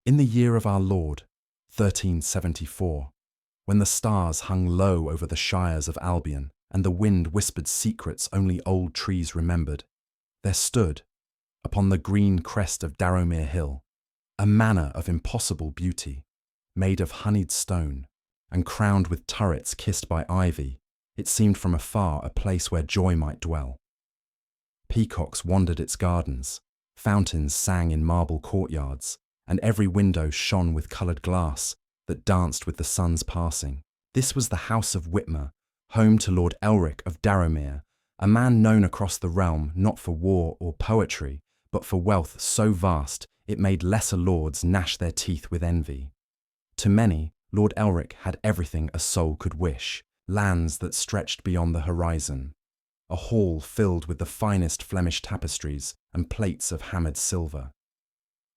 In the year of our Lord, 1374, when the stars hung low over the shires of Albion and the wind whispered secrets only old trees remembered, there stood, upon the green crest of Darrowmere Hill, a manor of impossible beauty, made of honeyed stone, and crowned with turrets kissed by ivy. It seemed from afar a place where joy might dwell. Peacocks wandered its gardens, fountains sang in marble courtyards, and every window shone with coloured glass that danced with the sun's passing. This was the house of Whitmere, home to Lord Elric of Darrowmere, a man known across the realm not for war or poetry, but for wealth so vast it made lesser lords gnash their teeth with envy. To many, Lord Elric had everything a soul could wish, lands that stretched beyond the horizon, a hall filled with the finest Flemish tapestries and plates of hammered silver,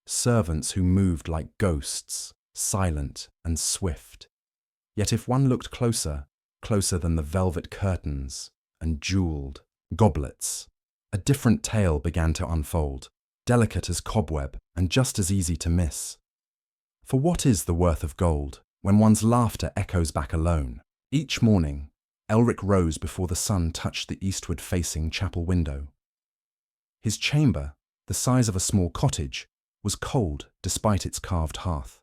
servants who moved like ghosts, silent and swift. Yet if one looked closer, closer than the velvet curtains and jewelled goblets, a different tale began to unfold, delicate as cobweb and just as easy to miss. For what is the worth of gold when one's laughter echoes back alone? Each morning, Elric rose before the sun touched the eastward-facing chapel window. His chamber, the size of a small cottage, was cold despite its carved hearth.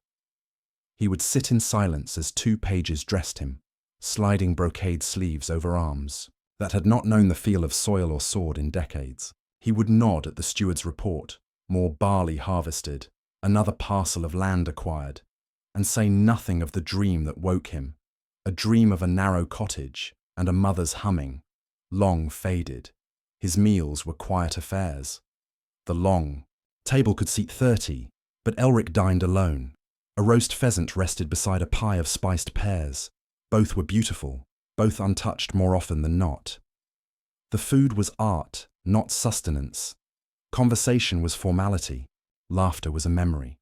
He would sit in silence as 2 pages dressed him, sliding brocade sleeves over arms that had not known the feel of soil or sword in decades. He would nod at the steward's report, more barley harvested, another parcel of land acquired, and say nothing of the dream that woke him, a dream of a narrow cottage and a mother's humming, long faded. His meals were quiet affairs. The long table could seat 30, but Elric dined alone. A roast pheasant rested beside a pie of spiced pears. Both were beautiful, both untouched more often than not. The food was art, not sustenance. Conversation was formality. Laughter was a memory.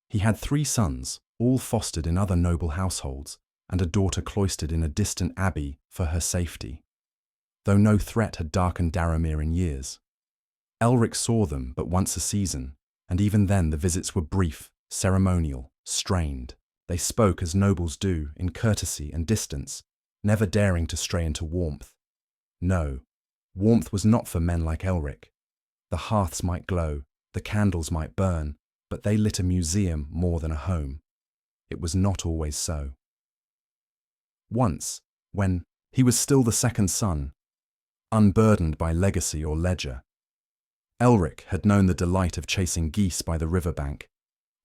He had 3 sons, all fostered in other noble households, and a daughter cloistered in a distant abbey for her safety, though no threat had darkened Darrowmere in years. Elric saw them but once a season, and even then the visits were brief, ceremonial, strained. They spoke as nobles do, in courtesy and distance, never daring to stray into warmth. No, warmth was not for men like Elric. The hearths might glow, the candles might burn, but they lit a museum more than a home. It was not always so. Once, when he was still the second son, unburdened by legacy or ledger, Elric had known the delight of chasing geese by the riverbank,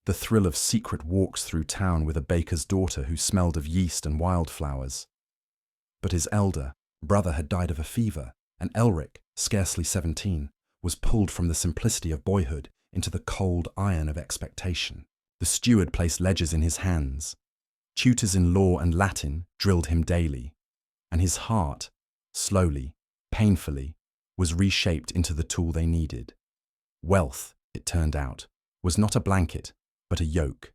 the thrill of secret walks through town with a baker's daughter who smelled of yeast and wildflowers. But his elder brother had died of a fever, and Elric, scarcely 17, was pulled from the simplicity of boyhood into the cold iron of expectation. The steward placed ledgers in his hands. Tutors in law and Latin drilled him daily, and his heart, slowly, painfully, was reshaped into the tool they needed. Wealth, it turned out, was not a blanket, but a yoke.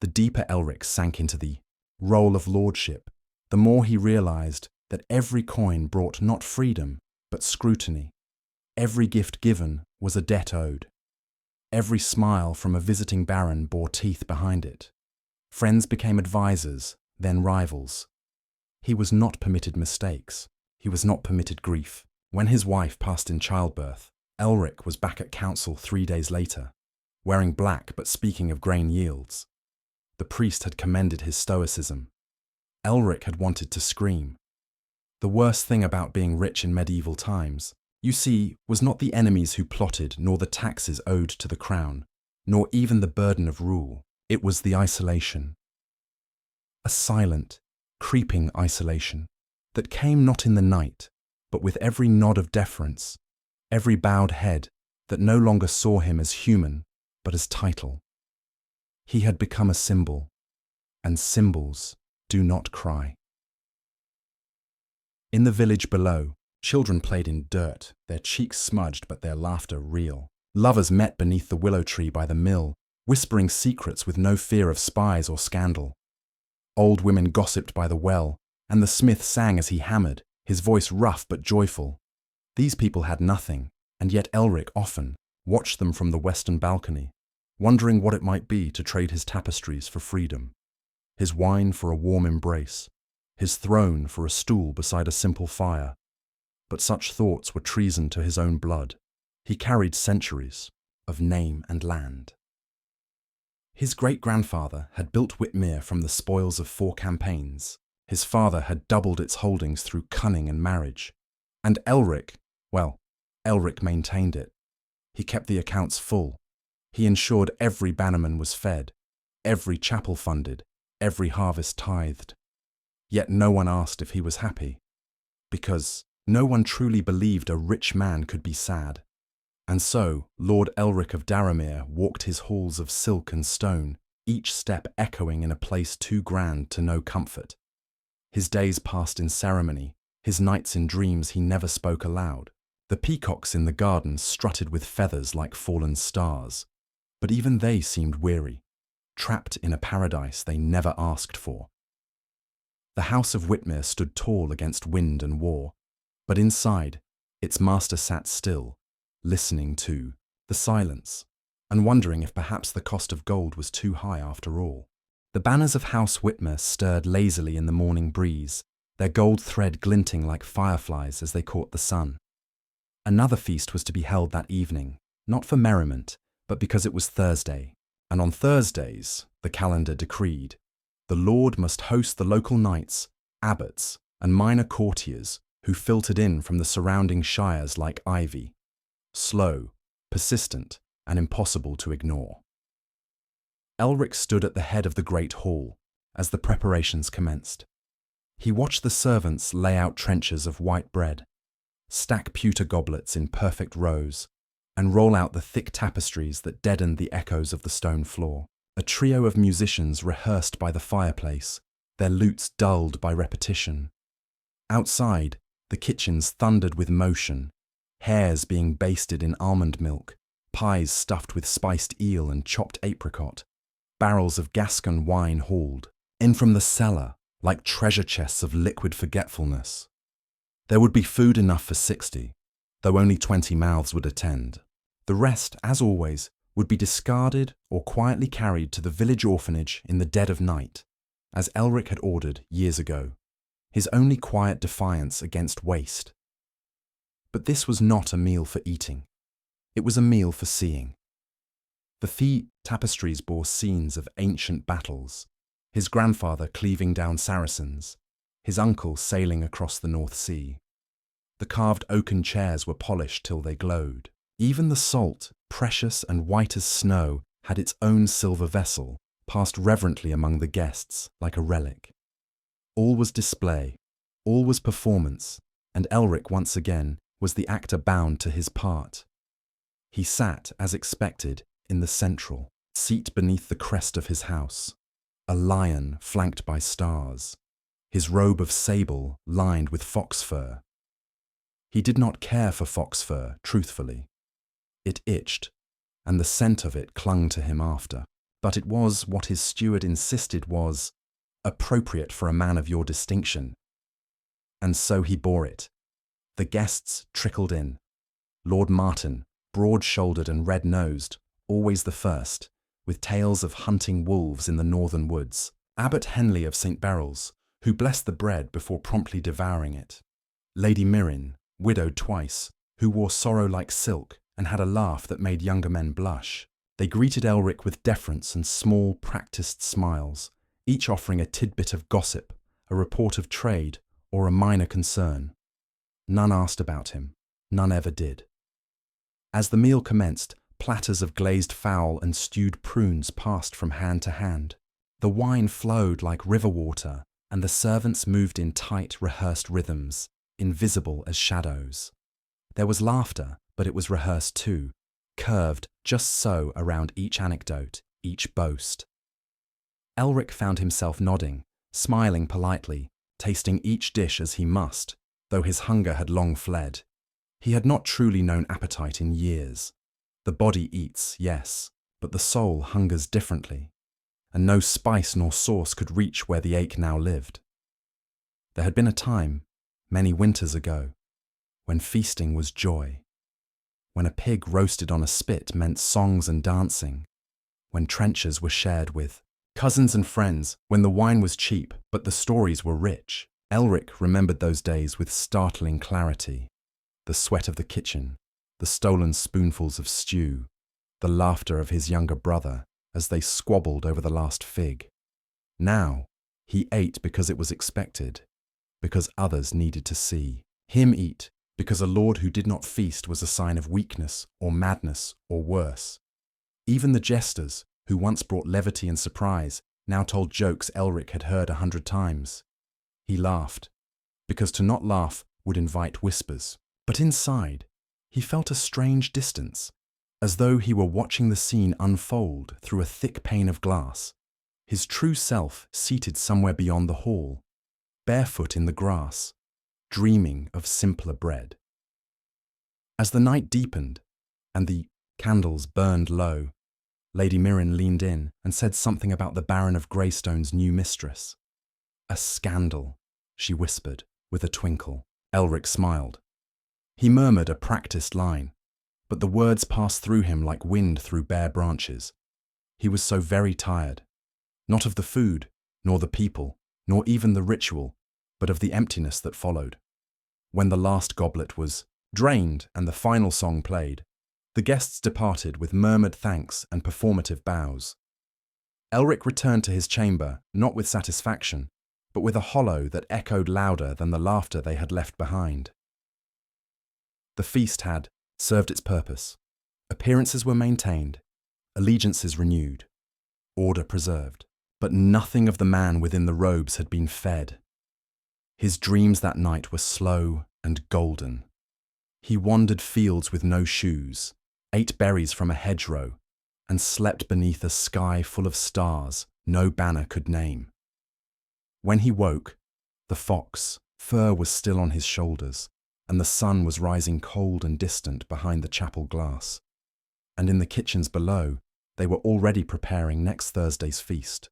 The deeper Elric sank into the role of lordship, the more he realized that every coin brought not freedom, but scrutiny. Every gift given was a debt owed. Every smile from a visiting baron bore teeth behind it. Friends became advisors, then rivals. He was not permitted mistakes. He was not permitted grief. When his wife passed in childbirth, Elric was back at council 3 days later, wearing black but speaking of grain yields. The priest had commended his stoicism. Elric had wanted to scream. The worst thing about being rich in medieval times, you see, was not the enemies who plotted, nor the taxes owed to the crown, nor even the burden of rule. It was the isolation. A silent, creeping isolation that came not in the night, but with every nod of deference, every bowed head that no longer saw him as human, but as title. He had become a symbol, and symbols do not cry. In the village below, children played in dirt, their cheeks smudged but their laughter real. Lovers met beneath the willow tree by the mill, whispering secrets with no fear of spies or scandal. Old women gossiped by the well, and the smith sang as he hammered, his voice rough but joyful. These people had nothing, and yet Elric often watched them from the western balcony, wondering what it might be to trade his tapestries for freedom, his wine for a warm embrace, his throne for a stool beside a simple fire. But such thoughts were treason to his own blood. He carried centuries of name and land. His great-grandfather had built Whitmere from the spoils of 4 campaigns. His father had doubled its holdings through cunning and marriage. And Elric, well, Elric maintained it. He kept the accounts full. He ensured every bannerman was fed, every chapel funded, every harvest tithed. Yet no one asked if he was happy, because no one truly believed a rich man could be sad. And so Lord Elric of Whitmere walked his halls of silk and stone, each step echoing in a place too grand to know comfort. His days passed in ceremony, his nights in dreams he never spoke aloud. The peacocks in the garden strutted with feathers like fallen stars, but even they seemed weary, trapped in a paradise they never asked for. The house of Whitmere stood tall against wind and war, but inside, its master sat still, listening to the silence, and wondering if perhaps the cost of gold was too high after all. The banners of House Whitmere stirred lazily in the morning breeze, their gold thread glinting like fireflies as they caught the sun. Another feast was to be held that evening, not for merriment, but because it was Thursday, and on Thursdays, the calendar decreed, the Lord must host the local knights, abbots, and minor courtiers who filtered in from the surrounding shires like ivy, slow, persistent, and impossible to ignore. Elric stood at the head of the great hall as the preparations commenced. He watched the servants lay out trenchers of white bread, stack pewter goblets in perfect rows, and roll out the thick tapestries that deadened the echoes of the stone floor. A trio of musicians rehearsed by the fireplace, their lutes dulled by repetition. Outside, the kitchens thundered with motion, hares being basted in almond milk, pies stuffed with spiced eel and chopped apricot, barrels of Gascon wine hauled in from the cellar like treasure chests of liquid forgetfulness. There would be food enough for 60, though only 20 mouths would attend. The rest, as always, would be discarded or quietly carried to the village orphanage in the dead of night, as Elric had ordered years ago, his only quiet defiance against waste. But this was not a meal for eating. It was a meal for seeing. The tapestries bore scenes of ancient battles, his grandfather cleaving down Saracens, his uncle sailing across the North Sea. The carved oaken chairs were polished till they glowed. Even the salt, precious and white as snow, had its own silver vessel, passed reverently among the guests like a relic. All was display, all was performance, and Elric once again was the actor bound to his part. He sat, as expected, in the central seat beneath the crest of his house, a lion flanked by stars, his robe of sable lined with fox fur. He did not care for fox fur, truthfully. It itched, and the scent of it clung to him after. But it was what his steward insisted was appropriate for a man of your distinction. And so he bore it. The guests trickled in. Lord Martin, broad-shouldered and red-nosed, always the first, with tales of hunting wolves in the northern woods. Abbot Henley of St. Beryl's, who blessed the bread before promptly devouring it. Lady Mirren, widowed twice, who wore sorrow like silk and had a laugh that made younger men blush. They greeted Elric with deference and small, practiced smiles, each offering a tidbit of gossip, a report of trade, or a minor concern. None asked about him. None ever did. As the meal commenced, platters of glazed fowl and stewed prunes passed from hand to hand. The wine flowed like river water, and the servants moved in tight, rehearsed rhythms, invisible as shadows. There was laughter, but it was rehearsed too, curved just so around each anecdote, each boast. Elric found himself nodding, smiling politely, tasting each dish as he must, though his hunger had long fled. He had not truly known appetite in years. The body eats, yes, but the soul hungers differently, and no spice nor sauce could reach where the ache now lived. There had been a time, many winters ago, when feasting was joy, when a pig roasted on a spit meant songs and dancing, when trenches were shared with cousins and friends, when the wine was cheap but the stories were rich. Elric remembered those days with startling clarity. The sweat of the kitchen, the stolen spoonfuls of stew, the laughter of his younger brother as they squabbled over the last fig. Now, he ate because it was expected, because others needed to see him eat, because a lord who did not feast was a sign of weakness or madness or worse. Even the jesters, who once brought levity and surprise, now told jokes Elric had heard 100 times. He laughed, because to not laugh would invite whispers. But inside, he felt a strange distance, as though he were watching the scene unfold through a thick pane of glass, his true self seated somewhere beyond the hall, barefoot in the grass, dreaming of simpler bread. As the night deepened and the candles burned low, Lady Mirren leaned in and said something about the Baron of Greystone's new mistress. "A scandal," she whispered, with a twinkle. Elric smiled. He murmured a practiced line, but the words passed through him like wind through bare branches. He was so very tired, not of the food, nor the people, nor even the ritual, but of the emptiness that followed. When the last goblet was drained and the final song played, the guests departed with murmured thanks and performative bows. Elric returned to his chamber not with satisfaction, but with a hollow that echoed louder than the laughter they had left behind. The feast had served its purpose. Appearances were maintained, allegiances renewed, order preserved, but nothing of the man within the robes had been fed. His dreams that night were slow and golden. He wandered fields with no shoes, ate berries from a hedgerow, and slept beneath a sky full of stars no banner could name. When he woke, the fox fur was still on his shoulders, and the sun was rising cold and distant behind the chapel glass. And in the kitchens below, they were already preparing next Thursday's feast.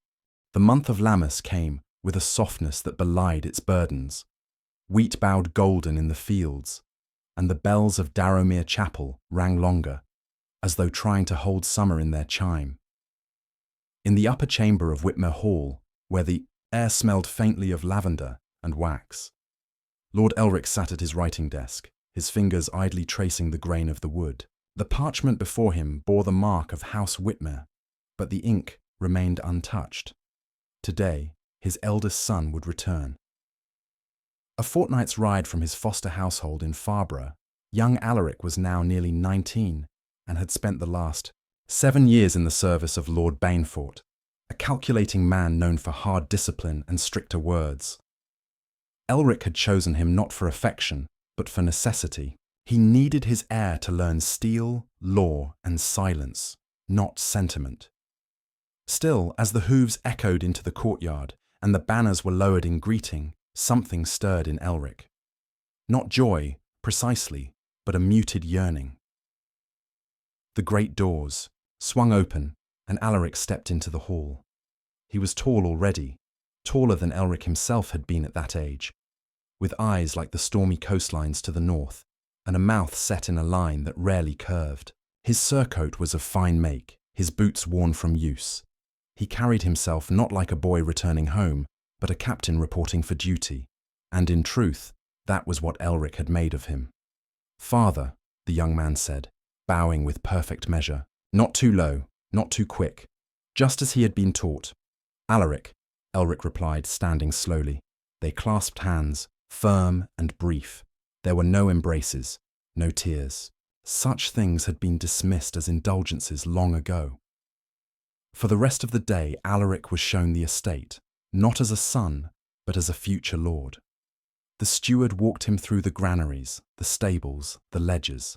The month of Lammas came with a softness that belied its burdens. Wheat bowed golden in the fields, and the bells of Darrowmere Chapel rang longer, as though trying to hold summer in their chime. In the upper chamber of Whitmere Hall, where the air smelled faintly of lavender and wax, Lord Elric sat at his writing desk, his fingers idly tracing the grain of the wood. The parchment before him bore the mark of House Whitmere, but the ink remained untouched. Today, his eldest son would return. A fortnight's ride from his foster household in Farborough, young Alaric was now nearly 19 and had spent the last 7 years in the service of Lord Bainfort, a calculating man known for hard discipline and stricter words. Elric had chosen him not for affection, but for necessity. He needed his heir to learn steel, law, and silence, not sentiment. Still, as the hooves echoed into the courtyard and the banners were lowered in greeting, something stirred in Elric. Not joy, precisely, but a muted yearning. The great doors swung open, and Alaric stepped into the hall. He was tall already, taller than Elric himself had been at that age, with eyes like the stormy coastlines to the north, and a mouth set in a line that rarely curved. His surcoat was of fine make, his boots worn from use. He carried himself not like a boy returning home, but a captain reporting for duty, and in truth, that was what Elric had made of him. "Father," the young man said, bowing with perfect measure, not too low, not too quick, just as he had been taught. "Alaric," Elric replied, standing slowly. They clasped hands, firm and brief. There were no embraces, no tears. Such things had been dismissed as indulgences long ago. For the rest of the day, Alaric was shown the estate, not as a son, but as a future lord. The steward walked him through the granaries, the stables, the ledgers.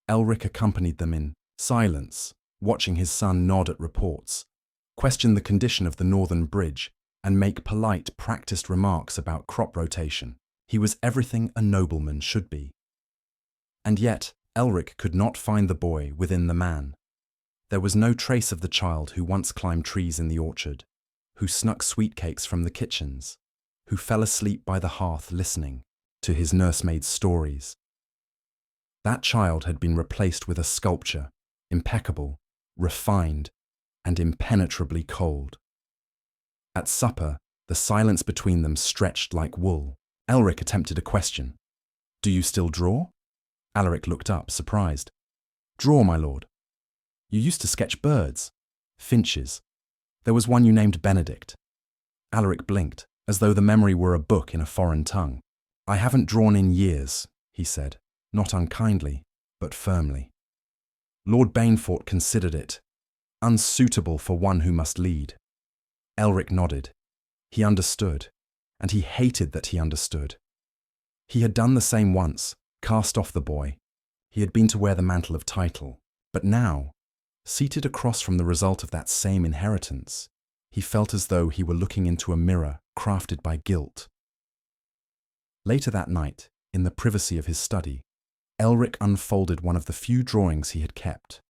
Elric accompanied them in silence, watching his son nod at reports, question the condition of the northern bridge, and make polite, practiced remarks about crop rotation. He was everything a nobleman should be. And yet, Elric could not find the boy within the man. There was no trace of the child who once climbed trees in the orchard, who snuck sweetcakes from the kitchens, who fell asleep by the hearth listening to his nursemaid's stories. That child had been replaced with a sculpture, impeccable, refined, and impenetrably cold. At supper, the silence between them stretched like wool. Elric attempted a question. "Do you still draw?" Alaric looked up, surprised. "Draw, my lord. You used to sketch birds, finches. There was one you named Benedict." Alaric blinked, as though the memory were a book in a foreign tongue. "I haven't drawn in years," he said, not unkindly, but firmly. Lord Banefort considered it unsuitable for one who must lead. Elric nodded. He understood, and he hated that he understood. He had done the same once, cast off the boy. He had been to wear the mantle of title. But now, seated across from the result of that same inheritance, he felt as though he were looking into a mirror crafted by guilt. Later that night, in the privacy of his study, Elric unfolded one of the few drawings he had kept,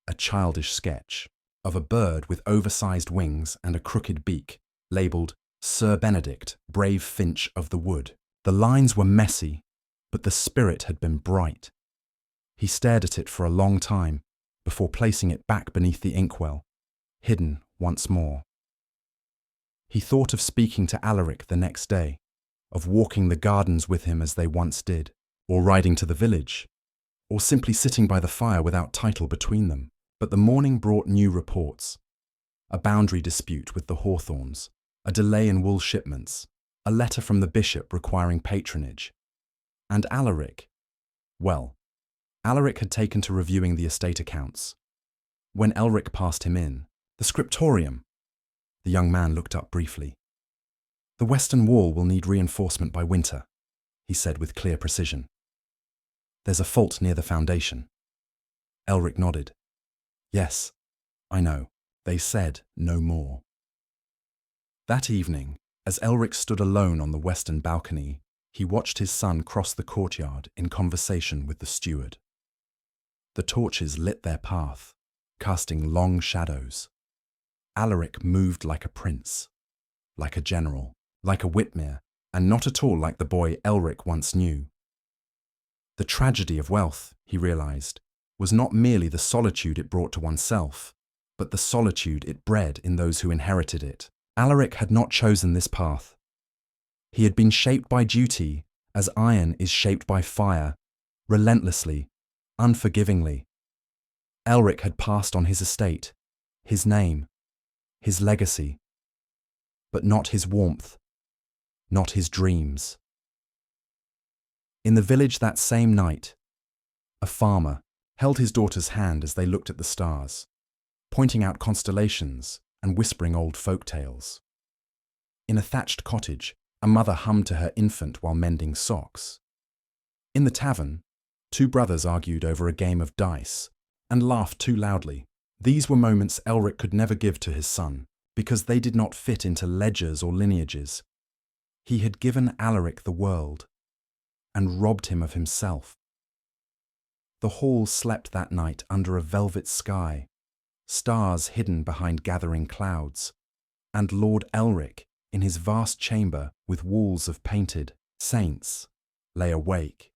a childish sketch of a bird with oversized wings and a crooked beak, labelled Sir Benedict, Brave Finch of the Wood. The lines were messy, but the spirit had been bright. He stared at it for a long time before placing it back beneath the inkwell, hidden once more. He thought of speaking to Alaric the next day, of walking the gardens with him as they once did, or riding to the village, or simply sitting by the fire without title between them. But the morning brought new reports. A boundary dispute with the Hawthorns, a delay in wool shipments, a letter from the bishop requiring patronage. And Alaric, well, Alaric had taken to reviewing the estate accounts. When Elric passed him in, "The scriptorium," the young man looked up briefly. "The western wall will need reinforcement by winter," he said with clear precision. "There's a fault near the foundation." Elric nodded. "Yes, I know." They said no more. That evening, as Elric stood alone on the western balcony, he watched his son cross the courtyard in conversation with the steward. The torches lit their path, casting long shadows. Alaric moved like a prince, like a general, like a Whitmere, and not at all like the boy Elric once knew. The tragedy of wealth, he realized, was not merely the solitude it brought to oneself, but the solitude it bred in those who inherited it. Alaric had not chosen this path. He had been shaped by duty as iron is shaped by fire, relentlessly, unforgivingly. Elric had passed on his estate, his name, his legacy, but not his warmth, not his dreams. In the village that same night, a farmer held his daughter's hand as they looked at the stars, pointing out constellations and whispering old folk tales. In a thatched cottage, a mother hummed to her infant while mending socks. In the tavern, two brothers argued over a game of dice and laughed too loudly. These were moments Elric could never give to his son, because they did not fit into ledgers or lineages. He had given Alaric the world and robbed him of himself. The hall slept that night under a velvet sky, stars hidden behind gathering clouds, and Lord Elric, in his vast chamber with walls of painted saints, lay awake,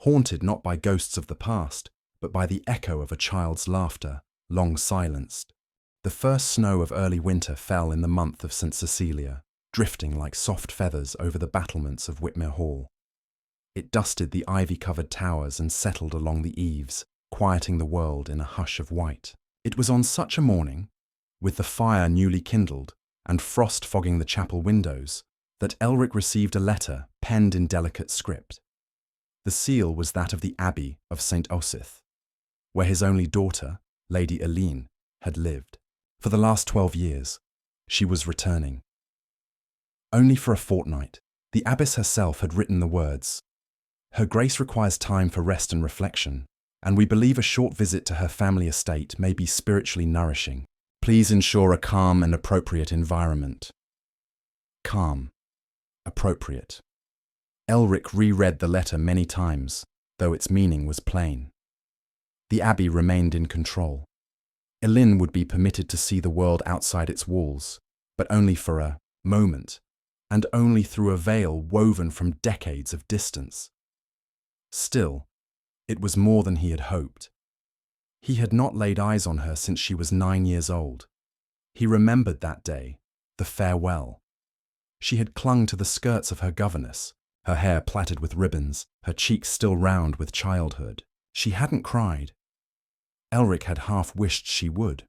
haunted not by ghosts of the past, but by the echo of a child's laughter, long silenced. The first snow of early winter fell in the month of St. Cecilia, drifting like soft feathers over the battlements of Whitmere Hall. It dusted the ivy-covered towers and settled along the eaves, quieting the world in a hush of white. It was on such a morning, with the fire newly kindled and frost fogging the chapel windows, that Elric received a letter penned in delicate script. The seal was that of the Abbey of St. Osyth, where his only daughter, Lady Eileen, had lived. For the last 12 years, she was returning. Only for a fortnight, the abbess herself had written the words, "Her Grace requires time for rest and reflection, and we believe a short visit to her family estate may be spiritually nourishing. Please ensure a calm and appropriate environment." Calm. Appropriate. Elric reread the letter many times, though its meaning was plain. The abbey remained in control. Eileen would be permitted to see the world outside its walls, but only for a moment, and only through a veil woven from decades of distance. Still, it was more than he had hoped. He had not laid eyes on her since she was 9 years old. He remembered that day, the farewell. She had clung to the skirts of her governess, her hair plaited with ribbons, her cheeks still round with childhood. She hadn't cried. Elric had half wished she would,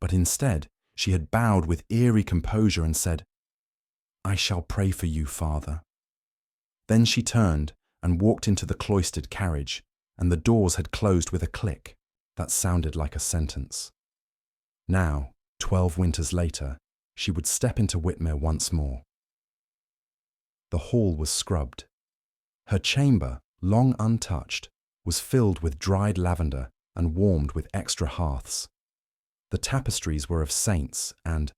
but instead she had bowed with eerie composure and said, "I shall pray for you, Father." Then she turned and walked into the cloistered carriage, and the doors had closed with a click that sounded like a sentence. Now, 12 winters later, she would step into Whitmere once more. The hall was scrubbed. Her chamber, long untouched, was filled with dried lavender and warmed with extra hearths. The tapestries were of saints and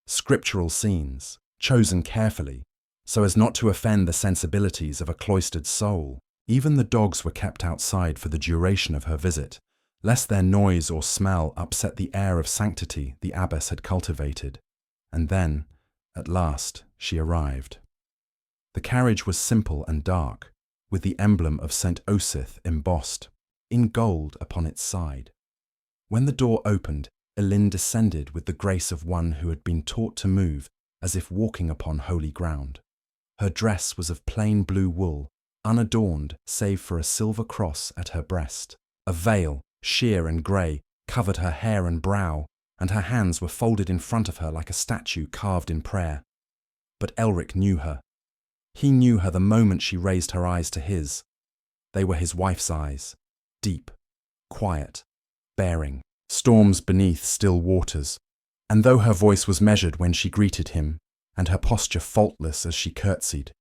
scriptural scenes, chosen carefully, so as not to offend the sensibilities of a cloistered soul. Even the dogs were kept outside for the duration of her visit, lest their noise or smell upset the air of sanctity the abbess had cultivated. And then, at last, she arrived. The carriage was simple and dark, with the emblem of St. Osyth embossed, in gold upon its side. When the door opened, Elin descended with the grace of one who had been taught to move as if walking upon holy ground. Her dress was of plain blue wool, unadorned save for a silver cross at her breast. A veil, sheer and grey, covered her hair and brow, and her hands were folded in front of her like a statue carved in prayer. But Elric knew her. He knew her the moment she raised her eyes to his. They were his wife's eyes, deep, quiet, bearing, storms beneath still waters. And though her voice was measured when she greeted him, and her posture faultless as she curtsied,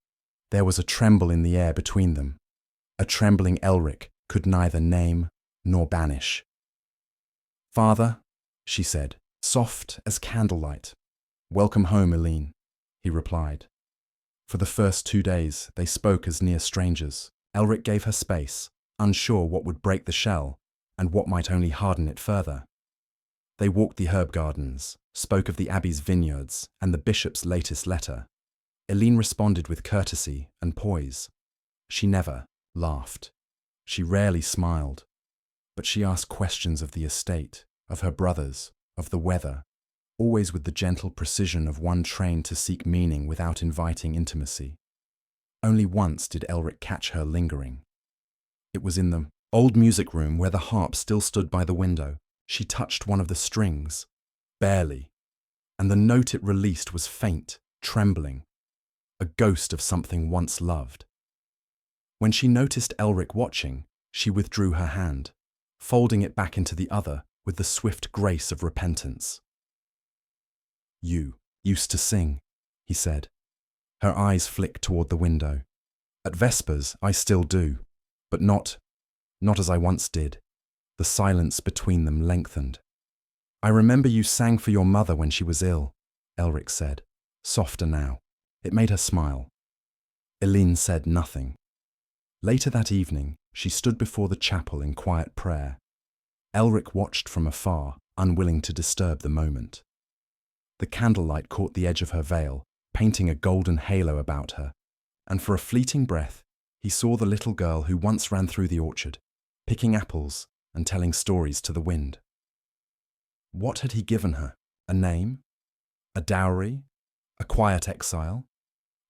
there was a tremble in the air between them, a trembling Elric could neither name nor banish. "Father," she said, soft as candlelight. "Welcome home, Elin," he replied. For the first 2 days they spoke as near strangers. Elric gave her space, unsure what would break the shell and what might only harden it further. They walked the herb gardens, spoke of the abbey's vineyards and the bishop's latest letter. Elin responded with courtesy and poise. She never laughed. She rarely smiled. But she asked questions of the estate, of her brothers, of the weather, always with the gentle precision of one trained to seek meaning without inviting intimacy. Only once did Elric catch her lingering. It was in the old music room where the harp still stood by the window. She touched one of the strings, barely, and the note it released was faint, trembling, a ghost of something once loved. When she noticed Elric watching, she withdrew her hand, folding it back into the other with the swift grace of repentance. "You used to sing," he said. Her eyes flicked toward the window. "At Vespers, I still do, but not as I once did." The silence between them lengthened. "I remember you sang for your mother when she was ill," Elric said, softer now. It made her smile. Elin said nothing. Later that evening, she stood before the chapel in quiet prayer. Elric watched from afar, unwilling to disturb the moment. The candlelight caught the edge of her veil, painting a golden halo about her, and for a fleeting breath, he saw the little girl who once ran through the orchard, picking apples and telling stories to the wind. What had he given her? A name? A dowry? A quiet exile?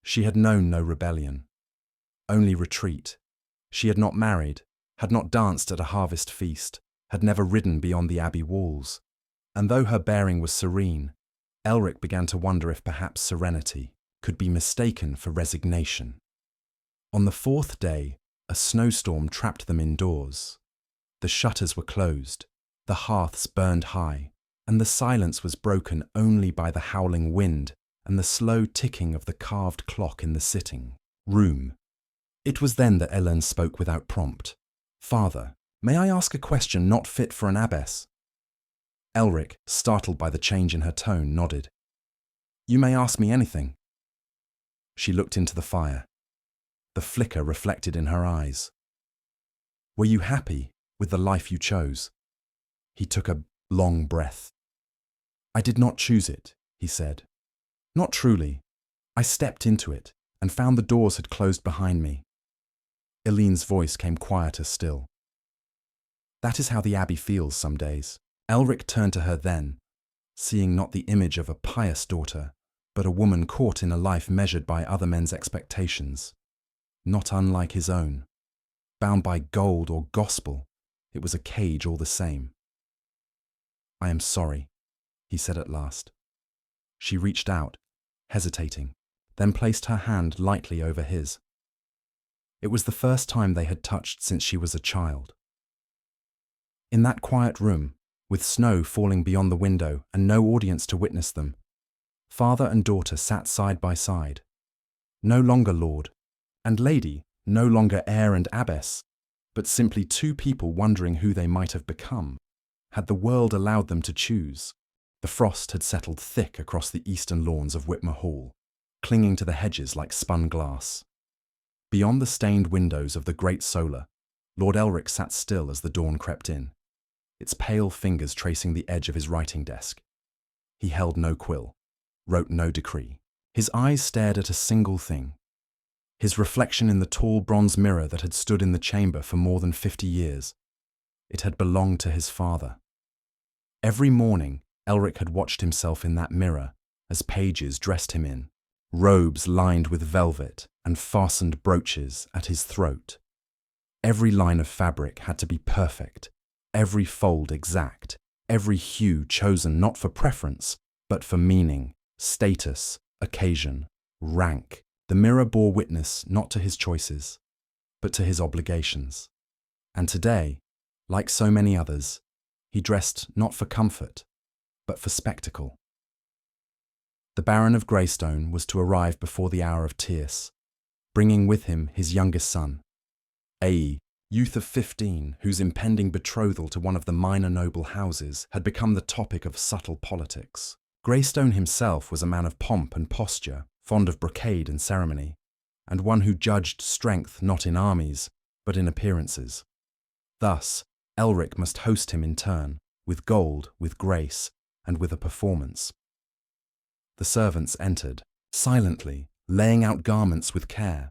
She had known no rebellion, only retreat. She had not married, had not danced at a harvest feast, had never ridden beyond the abbey walls. And though her bearing was serene, Elric began to wonder if perhaps serenity could be mistaken for resignation. On the 4th day, a snowstorm trapped them indoors. The shutters were closed, the hearths burned high, and the silence was broken only by the howling wind and the slow ticking of the carved clock in the sitting room. It was then that Elin spoke without prompt. "Father, may I ask a question not fit for an abbess?" Elric, startled by the change in her tone, nodded. "You may ask me anything." She looked into the fire. The flicker reflected in her eyes. "Were you happy with the life you chose?" He took a long breath. "I did not choose it," he said. "Not truly. I stepped into it and found the doors had closed behind me." Elin's voice came quieter still. "That is how the abbey feels some days." Elric turned to her then, seeing not the image of a pious daughter, but a woman caught in a life measured by other men's expectations, not unlike his own. Bound by gold or gospel, it was a cage all the same. "I am sorry," he said at last. She reached out, hesitating, then placed her hand lightly over his. It was the first time they had touched since she was a child. In that quiet room, with snow falling beyond the window and no audience to witness them, father and daughter sat side by side. No longer lord and lady, no longer heir and abbess, but simply two people wondering who they might have become, had the world allowed them to choose. The frost had settled thick across the eastern lawns of Whitmere Hall, clinging to the hedges like spun glass. Beyond the stained windows of the great solar, Lord Elric sat still as the dawn crept in, its pale fingers tracing the edge of his writing desk. He held no quill, wrote no decree. His eyes stared at a single thing: his reflection in the tall bronze mirror that had stood in the chamber for more than 50 years. It had belonged to his father. Every morning, Elric had watched himself in that mirror as pages dressed him in robes lined with velvet and fastened brooches at his throat. Every line of fabric had to be perfect, every fold exact, every hue chosen not for preference, but for meaning, status, occasion, rank. The mirror bore witness not to his choices, but to his obligations. And today, like so many others, he dressed not for comfort, but for spectacle. The Baron of Greystone was to arrive before the hour of tierce, bringing with him his youngest son, a youth of 15, whose impending betrothal to one of the minor noble houses had become the topic of subtle politics. Greystone himself was a man of pomp and posture, fond of brocade and ceremony, and one who judged strength not in armies, but in appearances. Thus, Elric must host him in turn, with gold, with grace, and with a performance. The servants entered, silently, laying out garments with care: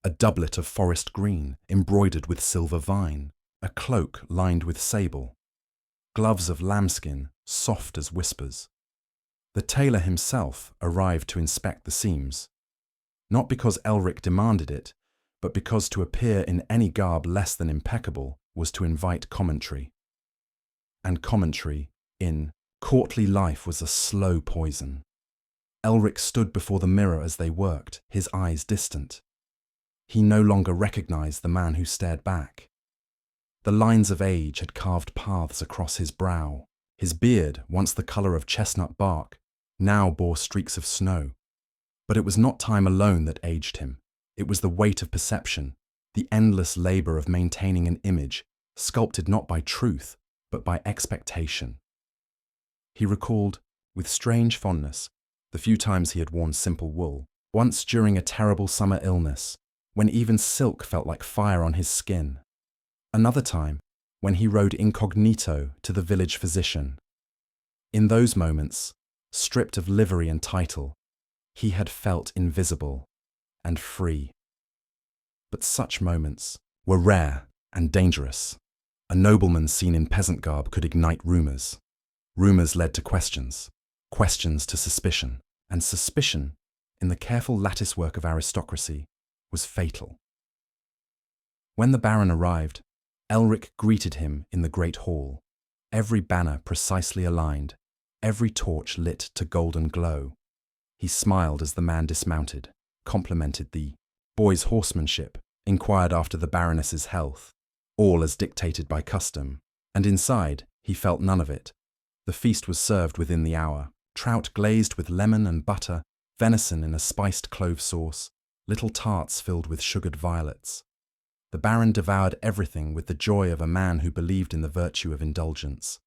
a doublet of forest green, embroidered with silver vine, a cloak lined with sable, gloves of lambskin, soft as whispers. The tailor himself arrived to inspect the seams, not because Elric demanded it, but because to appear in any garb less than impeccable was to invite commentary. And commentary, in courtly life, was a slow poison. Elric stood before the mirror as they worked, his eyes distant. He no longer recognized the man who stared back. The lines of age had carved paths across his brow. His beard, once the color of chestnut bark, now bore streaks of snow. But it was not time alone that aged him. It was the weight of perception, the endless labor of maintaining an image, sculpted not by truth, but by expectation. He recalled, with strange fondness, the few times he had worn simple wool, once during a terrible summer illness, when even silk felt like fire on his skin. Another time, when he rode incognito to the village physician. In those moments, stripped of livery and title, he had felt invisible and free. But such moments were rare and dangerous. A nobleman seen in peasant garb could ignite rumours. Rumours led to questions, questions to suspicion, and suspicion, in the careful latticework of aristocracy, was fatal. When the Baron arrived, Elric greeted him in the great hall, every banner precisely aligned, every torch lit to golden glow. He smiled as the man dismounted, complimented the boy's horsemanship, inquired after the Baroness's health, all as dictated by custom, and inside he felt none of it. The feast was served within the hour: trout glazed with lemon and butter, venison in a spiced clove sauce, little tarts filled with sugared violets. The Baron devoured everything with the joy of a man who believed in the virtue of indulgence.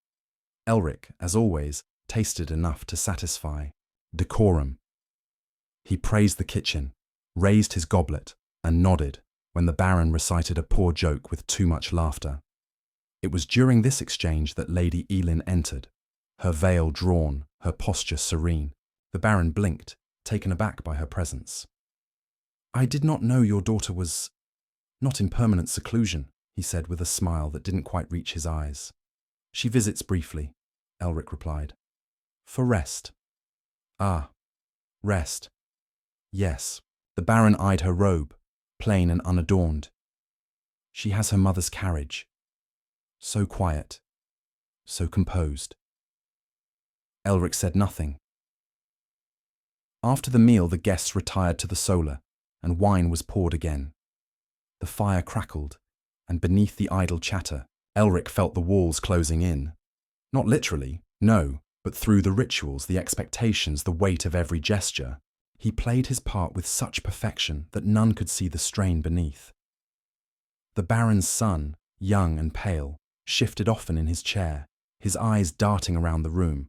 Elric, as always, tasted enough to satisfy. Decorum. He praised the kitchen, raised his goblet, and nodded when the Baron recited a poor joke with too much laughter. It was during this exchange that Lady Elin entered, her veil drawn, her posture serene. The Baron blinked, taken aback by her presence. "I did not know your daughter was not in permanent seclusion," he said with a smile that didn't quite reach his eyes. "She visits briefly," Elric replied. For rest. Ah, rest. Yes. The Baron eyed her robe, plain and unadorned. She has her mother's carriage. So quiet, so composed. Elric said nothing. After the meal, the guests retired to the solar, and wine was poured again. The fire crackled, and beneath the idle chatter, Elric felt the walls closing in. Not literally, no, but through the rituals, the expectations, the weight of every gesture. He played his part with such perfection that none could see the strain beneath. The Baron's son, young and pale, shifted often in his chair, his eyes darting around the room.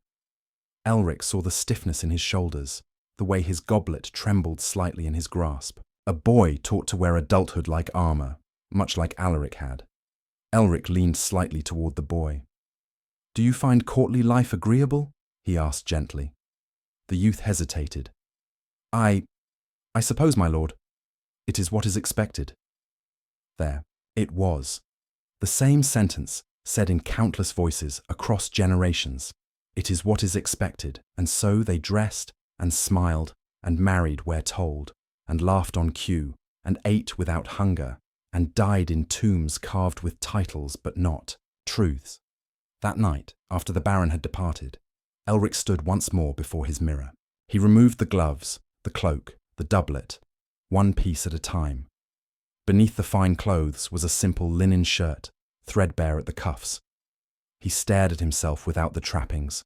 Elric saw the stiffness in his shoulders, the way his goblet trembled slightly in his grasp. A boy taught to wear adulthood-like armor, much like Alaric had. Elric leaned slightly toward the boy. "Do you find courtly life agreeable?" he asked gently. The youth hesitated. I suppose, my lord. It is what is expected." There, it was. The same sentence, said in countless voices across generations. It is what is expected, and so they dressed and smiled and married where told, and laughed on cue, and ate without hunger, and died in tombs carved with titles but not truths. That night, after the Baron had departed, Elric stood once more before his mirror. He removed the gloves, the cloak, the doublet, one piece at a time. Beneath the fine clothes was a simple linen shirt, threadbare at the cuffs. He stared at himself without the trappings.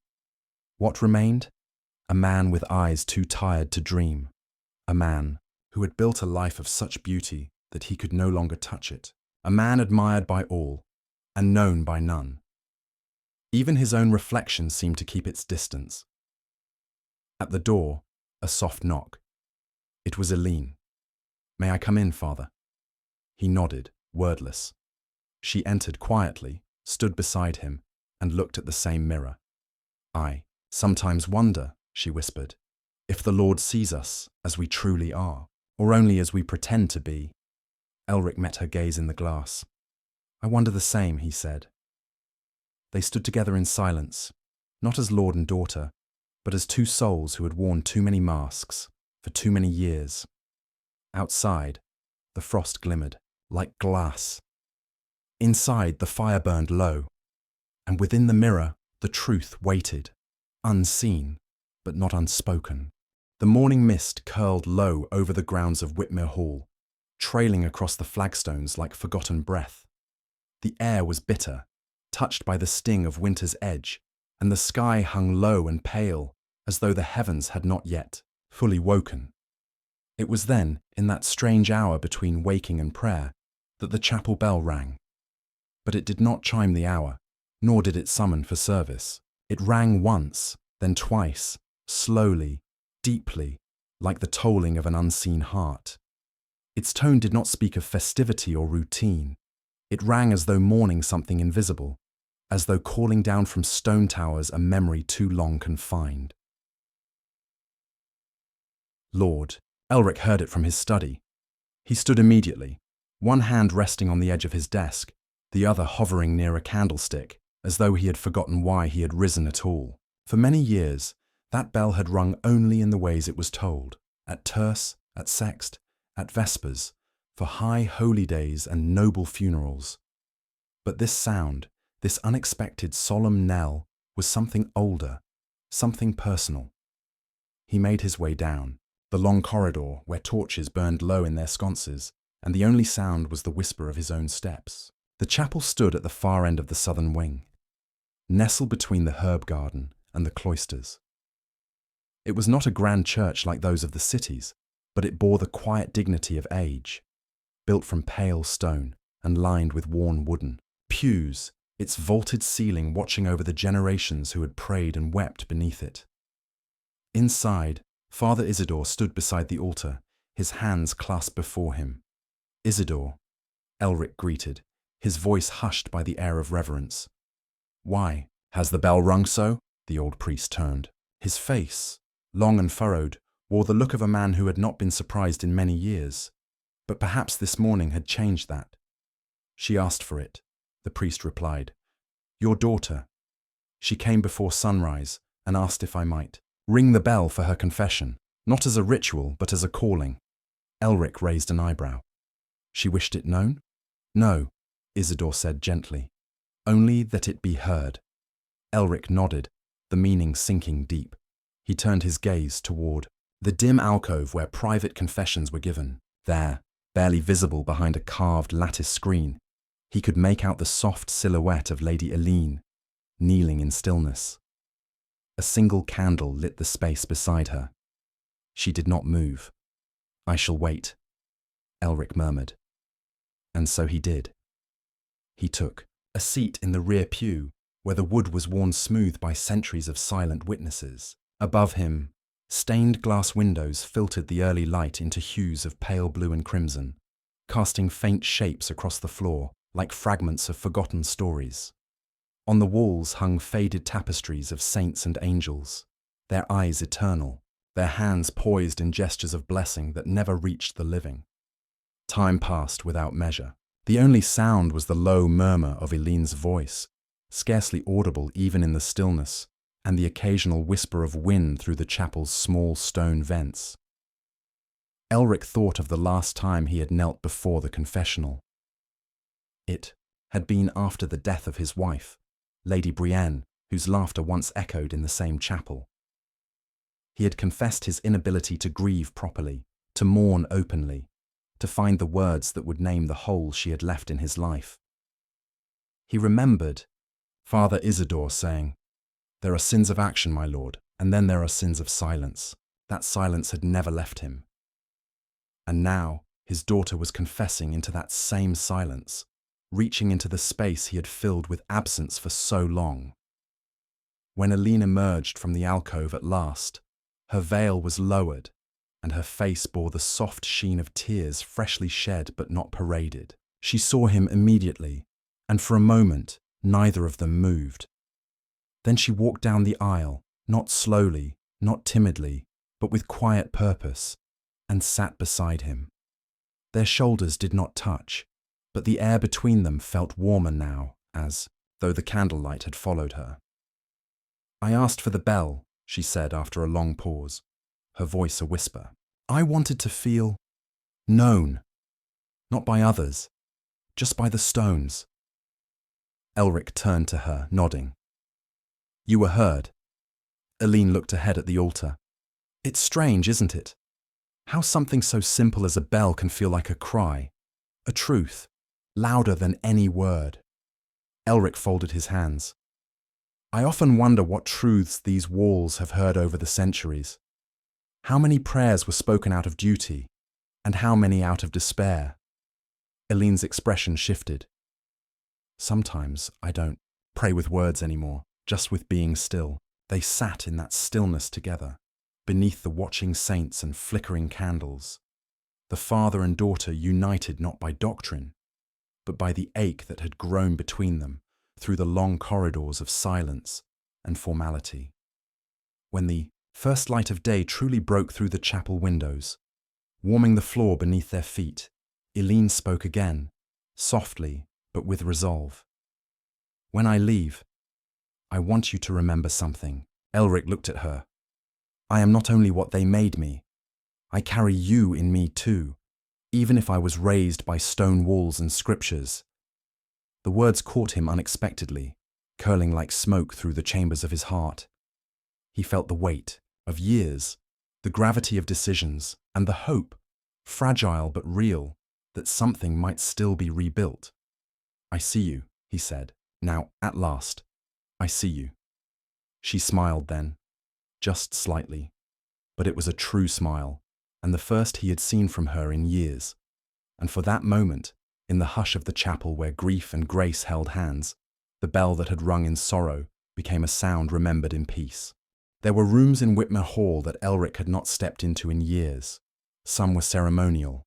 What remained? A man with eyes too tired to dream. A man who had built a life of such beauty that he could no longer touch it. A man admired by all, and known by none. Even his own reflection seemed to keep its distance. At the door, a soft knock. It was Eileen. "May I come in, father?" He nodded, wordless. She entered quietly, stood beside him, and looked at the same mirror. "I sometimes wonder," she whispered, "if the Lord sees us as we truly are, or only as we pretend to be." Elric met her gaze in the glass. "I wonder the same," he said. They stood together in silence, not as lord and daughter, but as two souls who had worn too many masks for too many years. Outside, the frost glimmered like glass. Inside, the fire burned low, and within the mirror, the truth waited, unseen, but not unspoken. The morning mist curled low over the grounds of Whitmere Hall, trailing across the flagstones like forgotten breath. The air was bitter, touched by the sting of winter's edge, and the sky hung low and pale, as though the heavens had not yet fully woken. It was then, in that strange hour between waking and prayer, that the chapel bell rang. But it did not chime the hour, nor did it summon for service. It rang once, then twice, slowly, deeply, like the tolling of an unseen heart. Its tone did not speak of festivity or routine. It rang as though mourning something invisible, as though calling down from stone towers a memory too long confined. Lord Elric heard it from his study. He stood immediately, one hand resting on the edge of his desk, the other hovering near a candlestick, as though he had forgotten why he had risen at all. For many years, that bell had rung only in the ways it was told, at terce, at sext, at vespers, for high holy days and noble funerals. But this sound, this unexpected solemn knell, was something older, something personal. He made his way down the long corridor where torches burned low in their sconces, and the only sound was the whisper of his own steps. The chapel stood at the far end of the southern wing, nestled between the herb garden and the cloisters. It was not a grand church like those of the cities, but it bore the quiet dignity of age, built from pale stone and lined with worn wooden pews, its vaulted ceiling watching over the generations who had prayed and wept beneath it. Inside, Father Isidore stood beside the altar, his hands clasped before him. "Isidore," Elric greeted, his voice hushed by the air of reverence. "Why, has the bell rung so?" The old priest turned. His face, long and furrowed, wore the look of a man who had not been surprised in many years, but perhaps this morning had changed that. "She asked for it," the priest replied. "Your daughter. She came before sunrise, and asked if I might ring the bell for her confession, not as a ritual, but as a calling. Elric raised an eyebrow. She wished it known? No, Isidore said gently. Only that it be heard. Elric nodded, the meaning sinking deep. He turned his gaze toward the dim alcove where private confessions were given. There, barely visible behind a carved lattice screen, he could make out the soft silhouette of Lady Eileen, kneeling in stillness. A single candle lit the space beside her. She did not move. I shall wait, Elric murmured. And so he did. He took a seat in the rear pew, where the wood was worn smooth by centuries of silent witnesses. Above him, stained glass windows filtered the early light into hues of pale blue and crimson, casting faint shapes across the floor like fragments of forgotten stories. On the walls hung faded tapestries of saints and angels, their eyes eternal, their hands poised in gestures of blessing that never reached the living. Time passed without measure. The only sound was the low murmur of Eileen's voice, scarcely audible even in the stillness, and the occasional whisper of wind through the chapel's small stone vents. Elric thought of the last time he had knelt before the confessional. It had been after the death of his wife, Lady Brienne, whose laughter once echoed in the same chapel. He had confessed his inability to grieve properly, to mourn openly, to find the words that would name the hole she had left in his life. He remembered Father Isidore saying, "There are sins of action, my lord, and then there are sins of silence." That silence had never left him. And now his daughter was confessing into that same silence, reaching into the space he had filled with absence for so long. When Eileen emerged from the alcove at last, her veil was lowered, and her face bore the soft sheen of tears freshly shed but not paraded. She saw him immediately, and for a moment neither of them moved. Then she walked down the aisle, not slowly, not timidly, but with quiet purpose, and sat beside him. Their shoulders did not touch, but the air between them felt warmer now, as though the candlelight had followed her. "I asked for the bell," she said after a long pause, her voice a whisper. "I wanted to feel known, not by others, just by the stones." Elric turned to her, nodding. "You were heard." Eileen looked ahead at the altar. "It's strange, isn't it? How something so simple as a bell can feel like a cry, a truth, louder than any word." Elric folded his hands. "I often wonder what truths these walls have heard over the centuries. How many prayers were spoken out of duty, and how many out of despair?" Eileen's expression shifted. "Sometimes I don't pray with words anymore, just with being still." They sat in that stillness together, beneath the watching saints and flickering candles, the father and daughter united not by doctrine, but by the ache that had grown between them through the long corridors of silence and formality. When the first light of day truly broke through the chapel windows, warming the floor beneath their feet, Eileen spoke again, softly but with resolve. "When I leave, I want you to remember something." Elric looked at her. "I am not only what they made me. I carry you in me too, even if I was raised by stone walls and scriptures." The words caught him unexpectedly, curling like smoke through the chambers of his heart. He felt the weight of years, the gravity of decisions, and the hope, fragile but real, that something might still be rebuilt. "I see you," he said. "Now, at last, I see you." She smiled then, just slightly, but it was a true smile, and the first he had seen from her in years. And for that moment, in the hush of the chapel where grief and grace held hands, the bell that had rung in sorrow became a sound remembered in peace. There were rooms in Whitmere Hall that Elric had not stepped into in years. Some were ceremonial,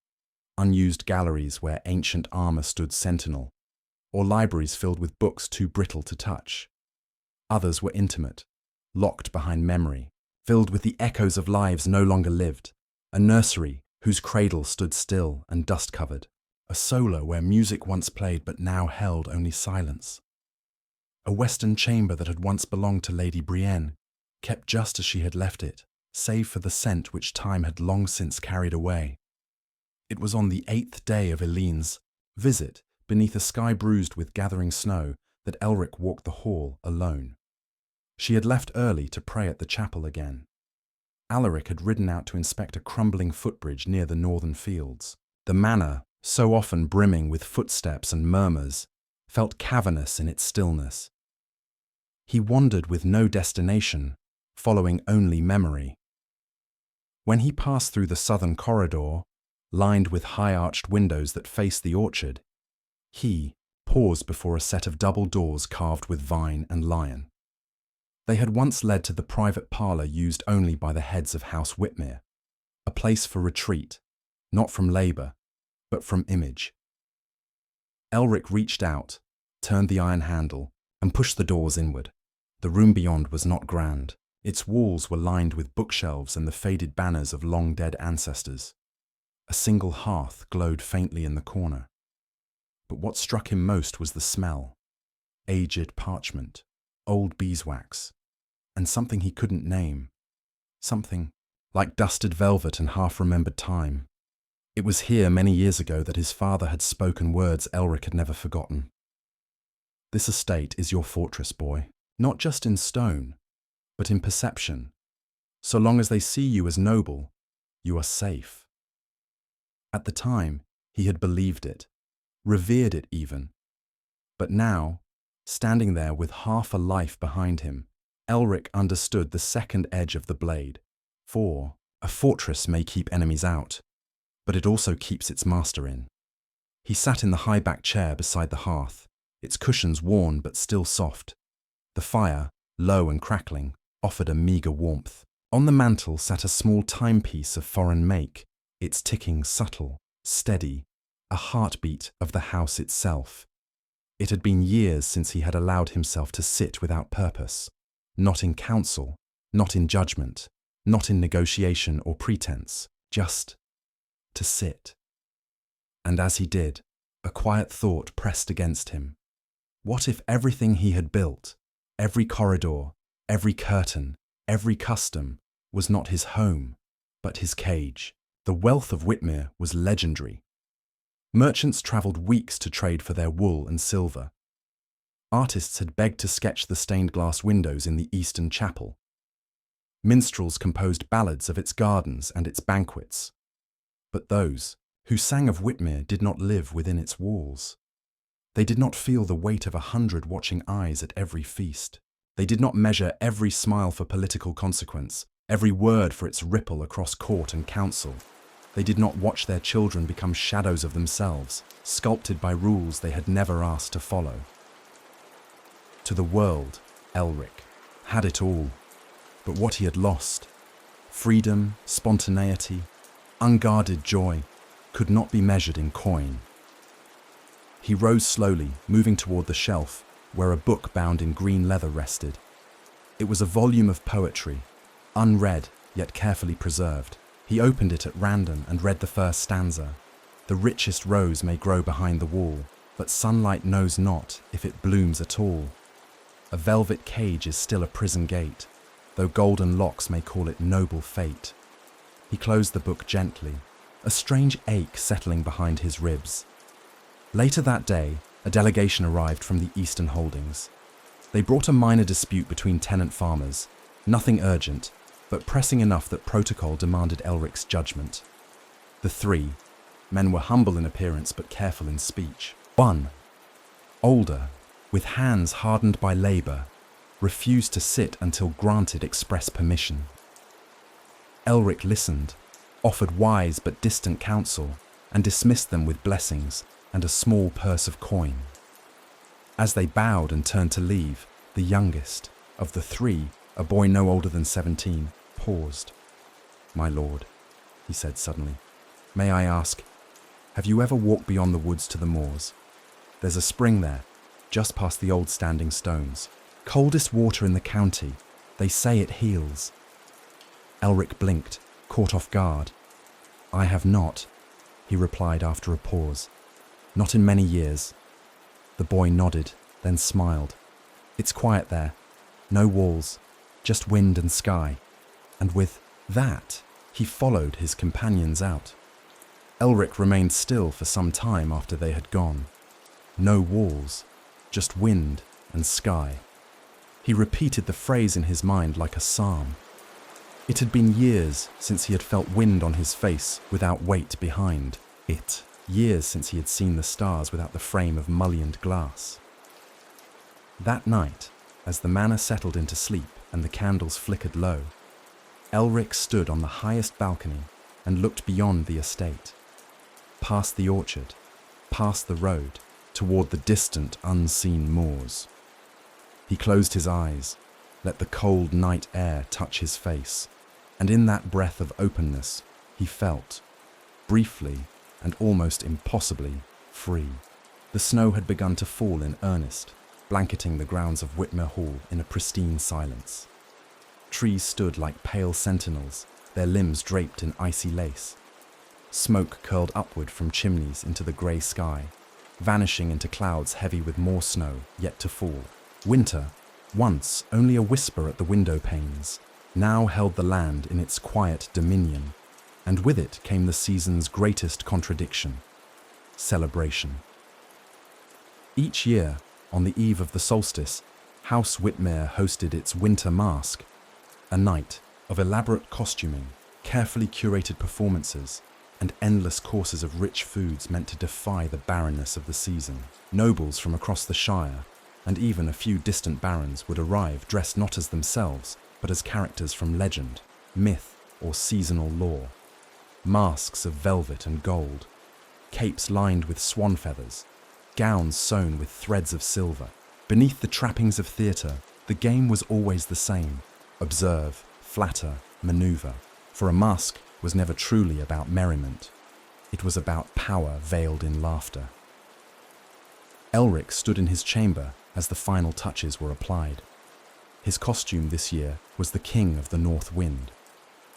unused galleries where ancient armor stood sentinel, or libraries filled with books too brittle to touch. Others were intimate, locked behind memory, filled with the echoes of lives no longer lived, a nursery whose cradle stood still and dust-covered, a solo where music once played but now held only silence, a western chamber that had once belonged to Lady Brienne, kept just as she had left it, save for the scent which time had long since carried away. It was on the 8th day of Elene's visit, beneath a sky bruised with gathering snow, that Elric walked the hall alone. She had left early to pray at the chapel again. Alaric had ridden out to inspect a crumbling footbridge near the northern fields. The manor, so often brimming with footsteps and murmurs, felt cavernous in its stillness. He wandered with no destination, following only memory. When he passed through the southern corridor, lined with high-arched windows that faced the orchard, he paused before a set of double doors carved with vine and lion. They had once led to the private parlour used only by the heads of House Whitmere, a place for retreat, not from labour, but from image. Elric reached out, turned the iron handle, and pushed the doors inward. The room beyond was not grand. Its walls were lined with bookshelves and the faded banners of long-dead ancestors. A single hearth glowed faintly in the corner. But what struck him most was the smell. Aged parchment, old beeswax, and something he couldn't name. Something like dusted velvet and half-remembered time. It was here many years ago that his father had spoken words Elric had never forgotten. This estate is your fortress, boy, not just in stone, but in perception. So long as they see you as noble, you are safe. At the time, he had believed it, revered it even. But now, standing there with half a life behind him, Elric understood the second edge of the blade. For a fortress may keep enemies out, but it also keeps its master in. He sat in the high-backed chair beside the hearth, its cushions worn but still soft. The fire, low and crackling, offered a meagre warmth. On the mantel sat a small timepiece of foreign make, its ticking subtle, steady, a heartbeat of the house itself. It had been years since he had allowed himself to sit without purpose, not in counsel, not in judgment, not in negotiation or pretense, just to sit. And as he did, a quiet thought pressed against him. What if everything he had built, every corridor, every curtain, every custom, was not his home, but his cage? The wealth of Whitmere was legendary. Merchants travelled weeks to trade for their wool and silver. Artists had begged to sketch the stained glass windows in the eastern chapel. Minstrels composed ballads of its gardens and its banquets. But those who sang of Whitmere did not live within its walls. They did not feel the weight of 100 watching eyes at every feast. They did not measure every smile for political consequence, every word for its ripple across court and council. They did not watch their children become shadows of themselves, sculpted by rules they had never asked to follow. To the world, Elric had it all, but what he had lost, freedom, spontaneity, unguarded joy, could not be measured in coin. He rose slowly, moving toward the shelf, where a book bound in green leather rested. It was a volume of poetry, unread yet carefully preserved. He opened it at random and read the first stanza. The richest rose may grow behind the wall, but sunlight knows not if it blooms at all. A velvet cage is still a prison gate, though golden locks may call it noble fate. He closed the book gently, a strange ache settling behind his ribs. Later that day, a delegation arrived from the Eastern Holdings. They brought a minor dispute between tenant farmers, nothing urgent, but pressing enough that protocol demanded Elric's judgment. The three men were humble in appearance but careful in speech. One, older, with hands hardened by labour, refused to sit until granted express permission. Elric listened, offered wise but distant counsel, and dismissed them with blessings and a small purse of coin. As they bowed and turned to leave, the youngest of the three, a boy no older than 17, paused. "My lord," he said suddenly, "may I ask, have you ever walked beyond the woods to the moors? There's a spring there, just past the old standing stones. Coldest water in the county. They say it heals." Elric blinked, caught off guard. "I have not," he replied after a pause. "Not in many years." The boy nodded, then smiled. "It's quiet there. No walls. just wind and sky, and with that, he followed his companions out. Elric remained still for some time after they had gone. No walls, just wind and sky. He repeated the phrase in his mind like a psalm. It had been years since he had felt wind on his face without weight behind it. Years since he had seen the stars without the frame of mullioned glass. That night, as the manor settled into sleep and the candles flickered low, Elric stood on the highest balcony and looked beyond the estate, past the orchard, past the road, toward the distant, unseen moors. He closed his eyes, let the cold night air touch his face, and in that breath of openness, he felt, briefly and almost impossibly, free. The snow had begun to fall in earnest, blanketing the grounds of Whitmere Hall in a pristine silence. Trees stood like pale sentinels, their limbs draped in icy lace. Smoke curled upward from chimneys into the grey sky, vanishing into clouds heavy with more snow yet to fall. Winter, once only a whisper at the window panes, now held the land in its quiet dominion, and with it came the season's greatest contradiction: celebration. Each year, on the eve of the solstice, House Whitmere hosted its winter masque, a night of elaborate costuming, carefully curated performances, and endless courses of rich foods meant to defy the barrenness of the season. Nobles from across the shire, and even a few distant barons, would arrive dressed not as themselves, but as characters from legend, myth, or seasonal lore. Masks of velvet and gold, capes lined with swan feathers, gowns sewn with threads of silver. Beneath the trappings of theatre, the game was always the same: observe, flatter, maneuver. For a masque was never truly about merriment. It was about power veiled in laughter. Elric stood in his chamber as the final touches were applied. His costume this year was the King of the North Wind,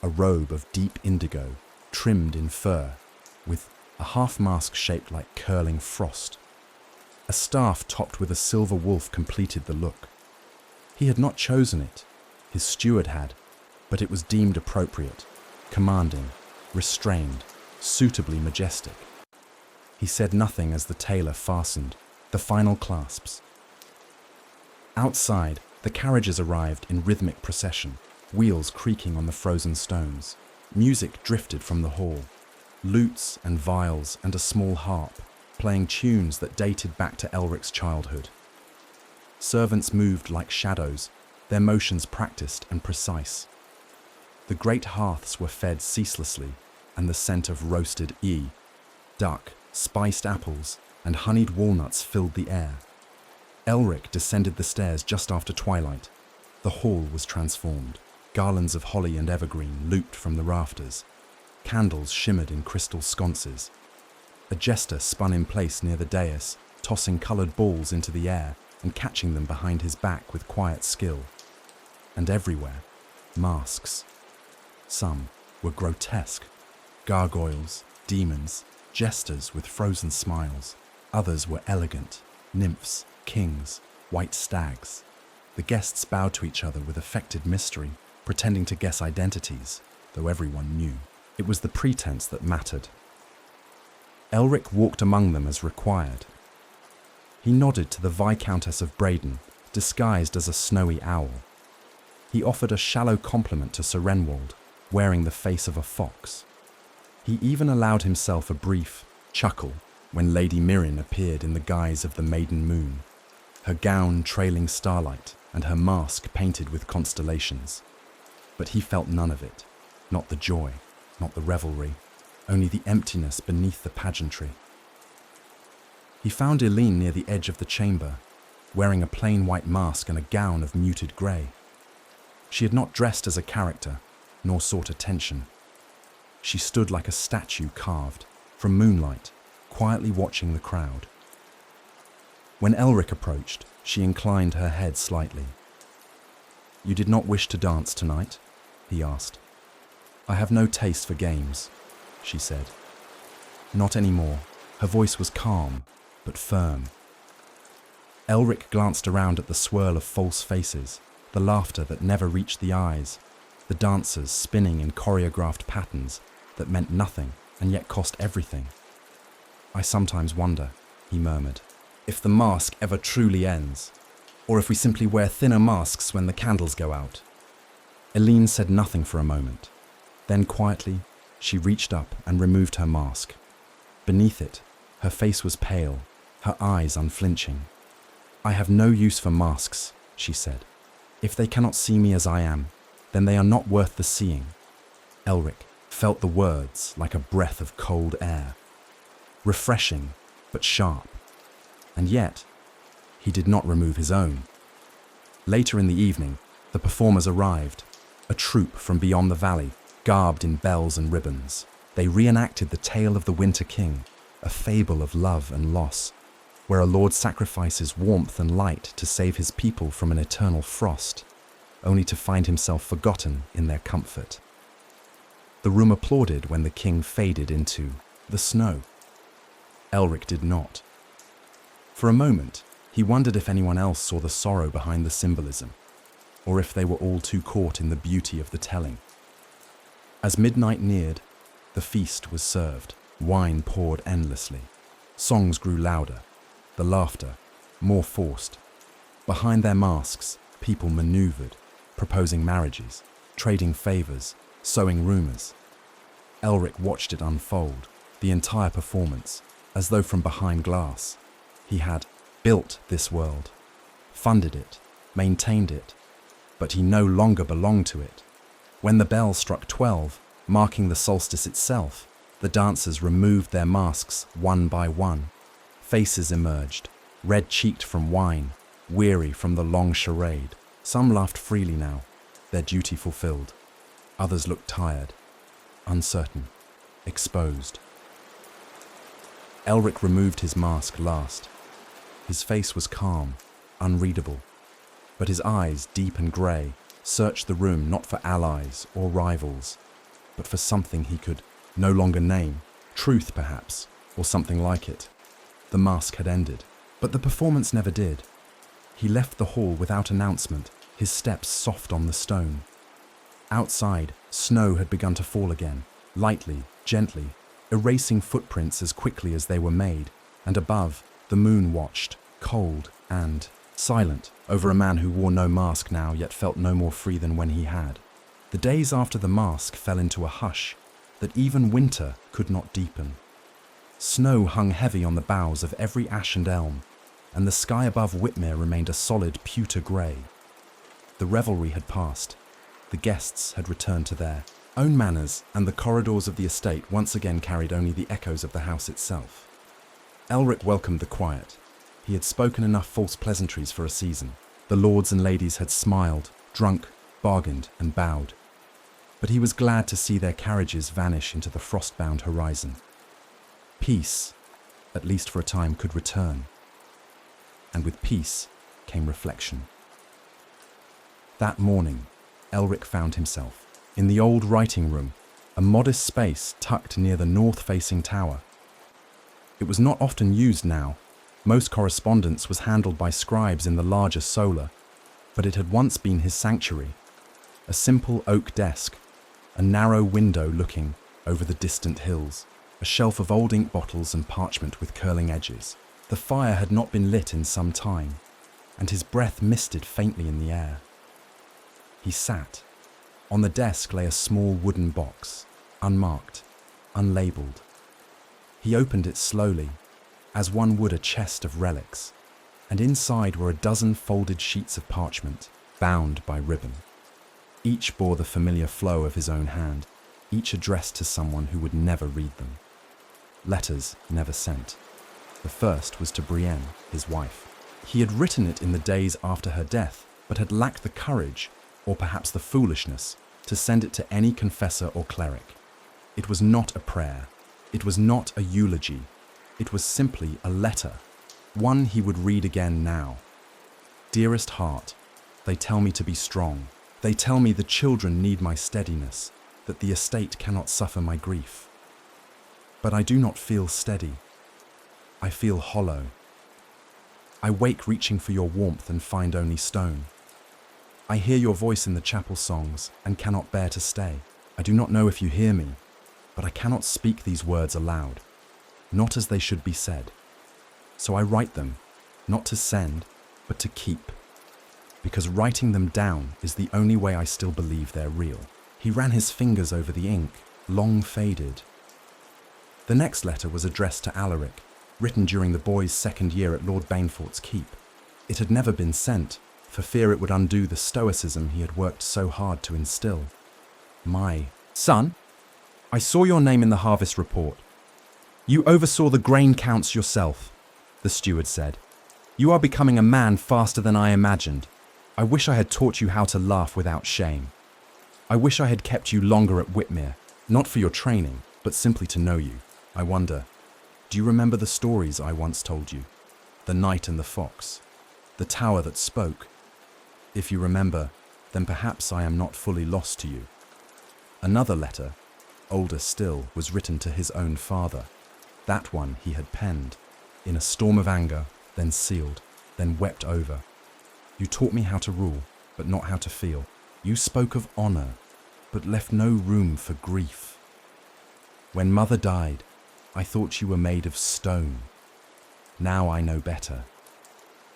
a robe of deep indigo, trimmed in fur, with a half-mask shaped like curling frost. A staff topped with a silver wolf completed the look. He had not chosen it, his steward had, but it was deemed appropriate, commanding, restrained, suitably majestic. He said nothing as the tailor fastened the final clasps. Outside, the carriages arrived in rhythmic procession, wheels creaking on the frozen stones. Music drifted from the hall, lutes and viols and a small harp, playing tunes that dated back to Elric's childhood. Servants moved like shadows, their motions practiced and precise. The great hearths were fed ceaselessly, and the scent of roasted duck, spiced apples, and honeyed walnuts filled the air. Elric descended the stairs just after twilight. The hall was transformed. Garlands of holly and evergreen looped from the rafters. Candles shimmered in crystal sconces. A jester spun in place near the dais, tossing coloured balls into the air and catching them behind his back with quiet skill. And everywhere, masks. Some were grotesque. Gargoyles, demons, jesters with frozen smiles. Others were elegant, nymphs, kings, white stags. The guests bowed to each other with affected mystery, pretending to guess identities, though everyone knew. It was the pretense that mattered. Elric walked among them as required. He nodded to the Viscountess of Braden, disguised as a snowy owl. He offered a shallow compliment to Sir Renwald, wearing the face of a fox. He even allowed himself a brief chuckle when Lady Mirren appeared in the guise of the maiden moon, her gown trailing starlight and her mask painted with constellations. But he felt none of it, not the joy, not the revelry, only the emptiness beneath the pageantry. He found Eileen near the edge of the chamber, wearing a plain white mask and a gown of muted grey. She had not dressed as a character, nor sought attention. She stood like a statue carved, from moonlight, quietly watching the crowd. When Elric approached, she inclined her head slightly. "You did not wish to dance tonight?" he asked. "I have no taste for games," she said. "Not anymore." Her voice was calm, but firm. Elric glanced around at the swirl of false faces, the laughter that never reached the eyes, the dancers spinning in choreographed patterns that meant nothing and yet cost everything. "I sometimes wonder," he murmured, "if the mask ever truly ends, or if we simply wear thinner masks when the candles go out." Eileen said nothing for a moment. Then quietly, she reached up and removed her mask. Beneath it, her face was pale, her eyes unflinching. "I have no use for masks," she said. "If they cannot see me as I am, then they are not worth the seeing." Elric felt the words like a breath of cold air. Refreshing, but sharp. And yet, he did not remove his own. Later in the evening, the performers arrived, a troupe from beyond the valley, garbed in bells and ribbons. They reenacted the tale of the Winter King, a fable of love and loss, where a lord sacrifices warmth and light to save his people from an eternal frost, only to find himself forgotten in their comfort. The room applauded when the king faded into the snow. Elric did not. For a moment, he wondered if anyone else saw the sorrow behind the symbolism, or if they were all too caught in the beauty of the telling. As midnight neared, the feast was served. Wine poured endlessly. Songs grew louder, the laughter more forced. Behind their masks, people maneuvered, proposing marriages, trading favors, sowing rumors. Elric watched it unfold, the entire performance, as though from behind glass. He had built this world, funded it, maintained it, but he no longer belonged to it. When the bell struck 12, marking the solstice itself, the dancers removed their masks one by one. Faces emerged, red-cheeked from wine, weary from the long charade. Some laughed freely now, their duty fulfilled. Others looked tired, uncertain, exposed. Elric removed his mask last. His face was calm, unreadable, but his eyes, deep and grey, searched the room not for allies or rivals, but for something he could no longer name, truth perhaps, or something like it. The mask had ended, but the performance never did. He left the hall without announcement, his steps soft on the stone. Outside, snow had begun to fall again, lightly, gently, erasing footprints as quickly as they were made, and above, the moon watched, cold and silent, over a man who wore no mask now yet felt no more free than when he had. The days after the mask fell into a hush that even winter could not deepen. Snow hung heavy on the boughs of every ash and elm, and the sky above Whitmere remained a solid pewter grey. The revelry had passed. The guests had returned to their own manners, and the corridors of the estate once again carried only the echoes of the house itself. Elric welcomed the quiet. He had spoken enough false pleasantries for a season. The lords and ladies had smiled, drunk, bargained, and bowed. But he was glad to see their carriages vanish into the frost-bound horizon. Peace, at least for a time, could return. And with peace came reflection. That morning, Elric found himself in the old writing room, a modest space tucked near the north-facing tower. It was not often used now. Most correspondence was handled by scribes in the larger solar, but it had once been his sanctuary. A simple oak desk, a narrow window looking over the distant hills, a shelf of old ink bottles and parchment with curling edges. The fire had not been lit in some time, and his breath misted faintly in the air. He sat. On the desk lay a small wooden box, unmarked, unlabeled. He opened it slowly, as one would a chest of relics, and inside were a dozen folded sheets of parchment, bound by ribbon. Each bore the familiar flow of his own hand, each addressed to someone who would never read them. Letters never sent. The first was to Brienne, his wife. He had written it in the days after her death, but had lacked the courage, or perhaps the foolishness, to send it to any confessor or cleric. It was not a prayer. It was not a eulogy. It was simply a letter, one he would read again now. Dearest heart, they tell me to be strong. They tell me the children need my steadiness, that the estate cannot suffer my grief. But I do not feel steady. I feel hollow. I wake reaching for your warmth and find only stone. I hear your voice in the chapel songs and cannot bear to stay. I do not know if you hear me, but I cannot speak these words aloud, not as they should be said. So I write them, not to send, but to keep, because writing them down is the only way I still believe they're real. He ran his fingers over the ink, long faded. The next letter was addressed to Elric, written during the boy's second year at Lord Bainfort's keep. It had never been sent, for fear it would undo the stoicism he had worked so hard to instill. My son, I saw your name in the harvest report. You oversaw the grain counts yourself, the steward said. You are becoming a man faster than I imagined. I wish I had taught you how to laugh without shame. I wish I had kept you longer at Whitmere, not for your training, but simply to know you. I wonder, do you remember the stories I once told you? The knight and the fox, the tower that spoke. If you remember, then perhaps I am not fully lost to you. Another letter, older still, was written to his own father. That one he had penned, in a storm of anger, then sealed, then wept over. You taught me how to rule, but not how to feel. You spoke of honor, but left no room for grief. When mother died, I thought you were made of stone. Now I know better.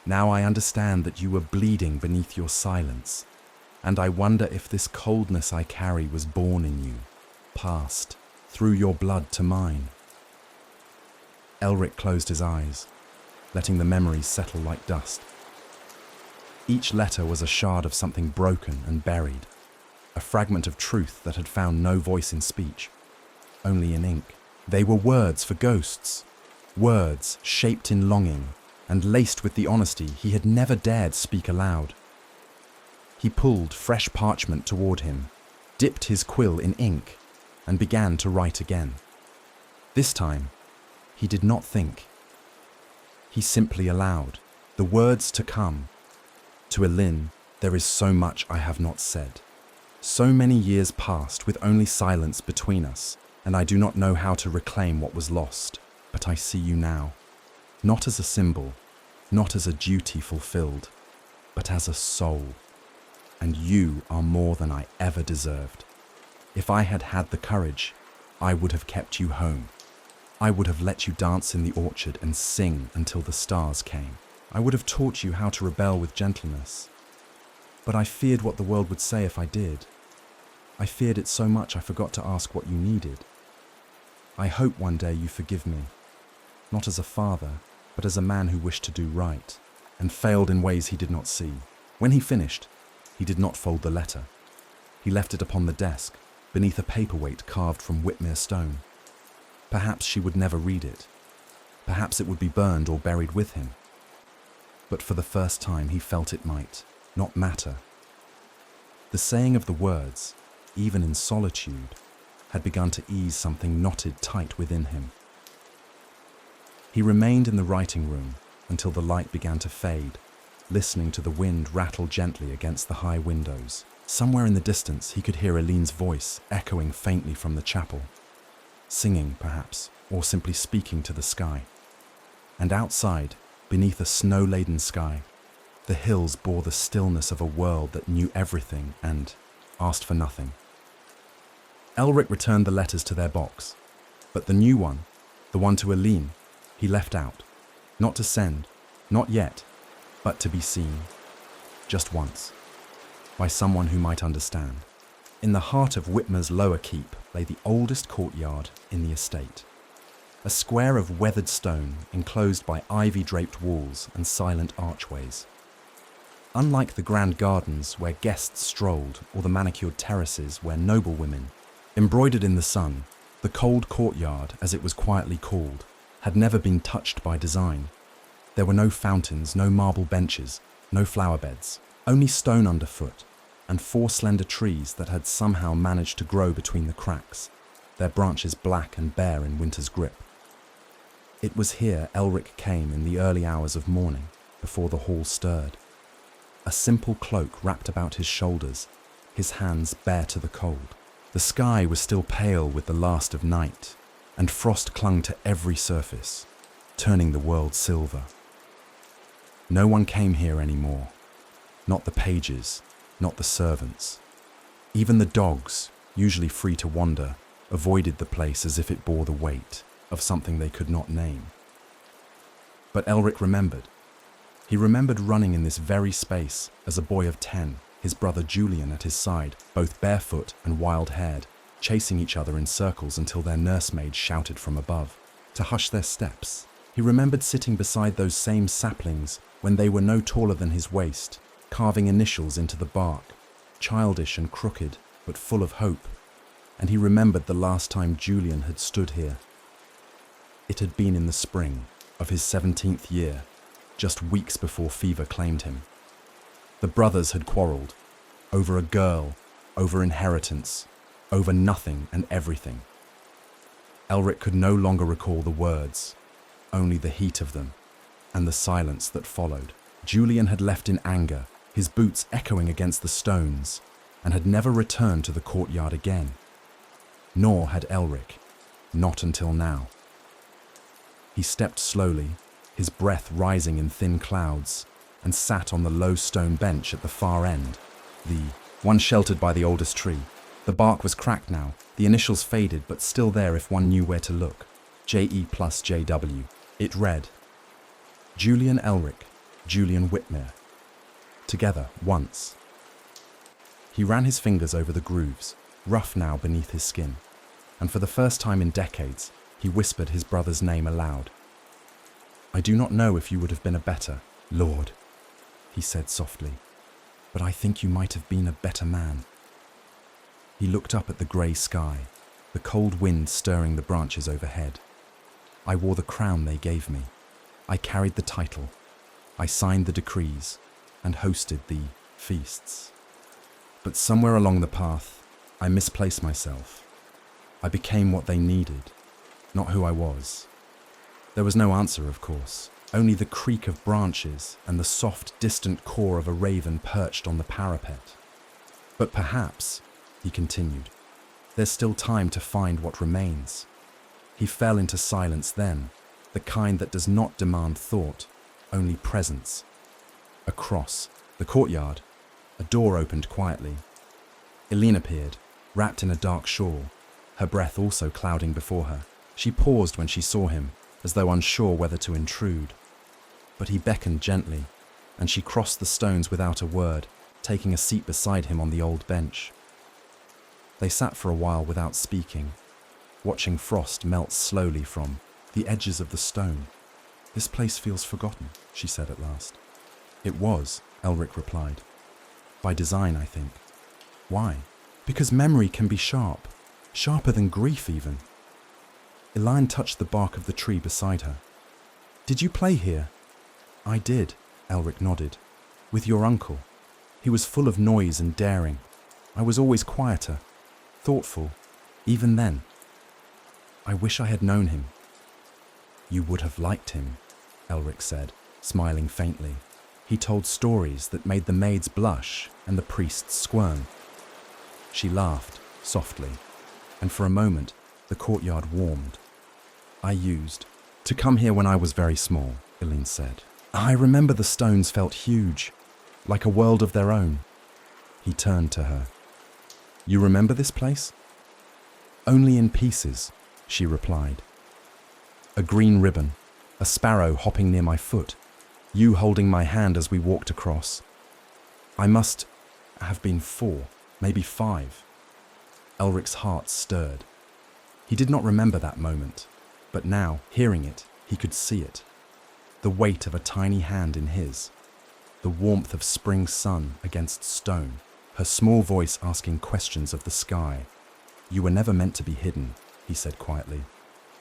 Now I understand that you were bleeding beneath your silence, and I wonder if this coldness I carry was born in you, passed through your blood to mine. Elric closed his eyes, letting the memories settle like dust. Each letter was a shard of something broken and buried, a fragment of truth that had found no voice in speech, only in ink. They were words for ghosts, words shaped in longing and laced with the honesty he had never dared speak aloud. He pulled fresh parchment toward him, dipped his quill in ink, and began to write again. This time, he did not think. He simply allowed the words to come. To Elin, there is so much I have not said. So many years passed with only silence between us, and I do not know how to reclaim what was lost, but I see you now. Not as a symbol, not as a duty fulfilled, but as a soul. And you are more than I ever deserved. If I had had the courage, I would have kept you home. I would have let you dance in the orchard and sing until the stars came. I would have taught you how to rebel with gentleness. But I feared what the world would say if I did. I feared it so much I forgot to ask what you needed. I hope one day you forgive me, not as a father, but as a man who wished to do right, and failed in ways he did not see. When he finished, he did not fold the letter. He left it upon the desk, beneath a paperweight carved from Whitmere stone. Perhaps she would never read it. Perhaps it would be burned or buried with him. But for the first time he felt it might not matter. The saying of the words, even in solitude, had begun to ease something knotted tight within him. He remained in the writing room until the light began to fade, listening to the wind rattle gently against the high windows. Somewhere in the distance he could hear Eileen's voice echoing faintly from the chapel, singing perhaps, or simply speaking to the sky. And outside, beneath a snow-laden sky, the hills bore the stillness of a world that knew everything and asked for nothing. Elric returned the letters to their box, but the new one, the one to Eileen, he left out. Not to send, not yet, but to be seen, just once, by someone who might understand. In the heart of Whitmere's lower keep lay the oldest courtyard in the estate. A square of weathered stone enclosed by ivy-draped walls and silent archways. Unlike the grand gardens where guests strolled or the manicured terraces where noblewomen, embroidered in the sun, the cold courtyard, as it was quietly called, had never been touched by design. There were no fountains, no marble benches, no flower beds, only stone underfoot, and 4 slender trees that had somehow managed to grow between the cracks, their branches black and bare in winter's grip. It was here Elric came in the early hours of morning, before the hall stirred. A simple cloak wrapped about his shoulders, his hands bare to the cold. The sky was still pale with the last of night, and frost clung to every surface, turning the world silver. No one came here anymore. Not the pages, not the servants. Even the dogs, usually free to wander, avoided the place as if it bore the weight of something they could not name. But Elric remembered. He remembered running in this very space as a boy of 10, his brother Julian at his side, both barefoot and wild-haired, chasing each other in circles until their nursemaid shouted from above to hush their steps. He remembered sitting beside those same saplings when they were no taller than his waist, carving initials into the bark, childish and crooked, but full of hope. And he remembered the last time Julian had stood here. It had been in the spring of his 17th year, just weeks before fever claimed him. The brothers had quarreled over a girl, over inheritance, over nothing and everything. Elric could no longer recall the words, only the heat of them and the silence that followed. Julian had left in anger, his boots echoing against the stones, and had never returned to the courtyard again. Nor had Elric, not until now. He stepped slowly, his breath rising in thin clouds, and sat on the low stone bench at the far end, the one sheltered by the oldest tree. The bark was cracked now, the initials faded but still there if one knew where to look. JE plus JW. It read, Julian Elric, Julian Whitmere. Together, once. He ran his fingers over the grooves, rough now beneath his skin, and for the first time in decades, he whispered his brother's name aloud. I do not know if you would have been a better Lord, he said softly, but I think you might have been a better man. He looked up at the grey sky, the cold wind stirring the branches overhead. I wore the crown they gave me. I carried the title. I signed the decrees and hosted the feasts. But somewhere along the path, I misplaced myself. I became what they needed, not who I was. There was no answer, of course, only the creak of branches and the soft, distant caw of a raven perched on the parapet. But perhaps, he continued, there's still time to find what remains. He fell into silence then, the kind that does not demand thought, only presence. Across the courtyard, a door opened quietly. Eileen appeared, wrapped in a dark shawl, her breath also clouding before her. She paused when she saw him, as though unsure whether to intrude. But he beckoned gently, and she crossed the stones without a word, taking a seat beside him on the old bench. They sat for a while without speaking, watching frost melt slowly from the edges of the stone. This place feels forgotten, she said at last. It was, Elric replied. By design, I think. Why? Because memory can be sharp, sharper than grief even. Eileen touched the bark of the tree beside her. Did you play here? I did, Elric nodded. With your uncle. He was full of noise and daring. I was always quieter, thoughtful, even then. I wish I had known him. You would have liked him, Elric said, smiling faintly. He told stories that made the maids blush and the priests squirm. She laughed, softly, and for a moment the courtyard warmed. I used to come here when I was very small, Eileen said. I remember the stones felt huge, like a world of their own. He turned to her. You remember this place? Only in pieces, she replied. A green ribbon, a sparrow hopping near my foot, you holding my hand as we walked across. I must have been 4, maybe 5. Elric's heart stirred. He did not remember that moment, but now, hearing it, he could see it. The weight of a tiny hand in his, the warmth of spring sun against stone, her small voice asking questions of the sky. You were never meant to be hidden, he said quietly.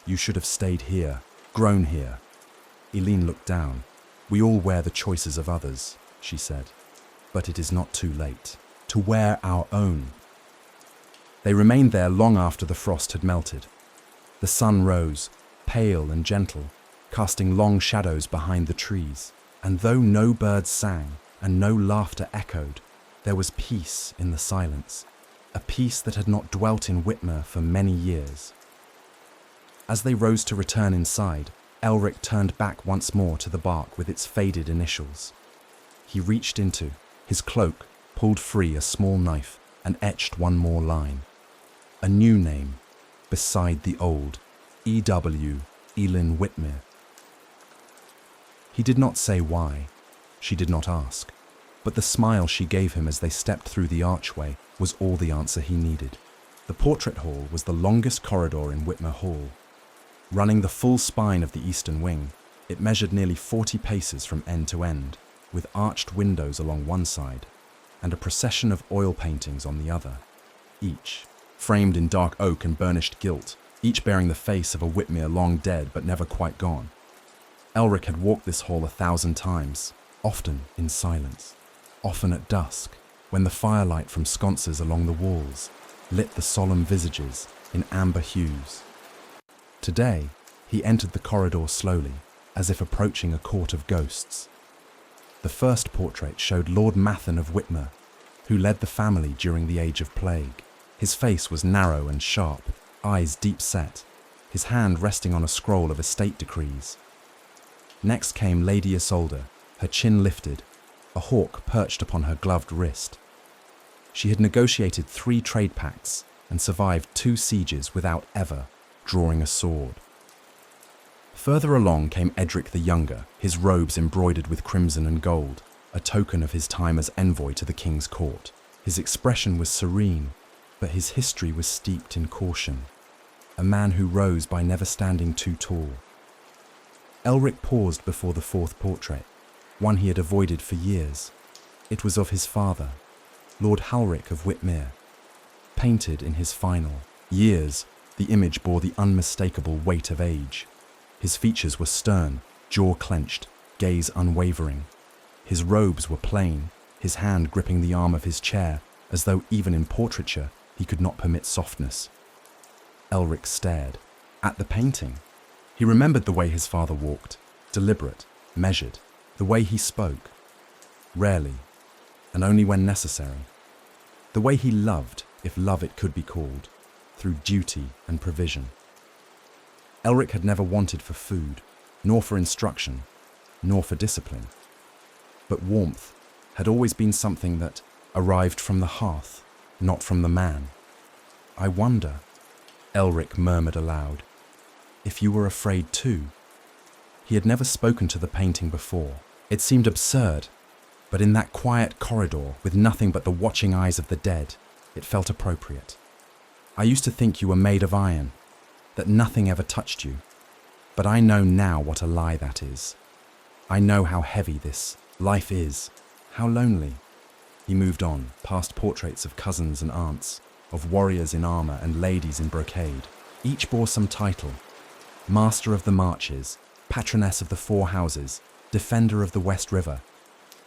You should have stayed here, grown here. Eileen looked down. We all wear the choices of others, she said. But it is not too late to wear our own. They remained there long after the frost had melted. The sun rose, pale and gentle, casting long shadows behind the trees. And though no birds sang and no laughter echoed, there was peace in the silence, a peace that had not dwelt in Whitmere for many years. As they rose to return inside, Elric turned back once more to the bark with its faded initials. He reached into his cloak, pulled free a small knife and etched one more line. A new name, beside the old, E.W. Elin Whitmere. He did not say why. She did not ask. But the smile she gave him as they stepped through the archway was all the answer he needed. The portrait hall was the longest corridor in Whitmere Hall. Running the full spine of the eastern wing, it measured nearly 40 paces from end to end, with arched windows along one side and a procession of oil paintings on the other, each framed in dark oak and burnished gilt, each bearing the face of a Whitmere long dead but never quite gone. Elric had walked this hall 1,000 times, often in silence, often at dusk, when the firelight from sconces along the walls lit the solemn visages in amber hues. Today, he entered the corridor slowly, as if approaching a court of ghosts. The first portrait showed Lord Mathen of Whitmere, who led the family during the Age of Plague. His face was narrow and sharp, eyes deep set, his hand resting on a scroll of estate decrees. Next came Lady Isolde, her chin lifted, a hawk perched upon her gloved wrist. She had negotiated 3 trade pacts and survived 2 sieges without ever drawing a sword. Further along came Edric the Younger, his robes embroidered with crimson and gold, a token of his time as envoy to the king's court. His expression was serene, but his history was steeped in caution. A man who rose by never standing too tall. Elric paused before the 4th portrait, one he had avoided for years. It was of his father, Lord Elric of Whitmere. Painted in his final years, the image bore the unmistakable weight of age. His features were stern, jaw clenched, gaze unwavering. His robes were plain, his hand gripping the arm of his chair, as though even in portraiture he could not permit softness. Elric stared at the painting. He remembered the way his father walked, deliberate, measured, the way he spoke, rarely, and only when necessary. The way he loved, if love it could be called, through duty and provision. Elric had never wanted for food, nor for instruction, nor for discipline. But warmth had always been something that arrived from the hearth, not from the man. "I wonder," Elric murmured aloud, "if you were afraid too." He had never spoken to the painting before. It seemed absurd, but in that quiet corridor with nothing but the watching eyes of the dead, it felt appropriate. "I used to think you were made of iron, that nothing ever touched you, but I know now what a lie that is. I know how heavy this life is, how lonely." He moved on, past portraits of cousins and aunts, of warriors in armor and ladies in brocade. Each bore some title: Master of the Marches, Patroness of the 4 Houses, Defender of the West River.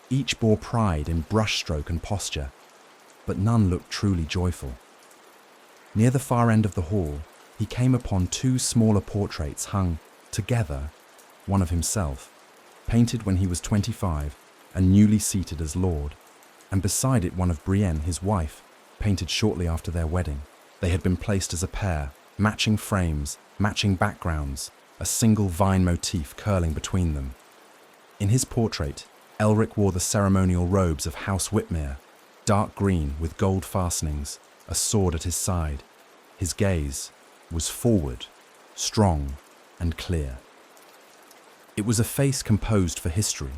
Each bore pride in brushstroke and posture, but none looked truly joyful. Near the far end of the hall, he came upon 2 smaller portraits hung together, one of himself, painted when he was 25 and newly seated as lord, and beside it one of Brienne, his wife, painted shortly after their wedding. They had been placed as a pair, matching frames, matching backgrounds, a single vine motif curling between them. In his portrait, Elric wore the ceremonial robes of House Whitmere, dark green with gold fastenings, a sword at his side. His gaze was forward, strong and clear. It was a face composed for history,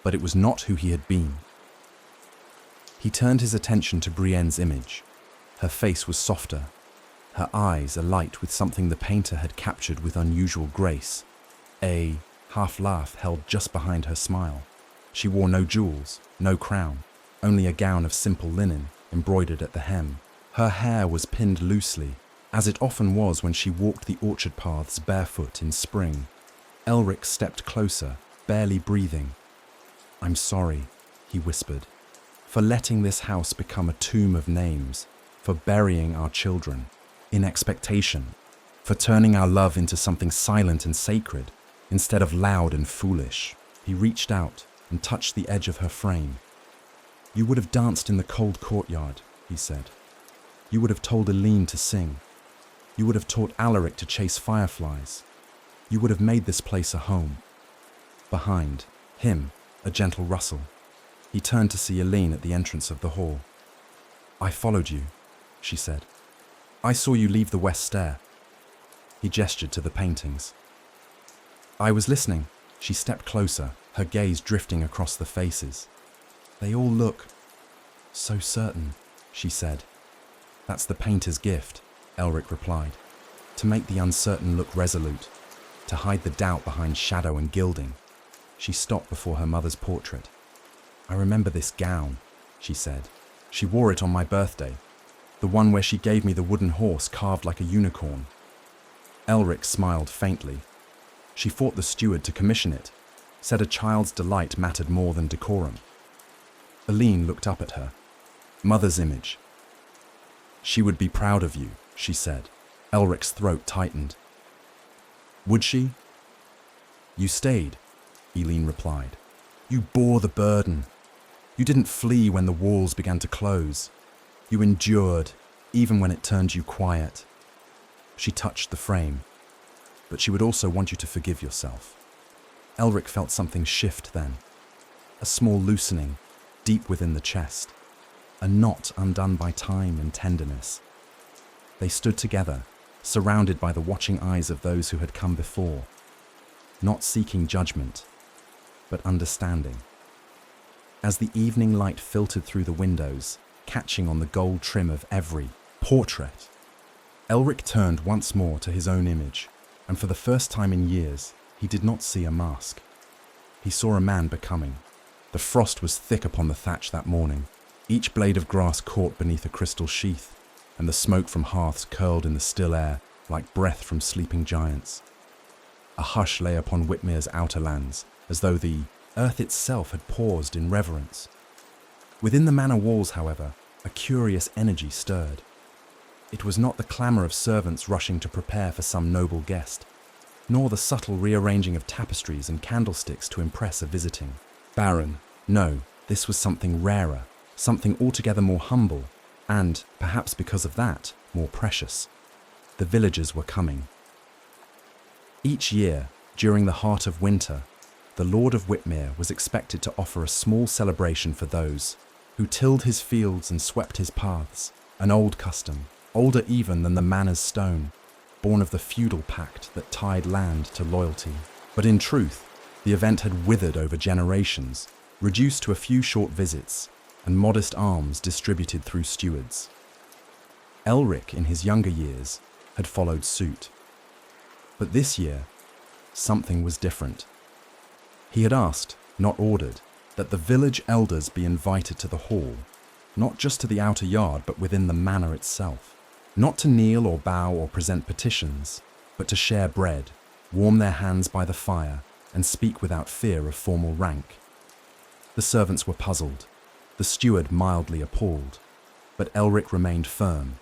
but it was not who he had been. He turned his attention to Brienne's image. Her face was softer, her eyes alight with something the painter had captured with unusual grace, a half-laugh held just behind her smile. She wore no jewels, no crown, only a gown of simple linen embroidered at the hem. Her hair was pinned loosely, as it often was when she walked the orchard paths barefoot in spring. Elric stepped closer, barely breathing. "I'm sorry," he whispered, "for letting this house become a tomb of names, for burying our children in expectation, for turning our love into something silent and sacred instead of loud and foolish." He reached out and touched the edge of her frame. "You would have danced in the cold courtyard," he said. "You would have told Eline to sing. You would have taught Alaric to chase fireflies. You would have made this place a home." Behind him, a gentle rustle. He turned to see Aline at the entrance of the hall. "I followed you," she said. "I saw you leave the west stair." He gestured to the paintings. "I was listening." She stepped closer, her gaze drifting across the faces. "They all look so certain," she said. "That's the painter's gift," Elric replied. "To make the uncertain look resolute, to hide the doubt behind shadow and gilding." She stopped before her mother's portrait. "I remember this gown," she said. "She wore it on my birthday, the one where she gave me the wooden horse carved like a unicorn." Elric smiled faintly. "She fought the steward to commission it, said a child's delight mattered more than decorum." Aline looked up at her. Mother's image. "She would be proud of you," she said. Elric's throat tightened. "Would she?" "You stayed," Aline replied. "You bore the burden. You didn't flee when the walls began to close. You endured, even when it turned you quiet." She touched the frame. "But she would also want you to forgive yourself." Elric felt something shift then. A small loosening, deep within the chest. A knot undone by time and tenderness. They stood together, surrounded by the watching eyes of those who had come before. Not seeking judgment, but understanding. As the evening light filtered through the windows, catching on the gold trim of every portrait, Elric turned once more to his own image, and for the first time in years, he did not see a mask. He saw a man becoming. The frost was thick upon the thatch that morning. Each blade of grass caught beneath a crystal sheath, and the smoke from hearths curled in the still air like breath from sleeping giants. A hush lay upon Whitmere's outer lands, as though the earth itself had paused in reverence. Within the manor walls, however, a curious energy stirred. It was not the clamour of servants rushing to prepare for some noble guest, nor the subtle rearranging of tapestries and candlesticks to impress a visiting baron. No, this was something rarer, something altogether more humble, and, perhaps because of that, more precious. The villagers were coming. Each year, during the heart of winter, the Lord of Whitmere was expected to offer a small celebration for those who tilled his fields and swept his paths, an old custom, older even than the manor's stone, born of the feudal pact that tied land to loyalty. But in truth, the event had withered over generations, reduced to a few short visits and modest alms distributed through stewards. Elric, in his younger years, had followed suit. But this year, something was different. He had asked, not ordered, that the village elders be invited to the hall, not just to the outer yard, but within the manor itself. Not to kneel or bow or present petitions, but to share bread, warm their hands by the fire, and speak without fear of formal rank. The servants were puzzled, the steward mildly appalled, but Elric remained firm,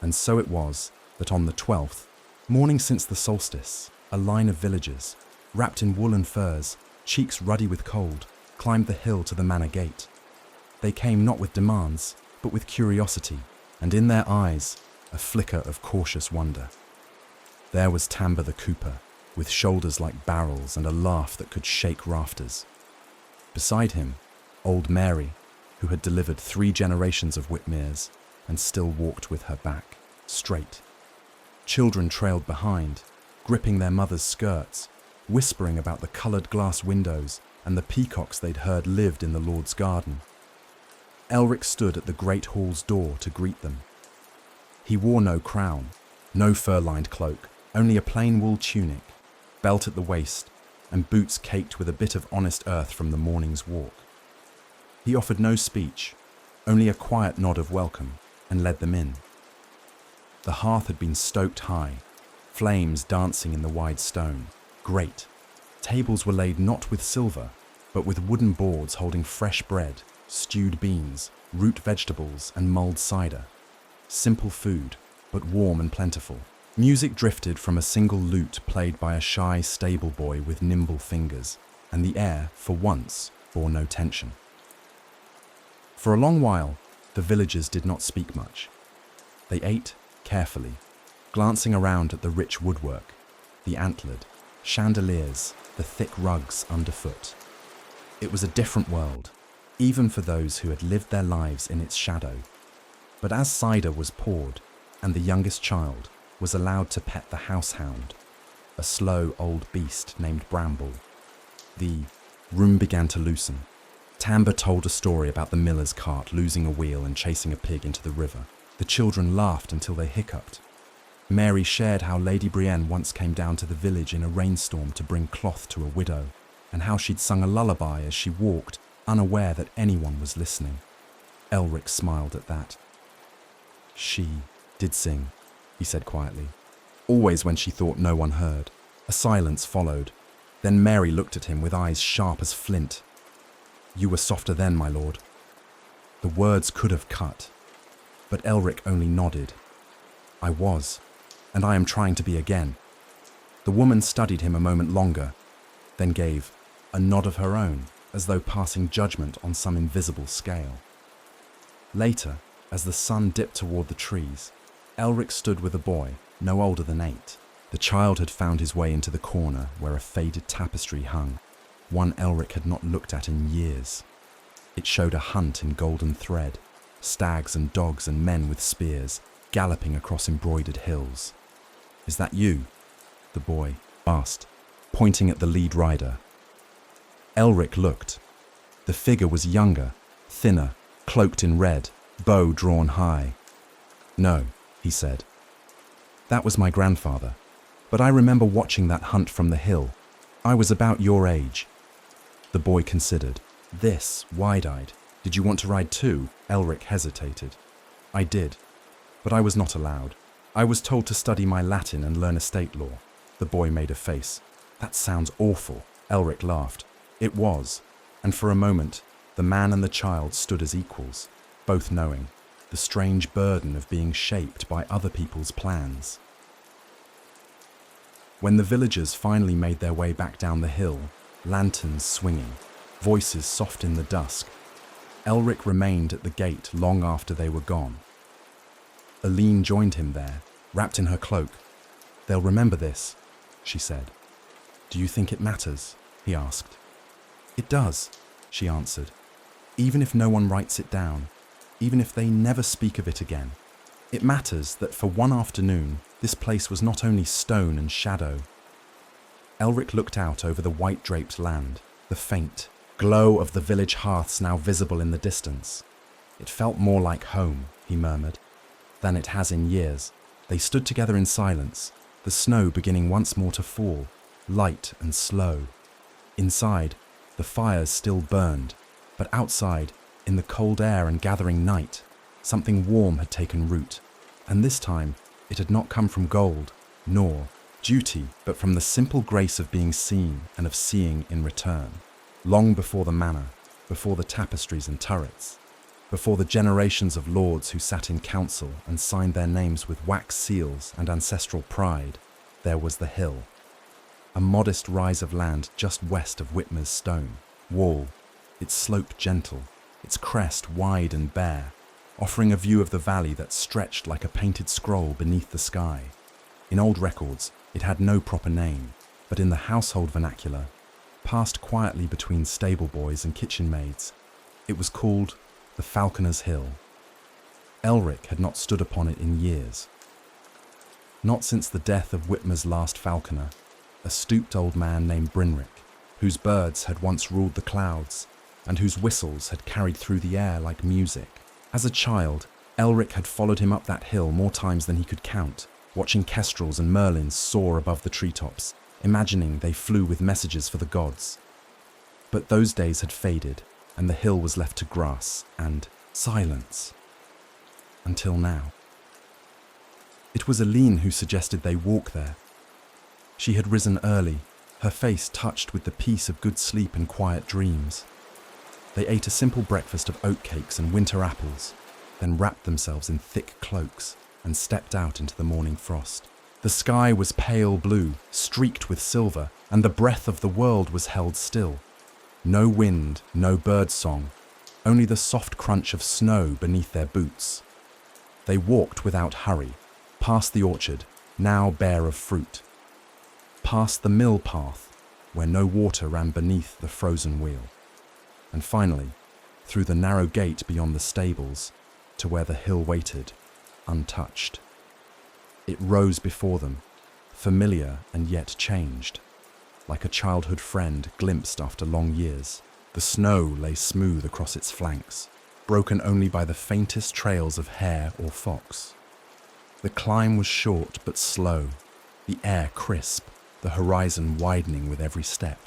and so it was that on the 12th, morning since the solstice, a line of villagers, wrapped in woolen furs, cheeks ruddy with cold, climbed the hill to the manor gate. They came not with demands, but with curiosity, and in their eyes, a flicker of cautious wonder. There was Tamba the cooper, with shoulders like barrels and a laugh that could shake rafters. Beside him, old Mary, who had delivered 3 generations of Whitmeres and still walked with her back straight. Children trailed behind, gripping their mothers' skirts, whispering about the coloured glass windows and the peacocks they'd heard lived in the Lord's garden. Elric stood at the great hall's door to greet them. He wore no crown, no fur-lined cloak, only a plain wool tunic, belt at the waist, and boots caked with a bit of honest earth from the morning's walk. He offered no speech, only a quiet nod of welcome, and led them in. The hearth had been stoked high, flames dancing in the wide stone. Great. Tables were laid not with silver, but with wooden boards holding fresh bread, stewed beans, root vegetables, and mulled cider. Simple food, but warm and plentiful. Music drifted from a single lute played by a shy stable boy with nimble fingers, and the air, for once, bore no tension. For a long while, the villagers did not speak much. They ate carefully, glancing around at the rich woodwork, the antlered chandeliers, the thick rugs underfoot. It was a different world, even for those who had lived their lives in its shadow. But as cider was poured, and the youngest child was allowed to pet the househound, a slow old beast named Bramble, the room began to loosen. Tamba told a story about the miller's cart losing a wheel and chasing a pig into the river. The children laughed until they hiccuped. Mary shared how Lady Brienne once came down to the village in a rainstorm to bring cloth to a widow, and how she'd sung a lullaby as she walked, unaware that anyone was listening. Elric smiled at that. She did sing, he said quietly, always when she thought no one heard. A silence followed. Then Mary looked at him with eyes sharp as flint. You were softer then, my lord. The words could have cut, but Elric only nodded. I was, and I am trying to be again. The woman studied him a moment longer, then gave a nod of her own, as though passing judgment on some invisible scale. Later, as the sun dipped toward the trees, Elric stood with a boy, no older than 8. The child had found his way into the corner where a faded tapestry hung, one Elric had not looked at in years. It showed a hunt in golden thread, stags and dogs and men with spears, galloping across embroidered hills. Is that you? The boy asked, pointing at the lead rider. Elric looked. The figure was younger, thinner, cloaked in red, bow drawn high. No, he said. That was my grandfather, but I remember watching that hunt from the hill. I was about your age. The boy considered. This, wide-eyed. Did you want to ride too? Elric hesitated. I did, but I was not allowed. I was told to study my Latin and learn estate law. The boy made a face. That sounds awful. Elric laughed. It was, and for a moment, the man and the child stood as equals, both knowing the strange burden of being shaped by other people's plans. When the villagers finally made their way back down the hill, lanterns swinging, voices soft in the dusk, Elric remained at the gate long after they were gone. Aline joined him there, wrapped in her cloak. They'll remember this, she said. Do you think it matters? He asked. It does, she answered. Even if no one writes it down, even if they never speak of it again, it matters that for one afternoon, this place was not only stone and shadow. Elric looked out over the white-draped land, the faint glow of the village hearths now visible in the distance. It felt more like home, he murmured, than it has in years. They stood together in silence, the snow beginning once more to fall, light and slow. Inside, the fires still burned, but outside, in the cold air and gathering night, something warm had taken root, and this time it had not come from gold, nor duty, but from the simple grace of being seen and of seeing in return. Long before the manor, before the tapestries and turrets, before the generations of lords who sat in council and signed their names with wax seals and ancestral pride, there was the hill, a modest rise of land just west of Whitmere's stone wall, its slope gentle, its crest wide and bare, offering a view of the valley that stretched like a painted scroll beneath the sky. In old records, it had no proper name, but in the household vernacular, passed quietly between stable boys and kitchen maids, it was called the Falconer's Hill. Elric had not stood upon it in years. Not since the death of Whitmere's last falconer, a stooped old man named Brynric, whose birds had once ruled the clouds, and whose whistles had carried through the air like music. As a child, Elric had followed him up that hill more times than he could count, watching kestrels and merlins soar above the treetops, imagining they flew with messages for the gods. But those days had faded, and the hill was left to grass and silence. Until now. It was Aline who suggested they walk there. She had risen early, her face touched with the peace of good sleep and quiet dreams. They ate a simple breakfast of oatcakes and winter apples, then wrapped themselves in thick cloaks and stepped out into the morning frost. The sky was pale blue, streaked with silver, and the breath of the world was held still. No wind, no bird song, only the soft crunch of snow beneath their boots. They walked without hurry, past the orchard, now bare of fruit, past the mill path, where no water ran beneath the frozen wheel, and finally, through the narrow gate beyond the stables, to where the hill waited, untouched. It rose before them, familiar and yet changed, like a childhood friend glimpsed after long years. The snow lay smooth across its flanks, broken only by the faintest trails of hare or fox. The climb was short but slow, the air crisp, the horizon widening with every step.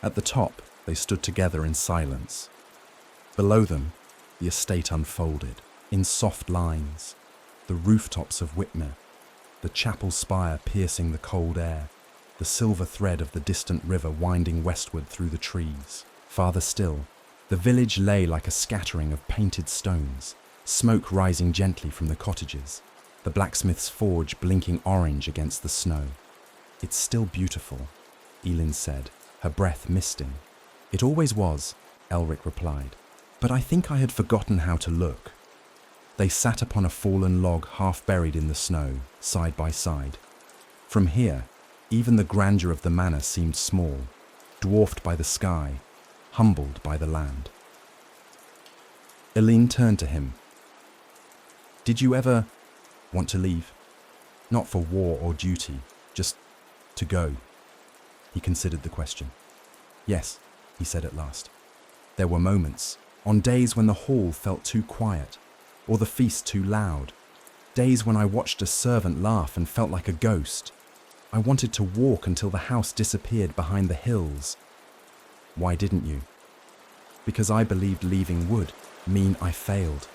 At the top, they stood together in silence. Below them, the estate unfolded, in soft lines, the rooftops of Whitmere, the chapel spire piercing the cold air, the silver thread of the distant river winding westward through the trees. Farther still, the village lay like a scattering of painted stones, smoke rising gently from the cottages, the blacksmith's forge blinking orange against the snow. "It's still beautiful," Elin said, her breath misting. "It always was," Elric replied, "but I think I had forgotten how to look." They sat upon a fallen log half buried in the snow, side by side. From here, even the grandeur of the manor seemed small, dwarfed by the sky, humbled by the land. Elin turned to him. "Did you ever want to leave? Not for war or duty, just to go?" He considered the question. "Yes," he said at last. "There were moments, on days when the hall felt too quiet, or the feast too loud, days when I watched a servant laugh and felt like a ghost. I wanted to walk until the house disappeared behind the hills." "Why didn't you?" "Because I believed leaving would mean I failed.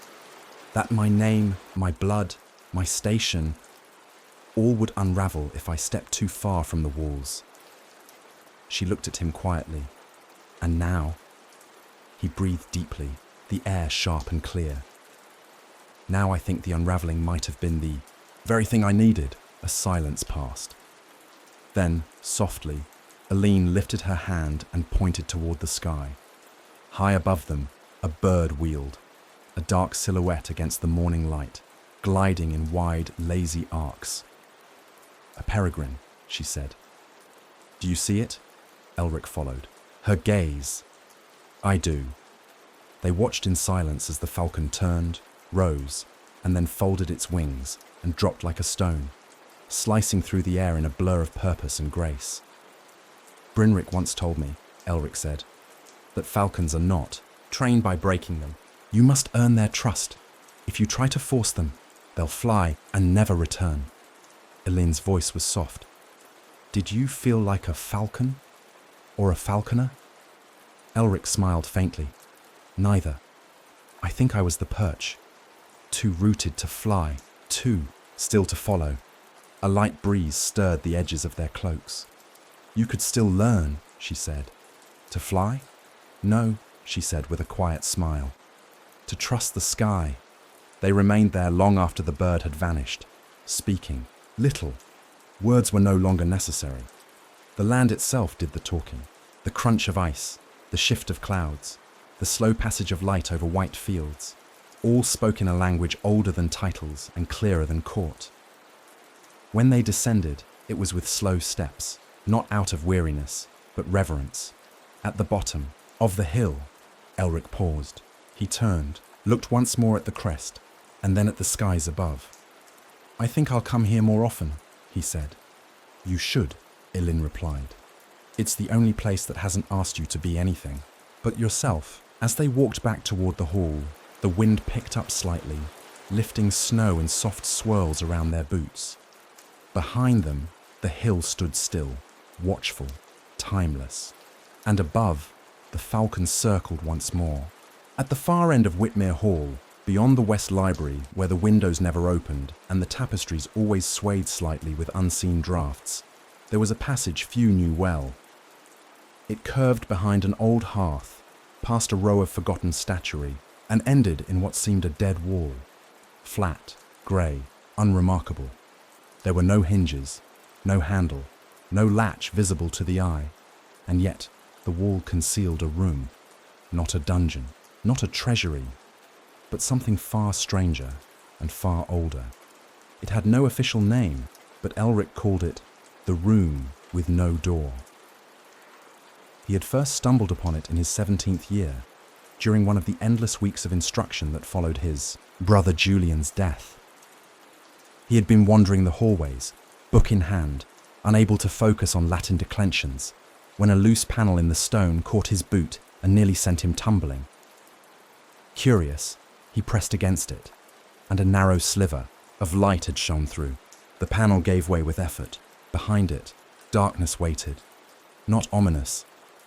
That my name, my blood, my station, all would unravel if I stepped too far from the walls." She looked at him quietly. "And now?" He breathed deeply, the air sharp and clear. "Now I think the unraveling might have been the very thing I needed." A silence passed. Then, softly, Elin lifted her hand and pointed toward the sky. High above them, a bird wheeled, a dark silhouette against the morning light, gliding in wide, lazy arcs. "A peregrine," she said. "Do you see it?" Elric followed. Her gaze. "I do." They watched in silence as the falcon turned, rose, and then folded its wings and dropped like a stone, slicing through the air in a blur of purpose and grace. "Brinric once told me," Elric said, "that falcons are not trained by breaking them. You must earn their trust. If you try to force them, they'll fly and never return." Elin's voice was soft. "Did you feel like a falcon? Or a falconer?" Elric smiled faintly. "Neither. I think I was the perch. Too rooted to fly, too still to follow." A light breeze stirred the edges of their cloaks. "You could still learn," she said. "To fly? No," she said with a quiet smile. "To trust the sky." They remained there long after the bird had vanished, speaking little. Words were no longer necessary. The land itself did the talking. The crunch of ice, the shift of clouds, the slow passage of light over white fields, all spoke in a language older than titles and clearer than court. When they descended, it was with slow steps, not out of weariness, but reverence. At the bottom of the hill, Elric paused. He turned, looked once more at the crest, and then at the skies above. "I think I'll come here more often," he said. "You should," Elin replied. "It's the only place that hasn't asked you to be anything but yourself." As they walked back toward the hall, the wind picked up slightly, lifting snow in soft swirls around their boots. Behind them, the hill stood still, watchful, timeless. And above, the falcon circled once more. At the far end of Whitmere Hall, beyond the West Library, where the windows never opened and the tapestries always swayed slightly with unseen draughts, there was a passage few knew well. It curved behind an old hearth, past a row of forgotten statuary, and ended in what seemed a dead wall. Flat, grey, unremarkable. There were no hinges, no handle, no latch visible to the eye, and yet the wall concealed a room, not a dungeon, not a treasury, but something far stranger and far older. It had no official name, but Elric called it the Room with No Door. He had first stumbled upon it in his 17th year, during one of the endless weeks of instruction that followed his brother Julian's death. He had been wandering the hallways, book in hand, unable to focus on Latin declensions, when a loose panel in the stone caught his boot and nearly sent him tumbling. Curious, he pressed against it, and a narrow sliver of light had shone through. The panel gave way with effort. Behind it, darkness waited, not ominous,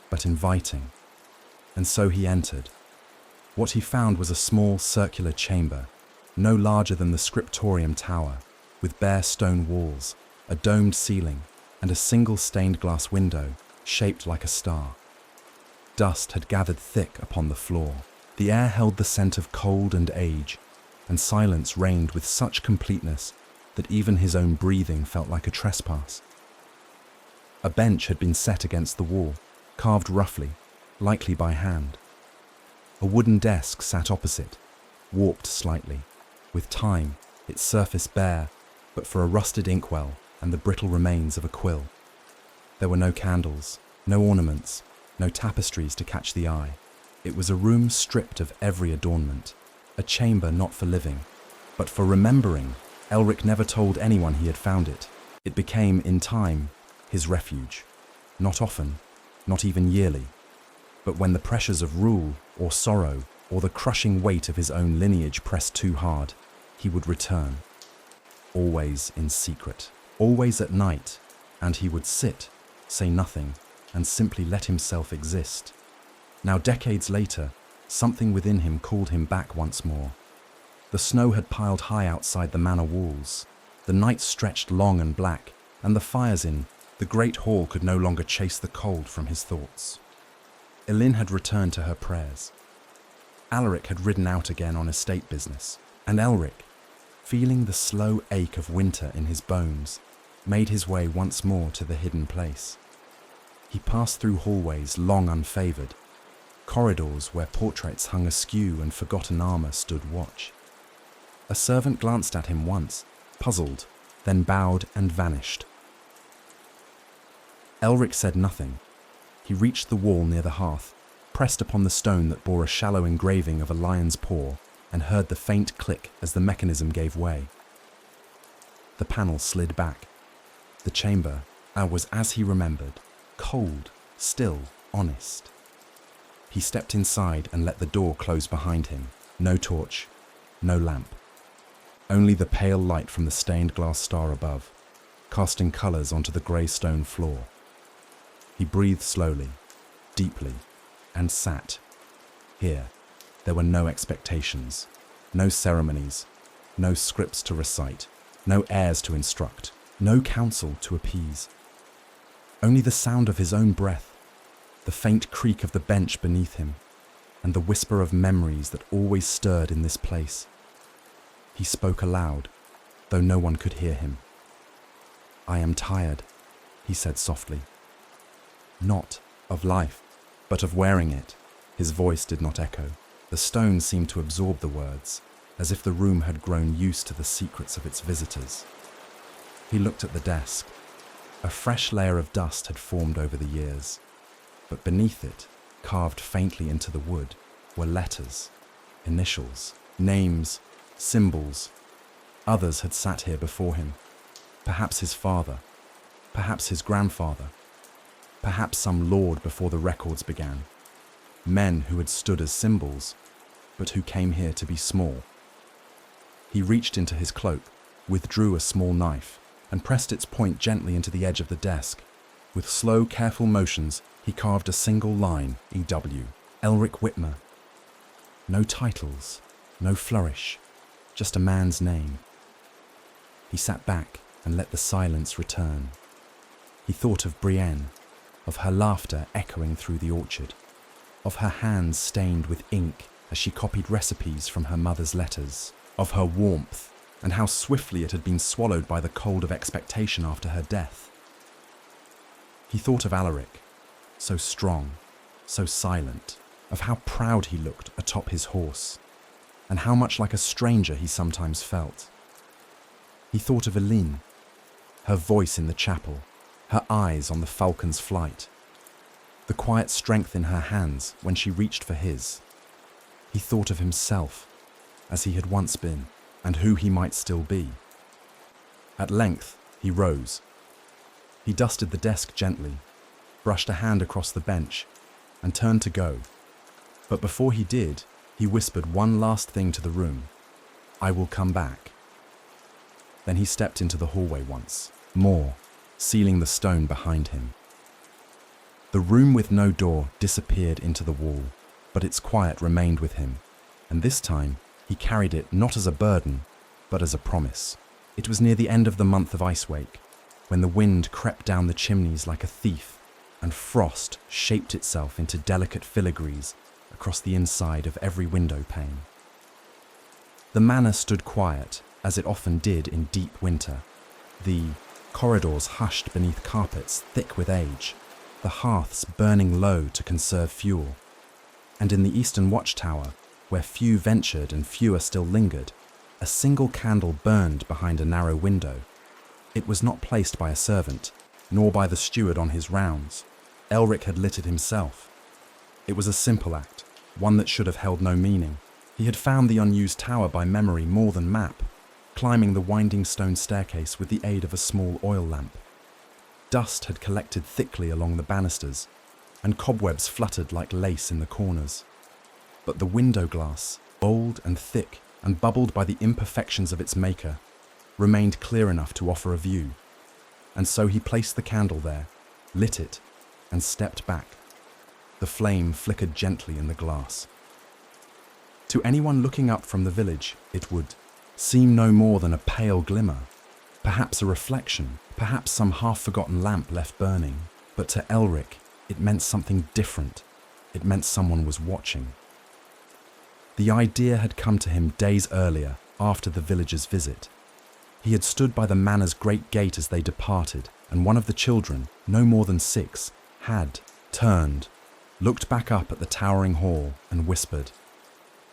but inviting. And so he entered. What he found was a small circular chamber, no larger than the scriptorium tower, with bare stone walls, a domed ceiling, and a single stained glass window shaped like a star. Dust had gathered thick upon the floor. The air held the scent of cold and age, and silence reigned with such completeness that even his own breathing felt like a trespass. A bench had been set against the wall, carved roughly, likely by hand. A wooden desk sat opposite, warped slightly, with time, its surface bare, but for a rusted inkwell and the brittle remains of a quill. There were no candles, no ornaments, no tapestries to catch the eye. It was a room stripped of every adornment, a chamber not for living, but for remembering. Elric never told anyone he had found it. It became, in time, his refuge. Not often, not even yearly, but when the pressures of rule or sorrow or the crushing weight of his own lineage pressed too hard, he would return. Always in secret, always at night, and he would sit, say nothing, and simply let himself exist. Now, decades later, something within him called him back once more. The snow had piled high outside the manor walls. The night stretched long and black, and the fires in the great hall could no longer chase the cold from his thoughts. Elin had returned to her prayers. Alaric had ridden out again on estate business, and Elric, feeling the slow ache of winter in his bones, made his way once more to the hidden place. He passed through hallways long unfavoured, corridors where portraits hung askew and forgotten armour stood watch. A servant glanced at him once, puzzled, then bowed and vanished. Elric said nothing. He reached the wall near the hearth, pressed upon the stone that bore a shallow engraving of a lion's paw, and heard the faint click as the mechanism gave way. The panel slid back. The chamber was as he remembered, cold, still, honest. He stepped inside and let the door close behind him. No torch, no lamp. Only the pale light from the stained glass star above, casting colours onto the grey stone floor. He breathed slowly, deeply, and sat. Here, there were no expectations, no ceremonies, no scripts to recite, no heirs to instruct, no counsel to appease. Only the sound of his own breath, the faint creak of the bench beneath him, and the whisper of memories that always stirred in this place. He spoke aloud, though no one could hear him. "I am tired," he said softly. Not of life, but of wearing it. His voice did not echo. The stone seemed to absorb the words, as if the room had grown used to the secrets of its visitors. He looked at the desk. A fresh layer of dust had formed over the years, but beneath it, carved faintly into the wood, were letters, initials, names, symbols. Others had sat here before him. Perhaps his father, perhaps his grandfather, perhaps some lord before the records began. Men who had stood as symbols, but who came here to be small. He reached into his cloak, withdrew a small knife, and pressed its point gently into the edge of the desk. With slow, careful motions, he carved a single line, E.W., Elric Whitmere. No titles, no flourish, just a man's name. He sat back and let the silence return. He thought of Brienne, of her laughter echoing through the orchard, of her hands stained with ink as she copied recipes from her mother's letters, of her warmth and how swiftly it had been swallowed by the cold of expectation after her death. He thought of Alaric, so strong, so silent, of how proud he looked atop his horse, and how much like a stranger he sometimes felt. He thought of Elin, her voice in the chapel, her eyes on the falcon's flight, the quiet strength in her hands when she reached for his, He thought of himself, as he had once been, and who he might still be. At length, he rose. He dusted the desk gently, brushed a hand across the bench, and turned to go. But before he did, he whispered one last thing to the room. "I will come back." Then he stepped into the hallway once more, sealing the stone behind him. The room with no door disappeared into the wall, but its quiet remained with him, and this time he carried it not as a burden, but as a promise. It was near the end of the month of Icewake, when the wind crept down the chimneys like a thief, and frost shaped itself into delicate filigrees across the inside of every window pane. The manor stood quiet, as it often did in deep winter. The corridors hushed beneath carpets thick with age, the hearths burning low to conserve fuel. And in the eastern watchtower, where few ventured and fewer still lingered, a single candle burned behind a narrow window. It was not placed by a servant, nor by the steward on his rounds. Elric had lit it himself. It was a simple act, one that should have held no meaning. He had found the unused tower by memory more than map, climbing the winding stone staircase with the aid of a small oil lamp. Dust had collected thickly along the banisters, and cobwebs fluttered like lace in the corners. But the window glass, bold and thick and bubbled by the imperfections of its maker, remained clear enough to offer a view. And so he placed the candle there, lit it, and stepped back. The flame flickered gently in the glass. To anyone looking up from the village, it would seem no more than a pale glimmer, perhaps a reflection, perhaps some half-forgotten lamp left burning. But to Elric, it meant something different. It meant someone was watching. The idea had come to him days earlier, after the villagers' visit. He had stood by the manor's great gate as they departed, and one of the children, no more than 6, had turned, looked back up at the towering hall, and whispered,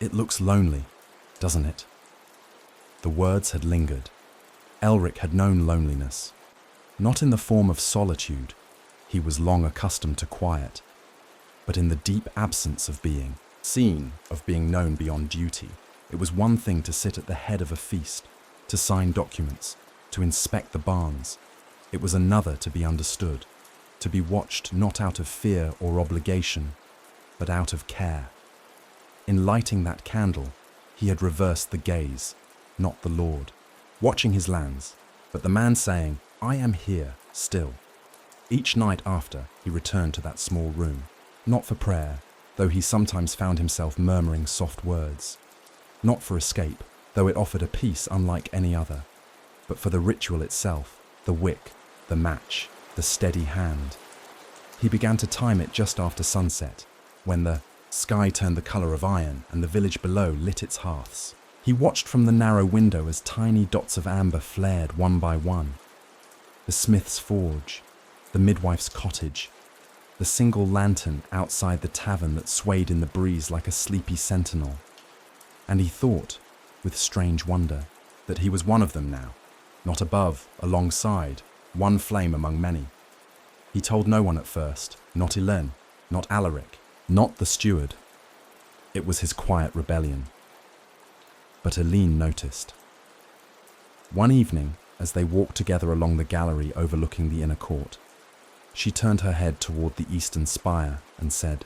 "It looks lonely, doesn't it?" The words had lingered. Elric had known loneliness, not in the form of solitude, he was long accustomed to quiet, but in the deep absence of being seen, of being known beyond duty. It was one thing to sit at the head of a feast, to sign documents, to inspect the barns. It was another to be understood, to be watched not out of fear or obligation, but out of care. In lighting that candle, he had reversed the gaze, not the Lord, watching his lands, but the man saying, "I am here, still." Each night after, he returned to that small room, not for prayer, though he sometimes found himself murmuring soft words, not for escape, though it offered a peace unlike any other, but for the ritual itself, the wick, the match, the steady hand. He began to time it just after sunset, when the sky turned the colour of iron and the village below lit its hearths. He watched from the narrow window as tiny dots of amber flared one by one. The smith's forge, the midwife's cottage, the single lantern outside the tavern that swayed in the breeze like a sleepy sentinel. And he thought, with strange wonder, that he was one of them now, not above, alongside, one flame among many. He told no one at first, not Elen, not Alaric, not the steward. It was his quiet rebellion. But Eileen noticed. One evening, as they walked together along the gallery overlooking the inner court, she turned her head toward the eastern spire and said,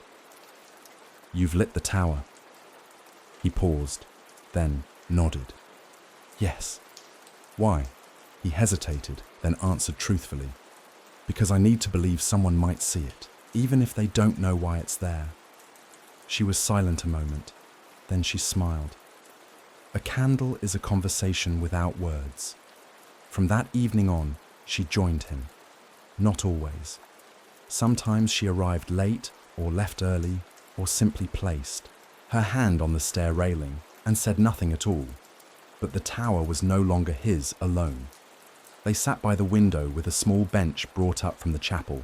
"You've lit the tower." He paused, then nodded. "Yes." "Why?" He hesitated, then answered truthfully, "Because I need to believe someone might see it, even if they don't know why it's there." She was silent a moment, then she smiled. A candle is a conversation without words. From that evening on, she joined him. Not always. Sometimes she arrived late, or left early, or simply placed, her hand on the stair railing, and said nothing at all. But the tower was no longer his alone. They sat by the window with a small bench brought up from the chapel,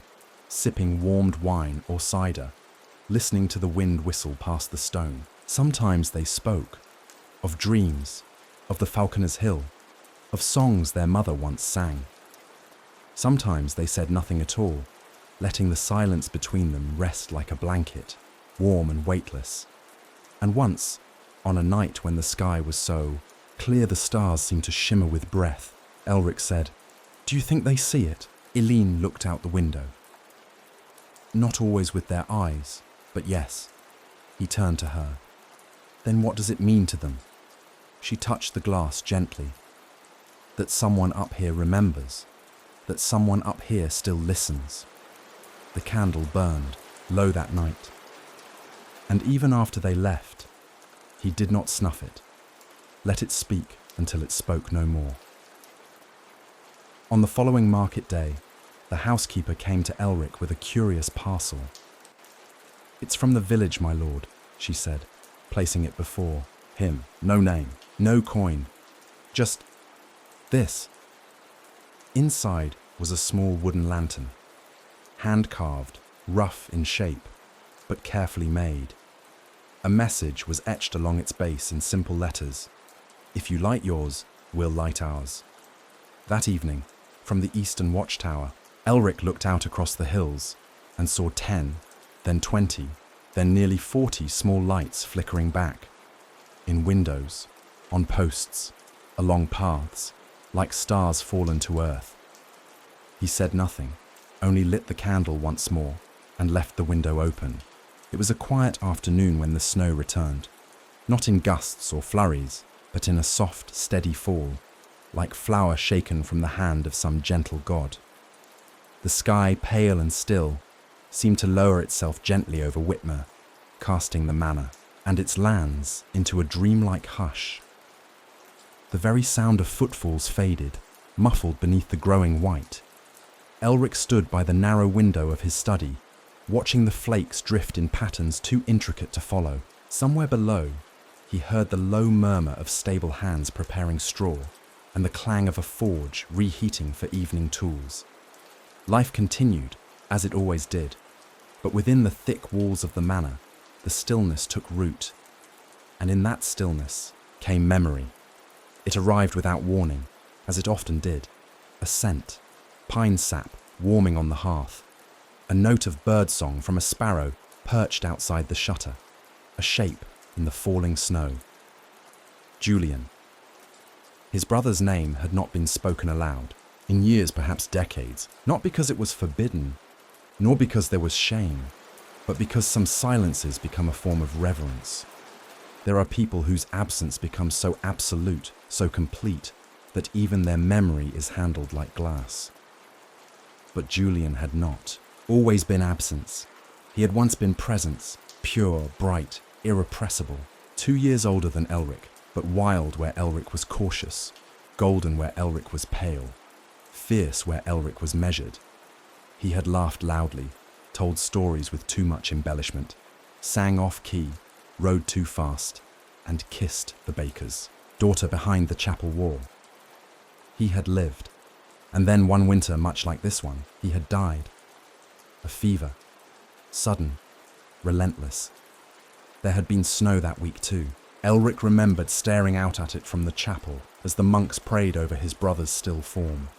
sipping warmed wine or cider, listening to the wind whistle past the stone. Sometimes they spoke, of dreams, of the Falconer's Hill, of songs their mother once sang. Sometimes they said nothing at all, letting the silence between them rest like a blanket, warm and weightless. And once, on a night when the sky was so clear the stars seemed to shimmer with breath, Elric said, "Do you think they see it?" Eileen looked out the window. "Not always with their eyes, but yes." He turned to her. "Then what does it mean to them?" She touched the glass gently. "That someone up here remembers. That someone up here still listens." The candle burned low that night. And even after they left, he did not snuff it. Let it speak until it spoke no more. On the following market day, the housekeeper came to Elric with a curious parcel. "It's from the village, my lord," she said, placing it before him. No name, no coin, just this. Inside was a small wooden lantern, hand-carved, rough in shape, but carefully made. A message was etched along its base in simple letters. "If you light yours, we'll light ours." That evening, from the eastern watchtower, Elric looked out across the hills and saw 10, then 20, then nearly 40 small lights flickering back. In windows, on posts, along paths, like stars fallen to earth. He said nothing, only lit the candle once more and left the window open. It was a quiet afternoon when the snow returned, not in gusts or flurries, but in a soft, steady fall, like flour shaken from the hand of some gentle god. The sky, pale and still, seemed to lower itself gently over Whitmere, casting the manor and its lands into a dreamlike hush. The very sound of footfalls faded, muffled beneath the growing white. Elric stood by the narrow window of his study, watching the flakes drift in patterns too intricate to follow. Somewhere below, he heard the low murmur of stable hands preparing straw and the clang of a forge reheating for evening tools. Life continued, as it always did, but within the thick walls of the manor, the stillness took root, and in that stillness came memory. It arrived without warning, as it often did. A scent, pine sap warming on the hearth, a note of birdsong from a sparrow perched outside the shutter, a shape in the falling snow. Julian. His brother's name had not been spoken aloud, in years, perhaps decades, not because it was forbidden, nor because there was shame, but because some silences become a form of reverence. There are people whose absence becomes so absolute, so complete, that even their memory is handled like glass. But Julian had not always been absence. He had once been presence, pure, bright, irrepressible, 2 years older than Elric, but wild where Elric was cautious, golden where Elric was pale, fierce where Elric was measured. He had laughed loudly, told stories with too much embellishment, sang off-key, rode too fast, and kissed the baker's daughter behind the chapel wall. He had lived, and then one winter, much like this one, he had died. A fever, sudden, relentless. There had been snow that week too. Elric remembered staring out at it from the chapel as the monks prayed over his brother's still form,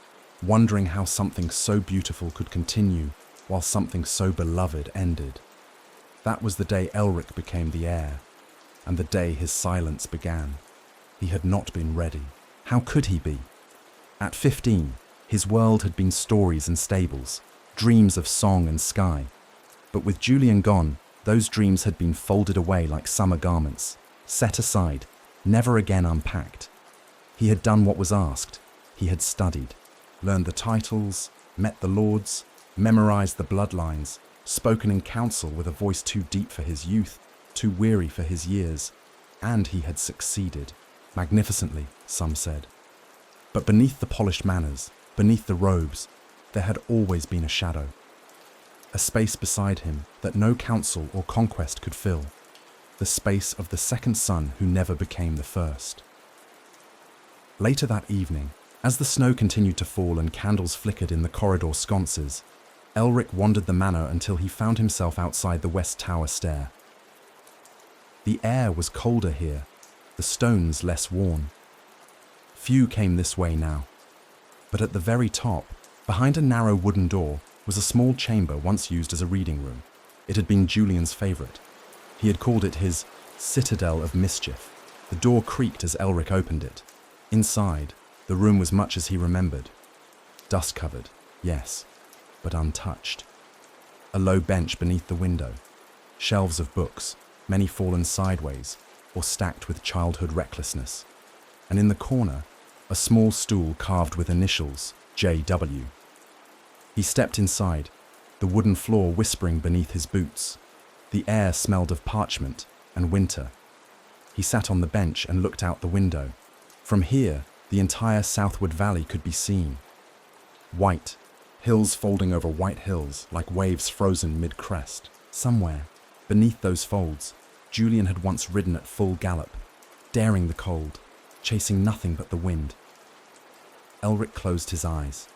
wondering how something so beautiful could continue while something so beloved ended. That was the day Elric became the heir, and the day his silence began. He had not been ready. How could he be? At 15, his world had been stories and stables, dreams of song and sky. But with Julian gone, those dreams had been folded away like summer garments, set aside, never again unpacked. He had done what was asked. He had studied, learned the titles, met the lords, memorized the bloodlines, spoken in council with a voice too deep for his youth, too weary for his years, and he had succeeded. Magnificently, some said. But beneath the polished manners, beneath the robes, there had always been a shadow. A space beside him that no counsel or conquest could fill. The space of the second son who never became the first. Later that evening, as the snow continued to fall and candles flickered in the corridor sconces, Elric wandered the manor until he found himself outside the west tower stair. The air was colder here, the stones less worn. Few came this way now. But at the very top, behind a narrow wooden door, was a small chamber once used as a reading room. It had been Julian's favourite. He had called it his citadel of mischief. The door creaked as Elric opened it. Inside, the room was much as he remembered. Dust-covered, yes, but untouched. A low bench beneath the window. Shelves of books, many fallen sideways or stacked with childhood recklessness. And in the corner, a small stool carved with initials, J.W. He stepped inside, the wooden floor whispering beneath his boots. The air smelled of parchment and winter. He sat on the bench and looked out the window. From here, the entire southward valley could be seen. White, hills folding over white hills like waves frozen mid-crest. Somewhere, beneath those folds, Julian had once ridden at full gallop, daring the cold, chasing nothing but the wind. Elric closed his eyes.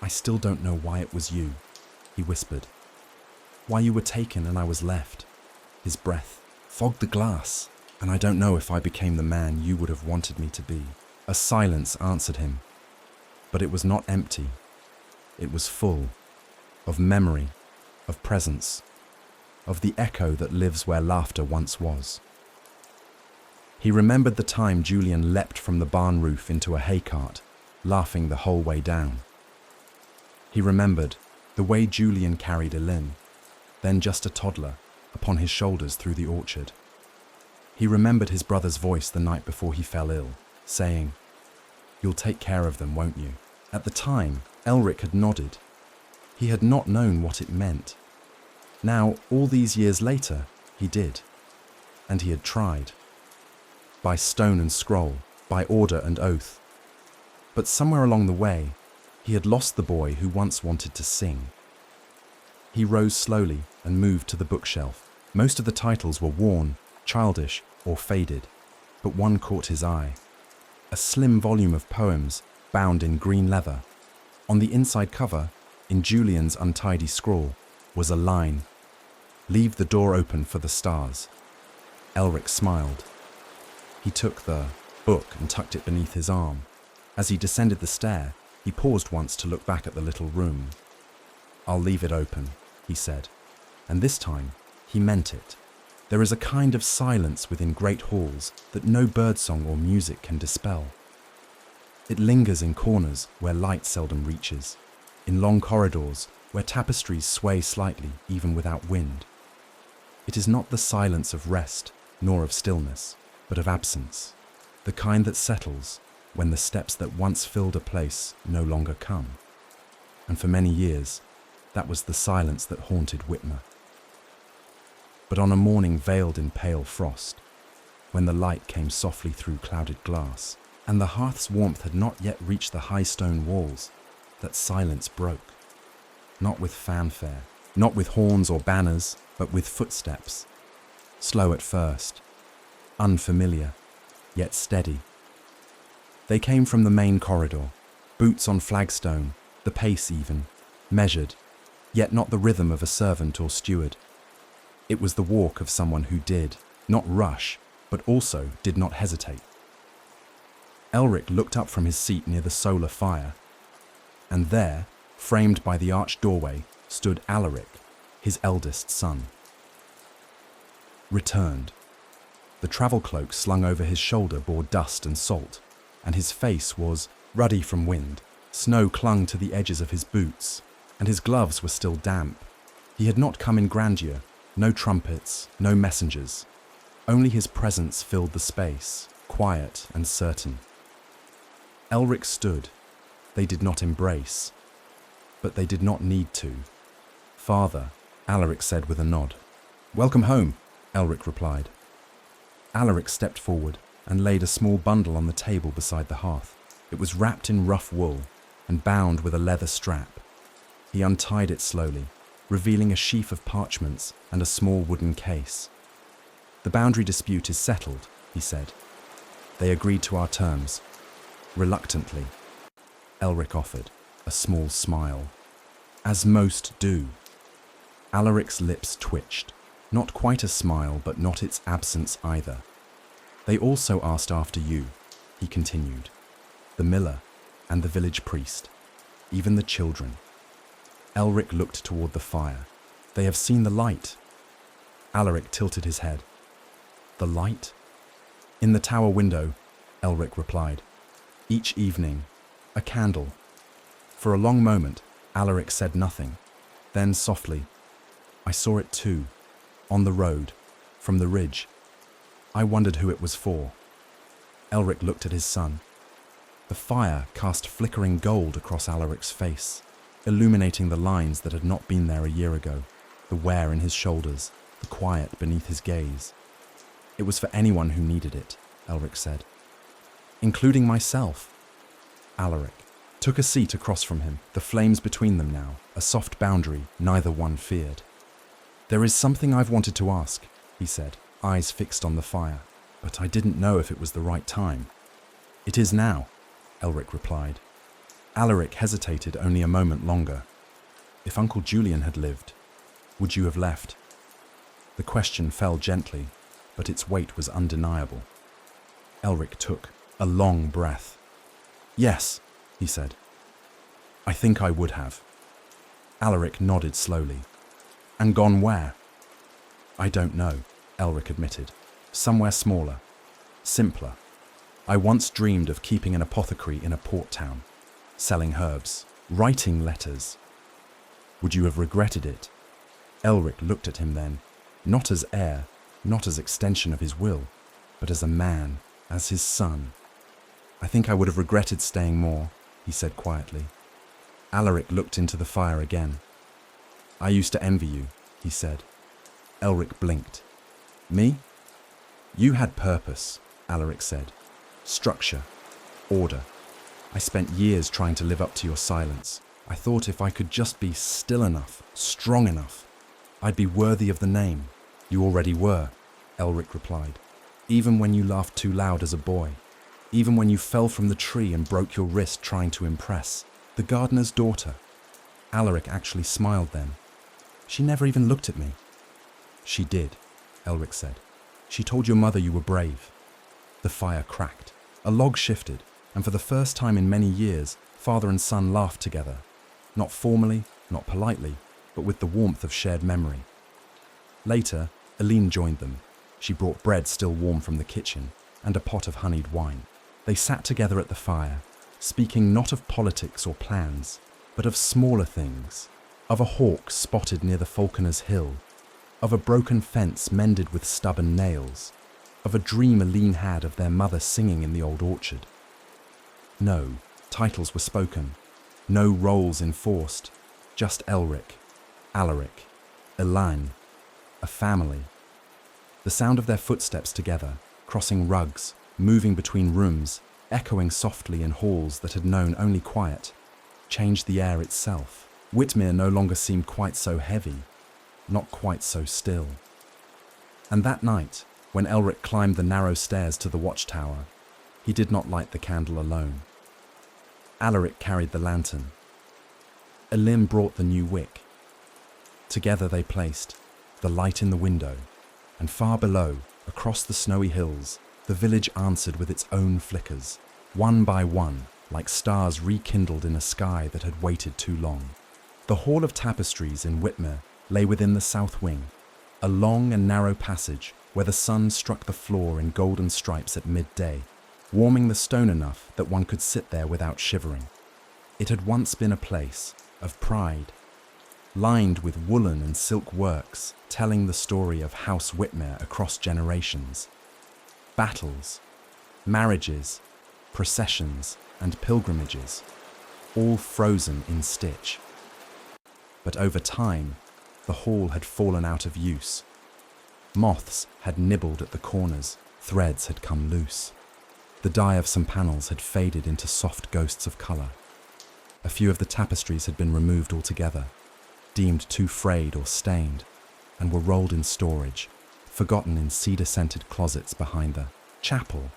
"I still don't know why it was you," he whispered. "Why you were taken and I was left." His breath fogged the glass, and I don't know if I became the man you would have wanted me to be. A silence answered him, but it was not empty. It was full of memory, of presence, of the echo that lives where laughter once was. He remembered the time Julian leapt from the barn roof into a hay cart, laughing the whole way down. He remembered the way Julian carried Elin, then just a toddler, upon his shoulders through the orchard. He remembered his brother's voice the night before he fell ill, saying, "You'll take care of them, won't you?" At the time, Elric had nodded. He had not known what it meant. Now, all these years later, he did. And he had tried. By stone and scroll, by order and oath. But somewhere along the way, he had lost the boy who once wanted to sing. He rose slowly and moved to the bookshelf. Most of the titles were worn, childish, or faded, but one caught his eye. A slim volume of poems, bound in green leather. On the inside cover, in Julian's untidy scrawl, was a line, "Leave the door open for the stars." Elric smiled. He took the book and tucked it beneath his arm. As he descended the stair, he paused once to look back at the little room. "I'll leave it open," he said, and this time he meant it. There is a kind of silence within great halls that no birdsong or music can dispel. It lingers in corners where light seldom reaches, in long corridors where tapestries sway slightly even without wind. It is not the silence of rest nor of stillness, but of absence, the kind that settles when the steps that once filled a place no longer come. And for many years, that was the silence that haunted Whitmere. But on a morning veiled in pale frost, when the light came softly through clouded glass, and the hearth's warmth had not yet reached the high stone walls, that silence broke. Not with fanfare, not with horns or banners, but with footsteps. Slow at first, unfamiliar, yet steady. They came from the main corridor, boots on flagstone, the pace even, measured, yet not the rhythm of a servant or steward. It was the walk of someone who did not rush, but also did not hesitate. Elric looked up from his seat near the solar fire, and there, framed by the arched doorway, stood Alaric, his eldest son. Returned. The travel cloak slung over his shoulder bore dust and salt, and his face was ruddy from wind. Snow clung to the edges of his boots, and his gloves were still damp. He had not come in grandeur, no trumpets, no messengers. Only his presence filled the space, quiet and certain. Elric stood. They did not embrace, but they did not need to. "Father," Alaric said with a nod. "Welcome home," Elric replied. Alaric stepped forward and laid a small bundle on the table beside the hearth. It was wrapped in rough wool and bound with a leather strap. He untied it slowly, revealing a sheaf of parchments and a small wooden case. "The boundary dispute is settled," he said. "They agreed to our terms." Reluctantly, Elric offered a small smile. "As most do." Alaric's lips twitched. Not quite a smile, but not its absence either. "They also asked after you," he continued. "The miller and the village priest, even the children." Elric looked toward the fire. "They have seen the light." Alaric tilted his head. The light? In the tower window, Elric replied. Each evening, a candle. For a long moment, Alaric said nothing. Then softly, I saw it too, on the road, from the ridge. I wondered who it was for. Elric looked at his son. The fire cast flickering gold across Alaric's face, illuminating the lines that had not been there a year ago, the wear in his shoulders, the quiet beneath his gaze. It was for anyone who needed it, Elric said. Including myself. Alaric took a seat across from him, the flames between them now, a soft boundary neither one feared. There is something I've wanted to ask, he said, eyes fixed on the fire, but I didn't know if it was the right time. It is now, Elric replied. Alaric hesitated only a moment longer. If Uncle Julian had lived, would you have left? The question fell gently, but its weight was undeniable. Elric took a long breath. Yes, he said. I think I would have. Alaric nodded slowly. And gone where? I don't know, Elric admitted. Somewhere smaller, simpler. I once dreamed of keeping an apothecary in a port town, selling herbs, writing letters. Would you have regretted it? Elric looked at him then, not as heir, not as extension of his will, but as a man, as his son. I think I would have regretted staying more, he said quietly. Alaric looked into the fire again. I used to envy you, he said. Elric blinked. Me? You had purpose, Alaric said. Structure, order. I spent years trying to live up to your silence. I thought if I could just be still enough, strong enough, I'd be worthy of the name. You already were, Elric replied. Even when you laughed too loud as a boy. Even when you fell from the tree and broke your wrist trying to impress the gardener's daughter. Alaric actually smiled then. She never even looked at me. She did, Elric said. She told your mother you were brave. The fire cracked. A log shifted, and for the first time in many years, father and son laughed together. Not formally, not politely, but with the warmth of shared memory. Later, Aline joined them. She brought bread still warm from the kitchen, and a pot of honeyed wine. They sat together at the fire, speaking not of politics or plans, but of smaller things, of a hawk spotted near the falconer's hill, of a broken fence mended with stubborn nails, of a dream Aline had of their mother singing in the old orchard. No titles were spoken, no roles enforced, just Elric, Alaric, Aline, a family. The sound of their footsteps together, crossing rugs, moving between rooms, echoing softly in halls that had known only quiet, changed the air itself. Whitmere no longer seemed quite so heavy, not quite so still. And that night, when Elric climbed the narrow stairs to the watchtower, he did not light the candle alone. Alaric carried the lantern. Aline brought the new wick. Together they placed the light in the window, and far below, across the snowy hills, the village answered with its own flickers, one by one, like stars rekindled in a sky that had waited too long. The Hall of Tapestries in Whitmere lay within the south wing, a long and narrow passage where the sun struck the floor in golden stripes at midday, warming the stone enough that one could sit there without shivering. It had once been a place of pride, lined with woolen and silk works telling the story of House Whitmere across generations. Battles, marriages, processions, and pilgrimages, all frozen in stitch. But over time, the hall had fallen out of use. Moths had nibbled at the corners, threads had come loose. The dye of some panels had faded into soft ghosts of colour. A few of the tapestries had been removed altogether, deemed too frayed or stained, and were rolled in storage, forgotten in cedar-scented closets behind the chapel.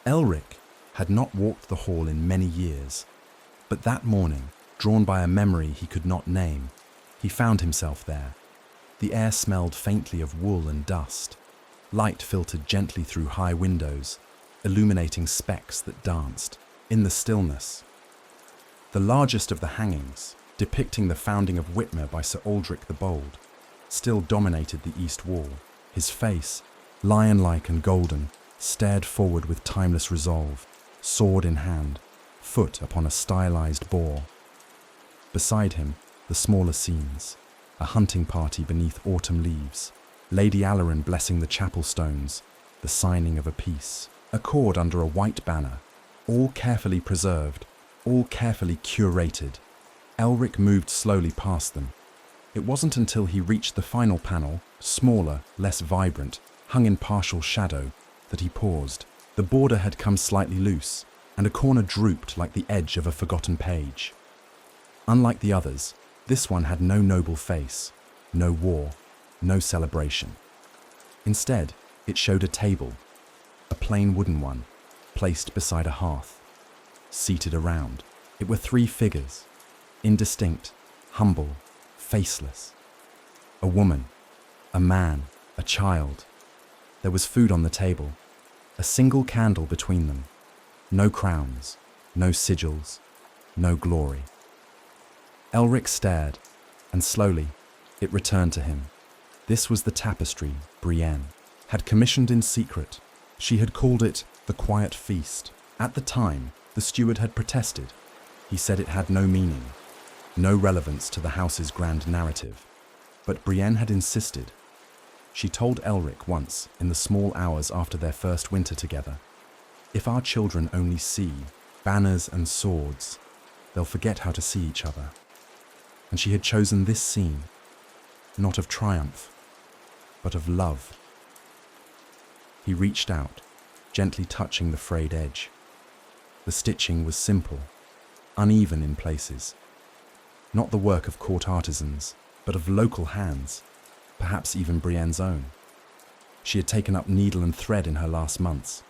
Elric had not walked the hall in many years, but that morning, drawn by a memory he could not name, he found himself there. The air smelled faintly of wool and dust. Light filtered gently through high windows, illuminating specks that danced in the stillness. The largest of the hangings, depicting the founding of Whitmere by Sir Aldric the Bold, still dominated the east wall, his face, lion-like and golden, stared forward with timeless resolve, sword in hand, foot upon a stylized boar. Beside him, the smaller scenes, a hunting party beneath autumn leaves, Lady Alarin blessing the chapel stones, the signing of a peace, a cord under a white banner, all carefully preserved, all carefully curated. Elric moved slowly past them. It wasn't until he reached the final panel, smaller, less vibrant, hung in partial shadow, that he paused. The border had come slightly loose, and a corner drooped like the edge of a forgotten page. Unlike the others, this one had no noble face, no war, no celebration. Instead, it showed a table, a plain wooden one, placed beside a hearth. Seated around, it were three figures, indistinct, humble, faceless. A woman, a man, a child. There was food on the table, a single candle between them. No crowns, no sigils, no glory. Elric stared, and slowly, it returned to him. This was the tapestry Brienne had commissioned in secret. She had called it the Quiet Feast. At the time, the steward had protested. He said it had no meaning, no relevance to the house's grand narrative. But Brienne had insisted. She told Elric once, in the small hours after their first winter together, "If our children only see banners and swords, they'll forget how to see each other." And she had chosen this scene, not of triumph, but of love. He reached out, gently touching the frayed edge. The stitching was simple, uneven in places. Not the work of court artisans, but of local hands, perhaps even Brienne's own. She had taken up needle and thread in her last months,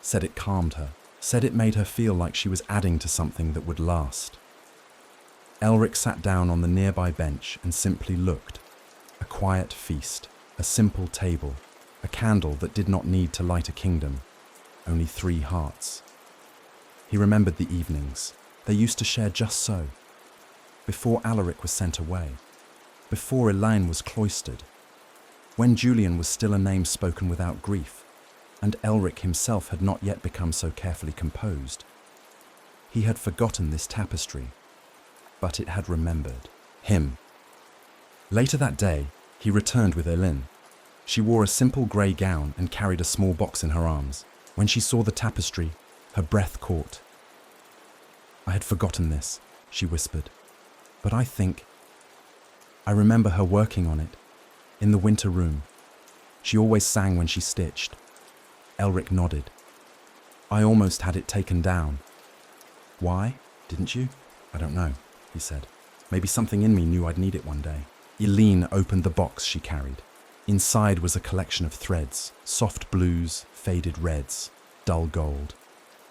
said it calmed her, said it made her feel like she was adding to something that would last. Elric sat down on the nearby bench and simply looked. A quiet feast, a simple table, a candle that did not need to light a kingdom, only 3 hearts. He remembered the evenings. They used to share just so. Before Alaric was sent away, before Elaine was cloistered, when Julian was still a name spoken without grief, and Elric himself had not yet become so carefully composed. He had forgotten this tapestry, but it had remembered him. Later that day, he returned with Elaine. She wore a simple grey gown and carried a small box in her arms. When she saw the tapestry, her breath caught. "I had forgotten this," she whispered. "But I remember her working on it, in the winter room. She always sang when she stitched." Elric nodded. "I almost had it taken down." "Why, didn't you?" "I don't know," he said. "Maybe something in me knew I'd need it one day." Eileen opened the box she carried. Inside was a collection of threads, soft blues, faded reds, dull gold,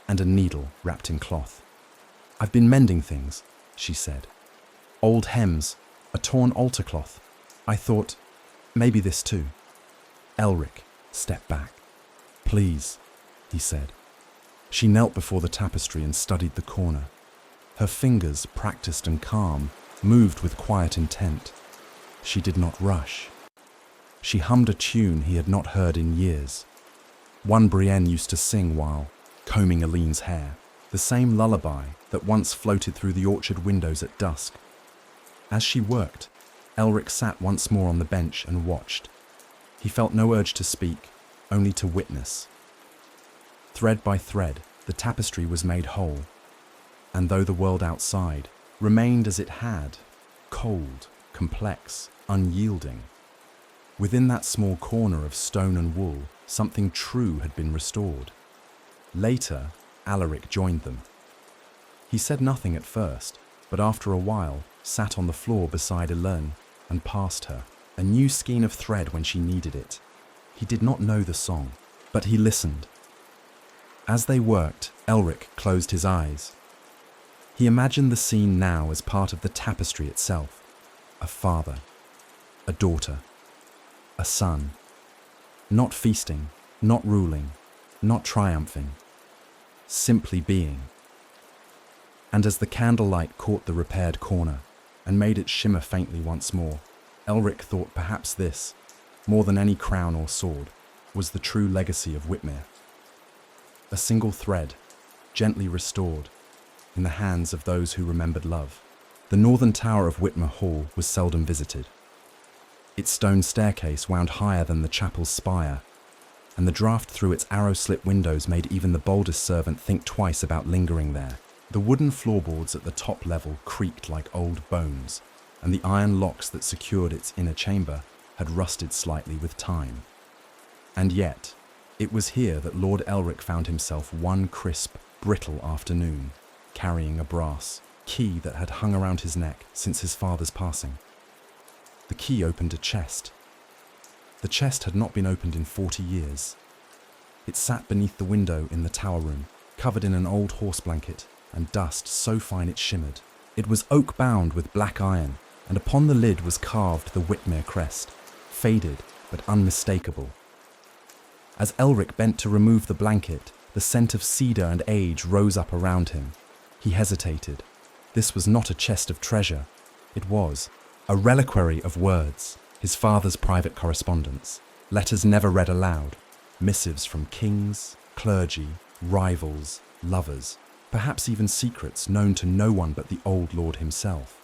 and a needle wrapped in cloth. "I've been mending things," she said. "Old hems, a torn altar cloth. I thought, maybe this too." Elric stepped back. "Please," he said. She knelt before the tapestry and studied the corner. Her fingers, practiced and calm, moved with quiet intent. She did not rush. She hummed a tune he had not heard in years. One Brienne used to sing while combing Eileen's hair, the same lullaby that once floated through the orchard windows at dusk. As she worked, Elric sat once more on the bench and watched. He felt no urge to speak, only to witness. Thread by thread, the tapestry was made whole, and though the world outside remained as it had, cold, complex, unyielding, within that small corner of stone and wool, something true had been restored. Later, Alaric joined them. He said nothing at first, but after a while, sat on the floor beside Elaine and passed her a new skein of thread when she needed it. He did not know the song, but he listened. As they worked, Elric closed his eyes. He imagined the scene now as part of the tapestry itself. A father, a daughter, a son. Not feasting, not ruling, not triumphing. Simply being. And as the candlelight caught the repaired corner and made it shimmer faintly once more, Elric thought perhaps this, more than any crown or sword, was the true legacy of Whitmere. A single thread, gently restored, in the hands of those who remembered love. The northern tower of Whitmere Hall was seldom visited. Its stone staircase wound higher than the chapel's spire, and the draught through its arrow-slit windows made even the boldest servant think twice about lingering there. The wooden floorboards at the top level creaked like old bones, and the iron locks that secured its inner chamber had rusted slightly with time. And yet, it was here that Lord Elric found himself one crisp, brittle afternoon, carrying a brass key that had hung around his neck since his father's passing. The key opened a chest. The chest had not been opened in 40 years. It sat beneath the window in the tower room, covered in an old horse blanket and dust so fine it shimmered. It was oak-bound with black iron, and upon the lid was carved the Whitmere crest, faded but unmistakable. As Elric bent to remove the blanket, the scent of cedar and age rose up around him. He hesitated. This was not a chest of treasure. It was a reliquary of words, his father's private correspondence, letters never read aloud, missives from kings, clergy, rivals, lovers, perhaps even secrets known to no one but the old lord himself.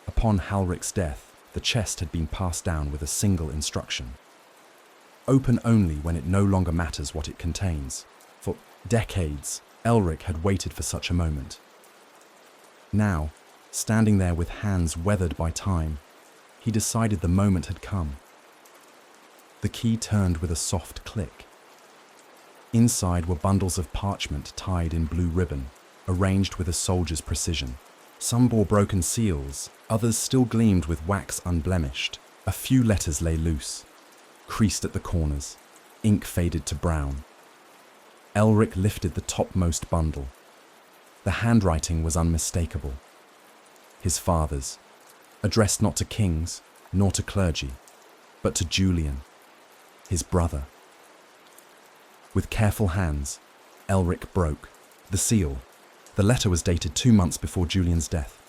Upon Halric's death, the chest had been passed down with a single instruction: open only when it no longer matters what it contains. For decades, Elric had waited for such a moment. Now, standing there with hands weathered by time, he decided the moment had come. The key turned with a soft click. Inside were bundles of parchment tied in blue ribbon, arranged with a soldier's precision. Some bore broken seals, others still gleamed with wax unblemished. A few letters lay loose, creased at the corners, ink faded to brown. Elric lifted the topmost bundle. The handwriting was unmistakable. His father's, addressed not to kings, nor to clergy, but to Julian, his brother. With careful hands, Elric broke the seal. The letter was dated 2 months before Julian's death.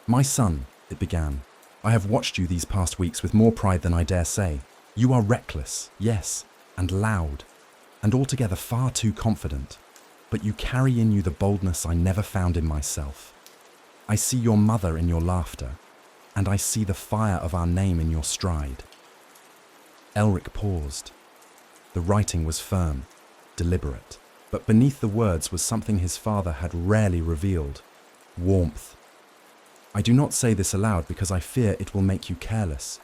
"My son," it began, "I have watched you these past weeks with more pride than I dare say. You are reckless, yes, and loud, and altogether far too confident, but you carry in you the boldness I never found in myself. I see your mother in your laughter, and I see the fire of our name in your stride." Elric paused. The writing was firm, deliberate, but beneath the words was something his father had rarely revealed: warmth. "I do not say this aloud because I fear it will make you careless.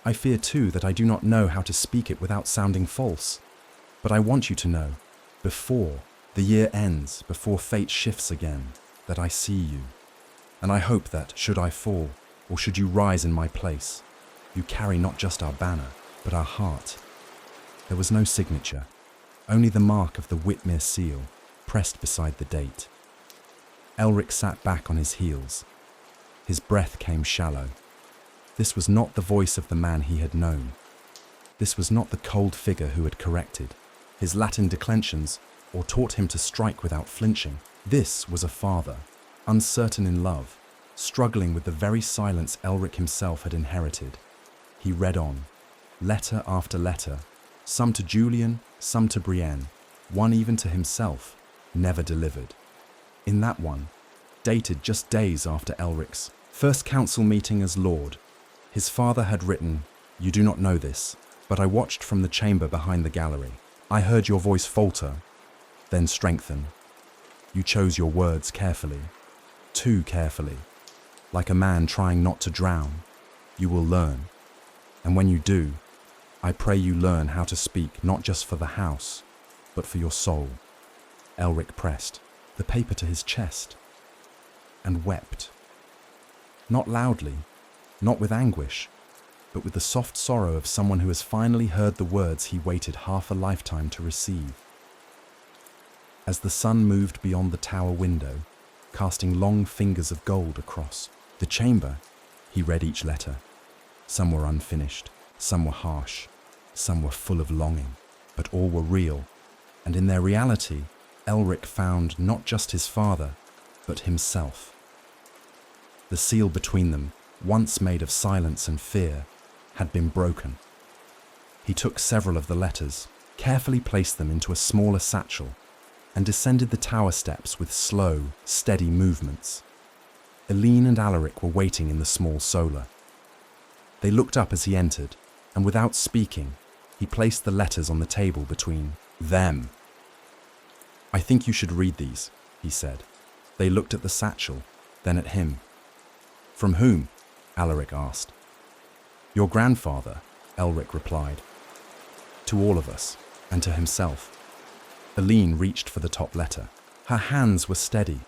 I fear too that I do not know how to speak it without sounding false. But I want you to know, before the year ends, before fate shifts again, that I see you. And I hope that, should I fall, or should you rise in my place, you carry not just our banner, but our heart." There was no signature, only the mark of the Whitmere seal, pressed beside the date. Elric sat back on his heels. His breath came shallow. This was not the voice of the man he had known. This was not the cold figure who had corrected his Latin declensions or taught him to strike without flinching. This was a father, uncertain in love, struggling with the very silence Elric himself had inherited. He read on, letter after letter, some to Julian, some to Brienne, one even to himself, never delivered. In that one, dated just days after Elric's first council meeting as Lord, his father had written, "You do not know this, but I watched from the chamber behind the gallery. I heard your voice falter, then strengthen. You chose your words carefully, too carefully. Like a man trying not to drown, you will learn. And when you do, I pray you learn how to speak not just for the house, but for your soul." Elric pressed the paper to his chest and wept. Not loudly, not with anguish, but with the soft sorrow of someone who has finally heard the words he waited half a lifetime to receive. As the sun moved beyond the tower window, casting long fingers of gold across the chamber, he read each letter. Some were unfinished, some were harsh, some were full of longing, but all were real, and in their reality, Elric found not just his father, but himself. The seal between them, once made of silence and fear, had been broken. He took several of the letters, carefully placed them into a smaller satchel, and descended the tower steps with slow, steady movements. Eileen and Alaric were waiting in the small solar. They looked up as he entered, and without speaking, he placed the letters on the table between them. "I think you should read these," he said. They looked at the satchel, then at him. "From whom?" Alaric asked. "Your grandfather," Elric replied. "To all of us, and to himself." Eileen reached for the top letter. Her hands were steady.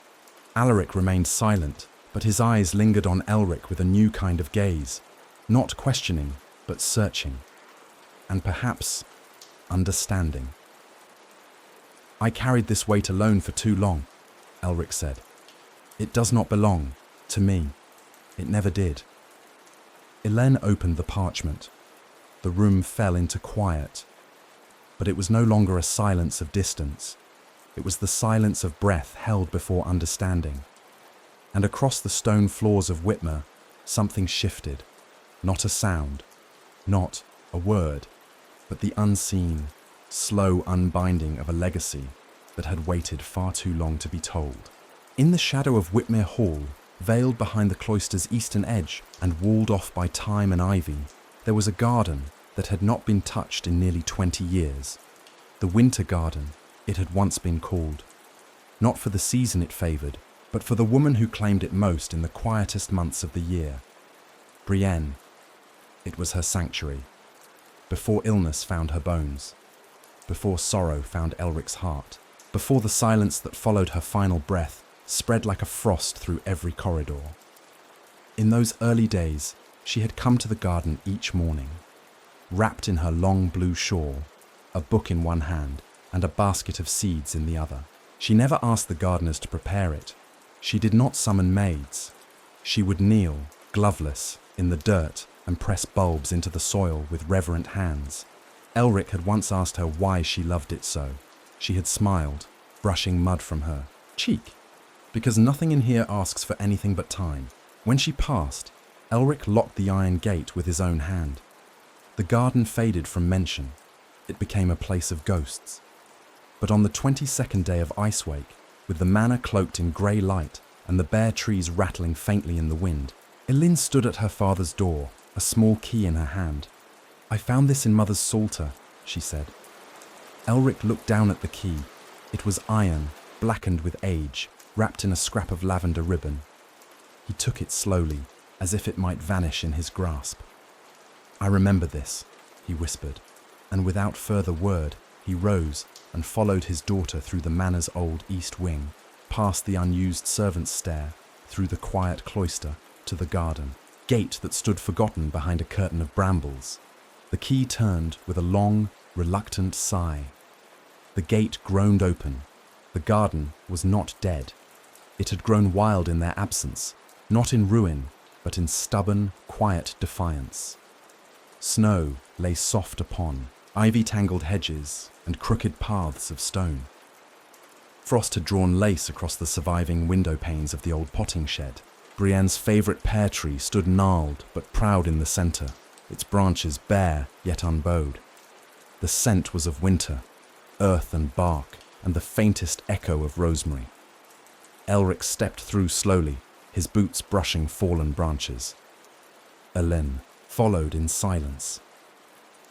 Alaric remained silent, but his eyes lingered on Elric with a new kind of gaze, not questioning, but searching, and perhaps understanding. "I carried this weight alone for too long," Elric said. "It does not belong to me. It never did." Elaine opened the parchment. The room fell into quiet, but it was no longer a silence of distance. It was the silence of breath held before understanding. And across the stone floors of Whitmere, something shifted. Not a sound, not a word, but the unseen, slow unbinding of a legacy that had waited far too long to be told. In the shadow of Whitmere Hall, veiled behind the cloister's eastern edge and walled off by thyme and ivy, there was a garden that had not been touched in nearly 20 years. The Winter Garden, it had once been called. Not for the season it favoured, but for the woman who claimed it most in the quietest months of the year. Brienne. It was her sanctuary. Before illness found her bones. Before sorrow found Elric's heart. Before the silence that followed her final breath spread like a frost through every corridor. In those early days, she had come to the garden each morning, wrapped in her long blue shawl, a book in one hand and a basket of seeds in the other. She never asked the gardeners to prepare it. She did not summon maids. She would kneel, gloveless, in the dirt and press bulbs into the soil with reverent hands. Elric had once asked her why she loved it so. She had smiled, brushing mud from her cheek. "Because nothing in here asks for anything but time." When she passed, Elric locked the iron gate with his own hand. The garden faded from mention. It became a place of ghosts. But on the 22nd day of Icewake, with the manor cloaked in grey light and the bare trees rattling faintly in the wind, Eileen stood at her father's door, a small key in her hand. "I found this in Mother's psalter," she said. Elric looked down at the key. It was iron, blackened with age, wrapped in a scrap of lavender ribbon. He took it slowly, as if it might vanish in his grasp. "I remember this," he whispered, and without further word, he rose and followed his daughter through the manor's old east wing, past the unused servants' stair, through the quiet cloister, to the garden, gate that stood forgotten behind a curtain of brambles. The key turned with a long, reluctant sigh. The gate groaned open. The garden was not dead. It had grown wild in their absence, not in ruin, but in stubborn, quiet defiance. Snow lay soft upon ivy-tangled hedges and crooked paths of stone. Frost had drawn lace across the surviving window panes of the old potting shed. Brienne's favourite pear tree stood gnarled but proud in the centre, its branches bare yet unbowed. The scent was of winter, earth and bark, and the faintest echo of rosemary. Elric stepped through slowly, his boots brushing fallen branches. Eileen followed in silence.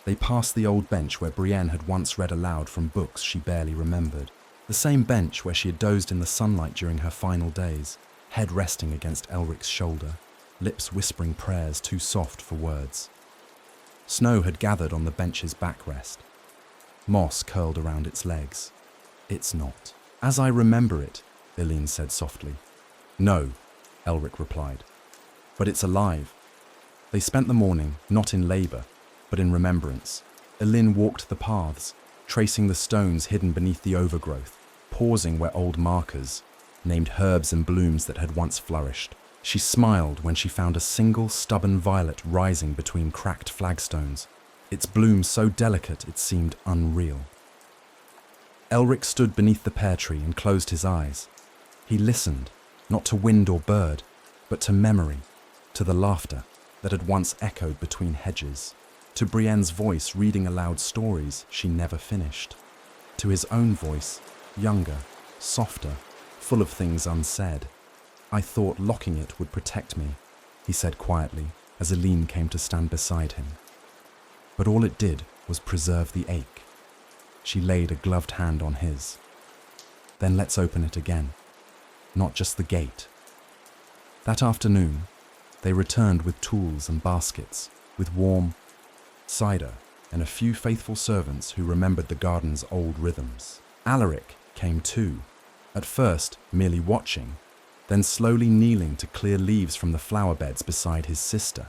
They passed the old bench where Brienne had once read aloud from books she barely remembered. The same bench where she had dozed in the sunlight during her final days, head resting against Elric's shoulder, lips whispering prayers too soft for words. Snow had gathered on the bench's backrest. Moss curled around its legs. "It's not as I remember it," Eileen said softly. "No," Elric replied. "But it's alive." They spent the morning not in labour, but in remembrance. Eileen walked the paths, tracing the stones hidden beneath the overgrowth, pausing where old markers, named herbs and blooms that had once flourished. She smiled when she found a single stubborn violet rising between cracked flagstones, its bloom so delicate it seemed unreal. Elric stood beneath the pear tree and closed his eyes. He listened, not to wind or bird, but to memory, to the laughter that had once echoed between hedges, to Brienne's voice reading aloud stories she never finished, to his own voice, younger, softer, full of things unsaid. "I thought locking it would protect me," he said quietly as Aline came to stand beside him. But all it did was preserve the ache. She laid a gloved hand on his. "Then let's open it again, not just the gate." That afternoon, they returned with tools and baskets, with warm cider and a few faithful servants who remembered the garden's old rhythms. Elric came too, at first merely watching, then slowly kneeling to clear leaves from the flower beds beside his sister.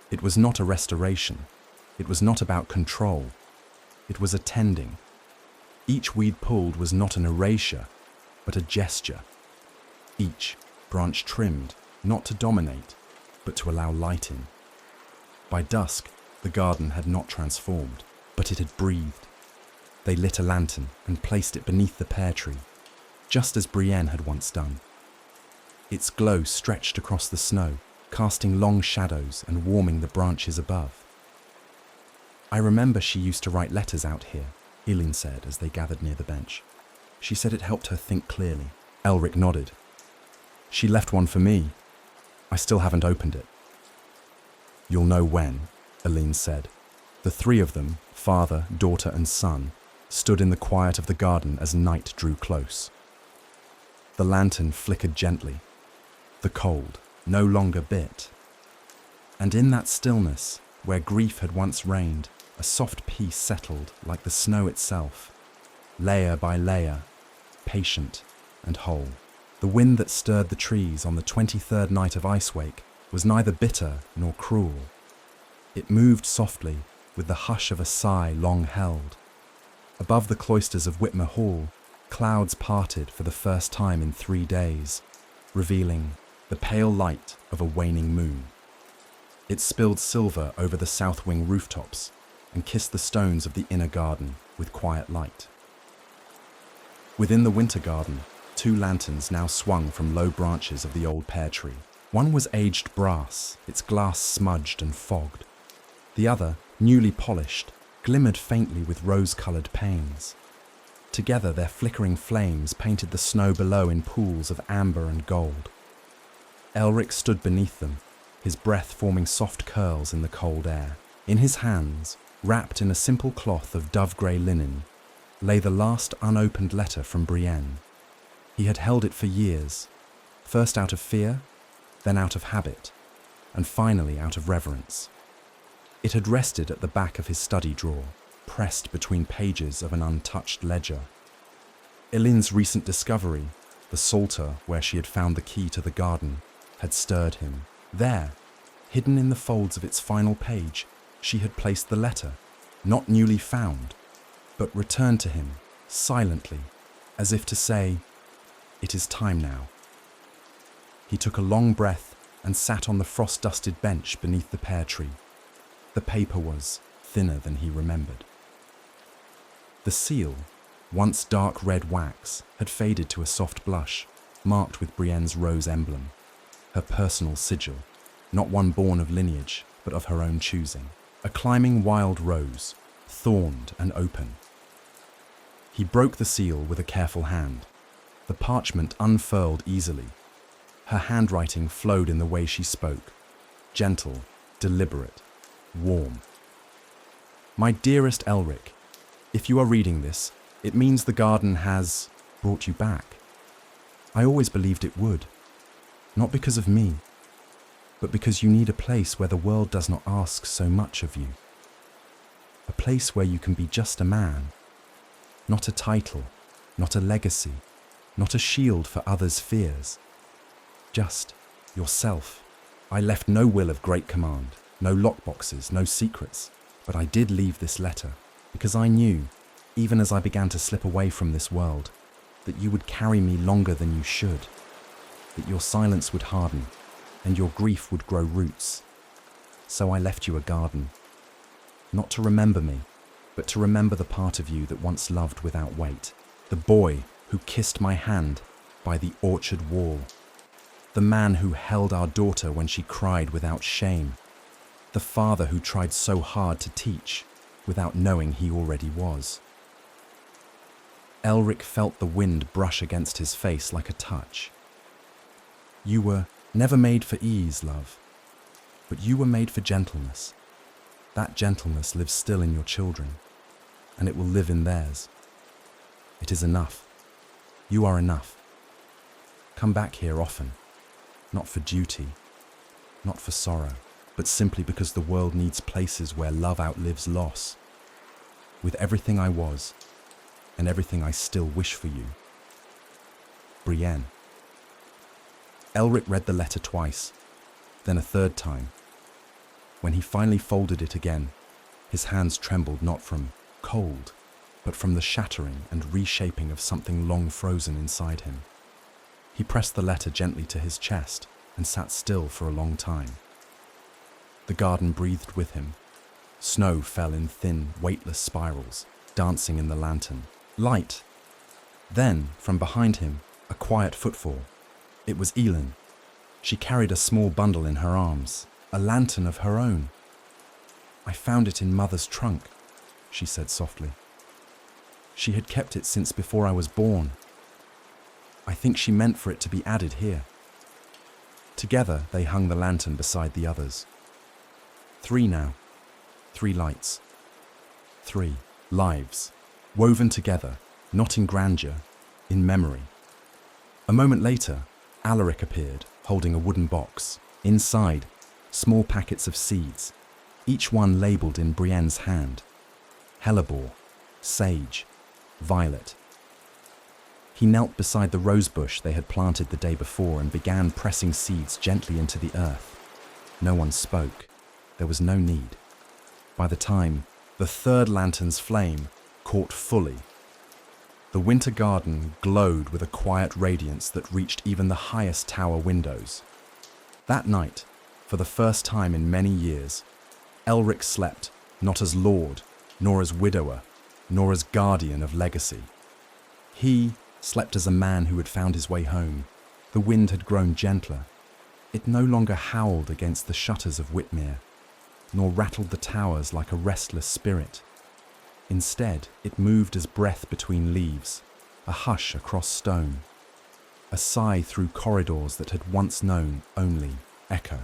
It was not a restoration. It was not about control. It was a tending. Each weed pulled was not an erasure, but a gesture. Each branch trimmed, not to dominate, but to allow light in. By dusk, the garden had not transformed, but it had breathed. They lit a lantern and placed it beneath the pear tree, just as Brienne had once done. Its glow stretched across the snow, casting long shadows and warming the branches above. "I remember she used to write letters out here," Elin said as they gathered near the bench. "She said it helped her think clearly." Elric nodded. "She left one for me. I still haven't opened it." "You'll know when," Aline said. The three of them, father, daughter and son, stood in the quiet of the garden as night drew close. The lantern flickered gently. The cold no longer bit. And in that stillness, where grief had once reigned, a soft peace settled like the snow itself, layer by layer, patient and whole. The wind that stirred the trees on the 23rd night of Icewake was neither bitter nor cruel. It moved softly, with the hush of a sigh long held. Above the cloisters of Whitmere Hall, clouds parted for the first time in 3 days, revealing the pale light of a waning moon. It spilled silver over the south wing rooftops and kissed the stones of the inner garden with quiet light. Within the winter garden, 2 lanterns now swung from low branches of the old pear tree. One was aged brass, its glass smudged and fogged. The other, newly polished, glimmered faintly with rose-coloured panes. Together their flickering flames painted the snow below in pools of amber and gold. Elric stood beneath them, his breath forming soft curls in the cold air. In his hands, wrapped in a simple cloth of dove-grey linen, lay the last unopened letter from Brienne. He had held it for years, first out of fear, then out of habit, and finally out of reverence. It had rested at the back of his study drawer, pressed between pages of an untouched ledger. Elin's recent discovery, the psalter where she had found the key to the garden, had stirred him. There, hidden in the folds of its final page, she had placed the letter, not newly found, but returned to him, silently, as if to say, "It is time now." He took a long breath and sat on the frost-dusted bench beneath the pear tree. The paper was thinner than he remembered. The seal, once dark red wax, had faded to a soft blush, marked with Brienne's rose emblem, her personal sigil, not one born of lineage, but of her own choosing. A climbing wild rose, thorned and open. He broke the seal with a careful hand. The parchment unfurled easily. Her handwriting flowed in the way she spoke, gentle, deliberate, warm. "My dearest Elric, if you are reading this, it means the garden has brought you back. I always believed it would, not because of me, but because you need a place where the world does not ask so much of you. A place where you can be just a man, not a title, not a legacy, not a shield for others' fears. Just yourself. I left no will of great command, no lockboxes, no secrets, but I did leave this letter because I knew, even as I began to slip away from this world, that you would carry me longer than you should, that your silence would harden and your grief would grow roots. So I left you a garden, not to remember me, but to remember the part of you that once loved without weight, the boy who kissed my hand by the orchard wall, the man who held our daughter when she cried without shame, The father who tried so hard to teach without knowing he already was. Elric felt the wind brush against his face like a touch. You were never made for ease, love, but you were made for gentleness. That gentleness lives still in your children, and it will live in theirs. It is enough. You are enough. Come back here often, not for duty, not for sorrow, but simply because the world needs places where love outlives loss. With everything I was, and everything I still wish for you. Brienne. Elric read the letter twice, then a third time. When he finally folded it again, his hands trembled not from cold, but from the shattering and reshaping of something long frozen inside him. He pressed the letter gently to his chest and sat still for a long time. The garden breathed with him. Snow fell in thin, weightless spirals, dancing in the lantern. Light. Then, from behind him, a quiet footfall. It was Elin. She carried a small bundle in her arms, a lantern of her own. I found it in Mother's trunk, she said softly. She had kept it since before I was born. I think she meant for it to be added here. Together, they hung the lantern beside the others. 3 now. 3 lights. 3 lives, woven together, not in grandeur, in memory. A moment later, Elric appeared, holding a wooden box. Inside, small packets of seeds, each one labelled in Brienne's hand. Hellebore, sage, violet. He knelt beside the rosebush they had planted the day before and began pressing seeds gently into the earth. No one spoke. There was no need. By the time the third lantern's flame caught fully, the winter garden glowed with a quiet radiance that reached even the highest tower windows. That night, for the first time in many years, Elric slept not as lord, nor as widower, nor as guardian of legacy. He slept as a man who had found his way home. The wind had grown gentler. It no longer howled against the shutters of Whitmere, nor rattled the towers like a restless spirit. Instead, it moved as breath between leaves, a hush across stone, a sigh through corridors that had once known only echo.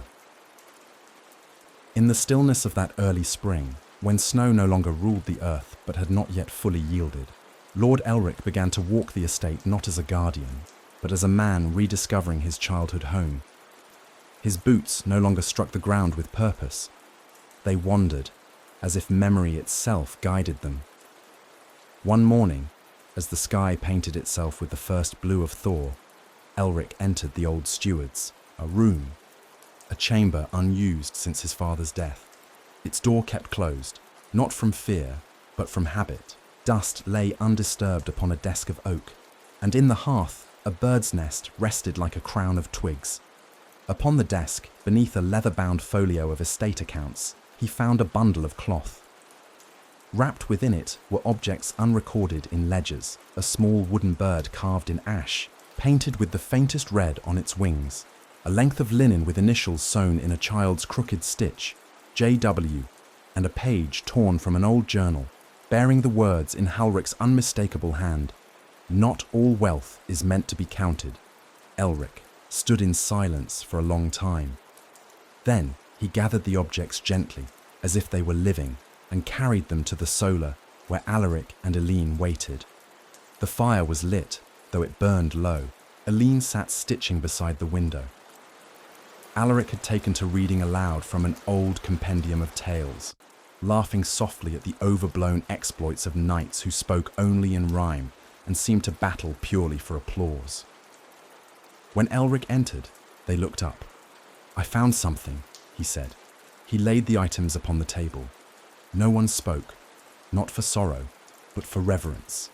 In the stillness of that early spring, when snow no longer ruled the earth but had not yet fully yielded, Lord Elric began to walk the estate not as a guardian, but as a man rediscovering his childhood home. His boots no longer struck the ground with purpose. They wandered, as if memory itself guided them. One morning, as the sky painted itself with the first blue of Thor, Elric entered the old steward's, a room, a chamber unused since his father's death. Its door kept closed, not from fear, but from habit. Dust lay undisturbed upon a desk of oak, and in the hearth a bird's nest rested like a crown of twigs. Upon the desk, beneath a leather-bound folio of estate accounts, he found a bundle of cloth. Wrapped within it were objects unrecorded in ledgers, a small wooden bird carved in ash, painted with the faintest red on its wings, a length of linen with initials sewn in a child's crooked stitch, J.W., and a page torn from an old journal, bearing the words in Elric's unmistakable hand, "Not all wealth is meant to be counted." Elric stood in silence for a long time. Then he gathered the objects gently, as if they were living, and carried them to the solar where Elric and Elin waited. The fire was lit, though it burned low. Elin sat stitching beside the window. Elric had taken to reading aloud from an old compendium of tales, laughing softly at the overblown exploits of knights who spoke only in rhyme and seemed to battle purely for applause. When Elric entered, they looked up. "I found something," he said. He laid the items upon the table. No one spoke, not for sorrow, but for reverence.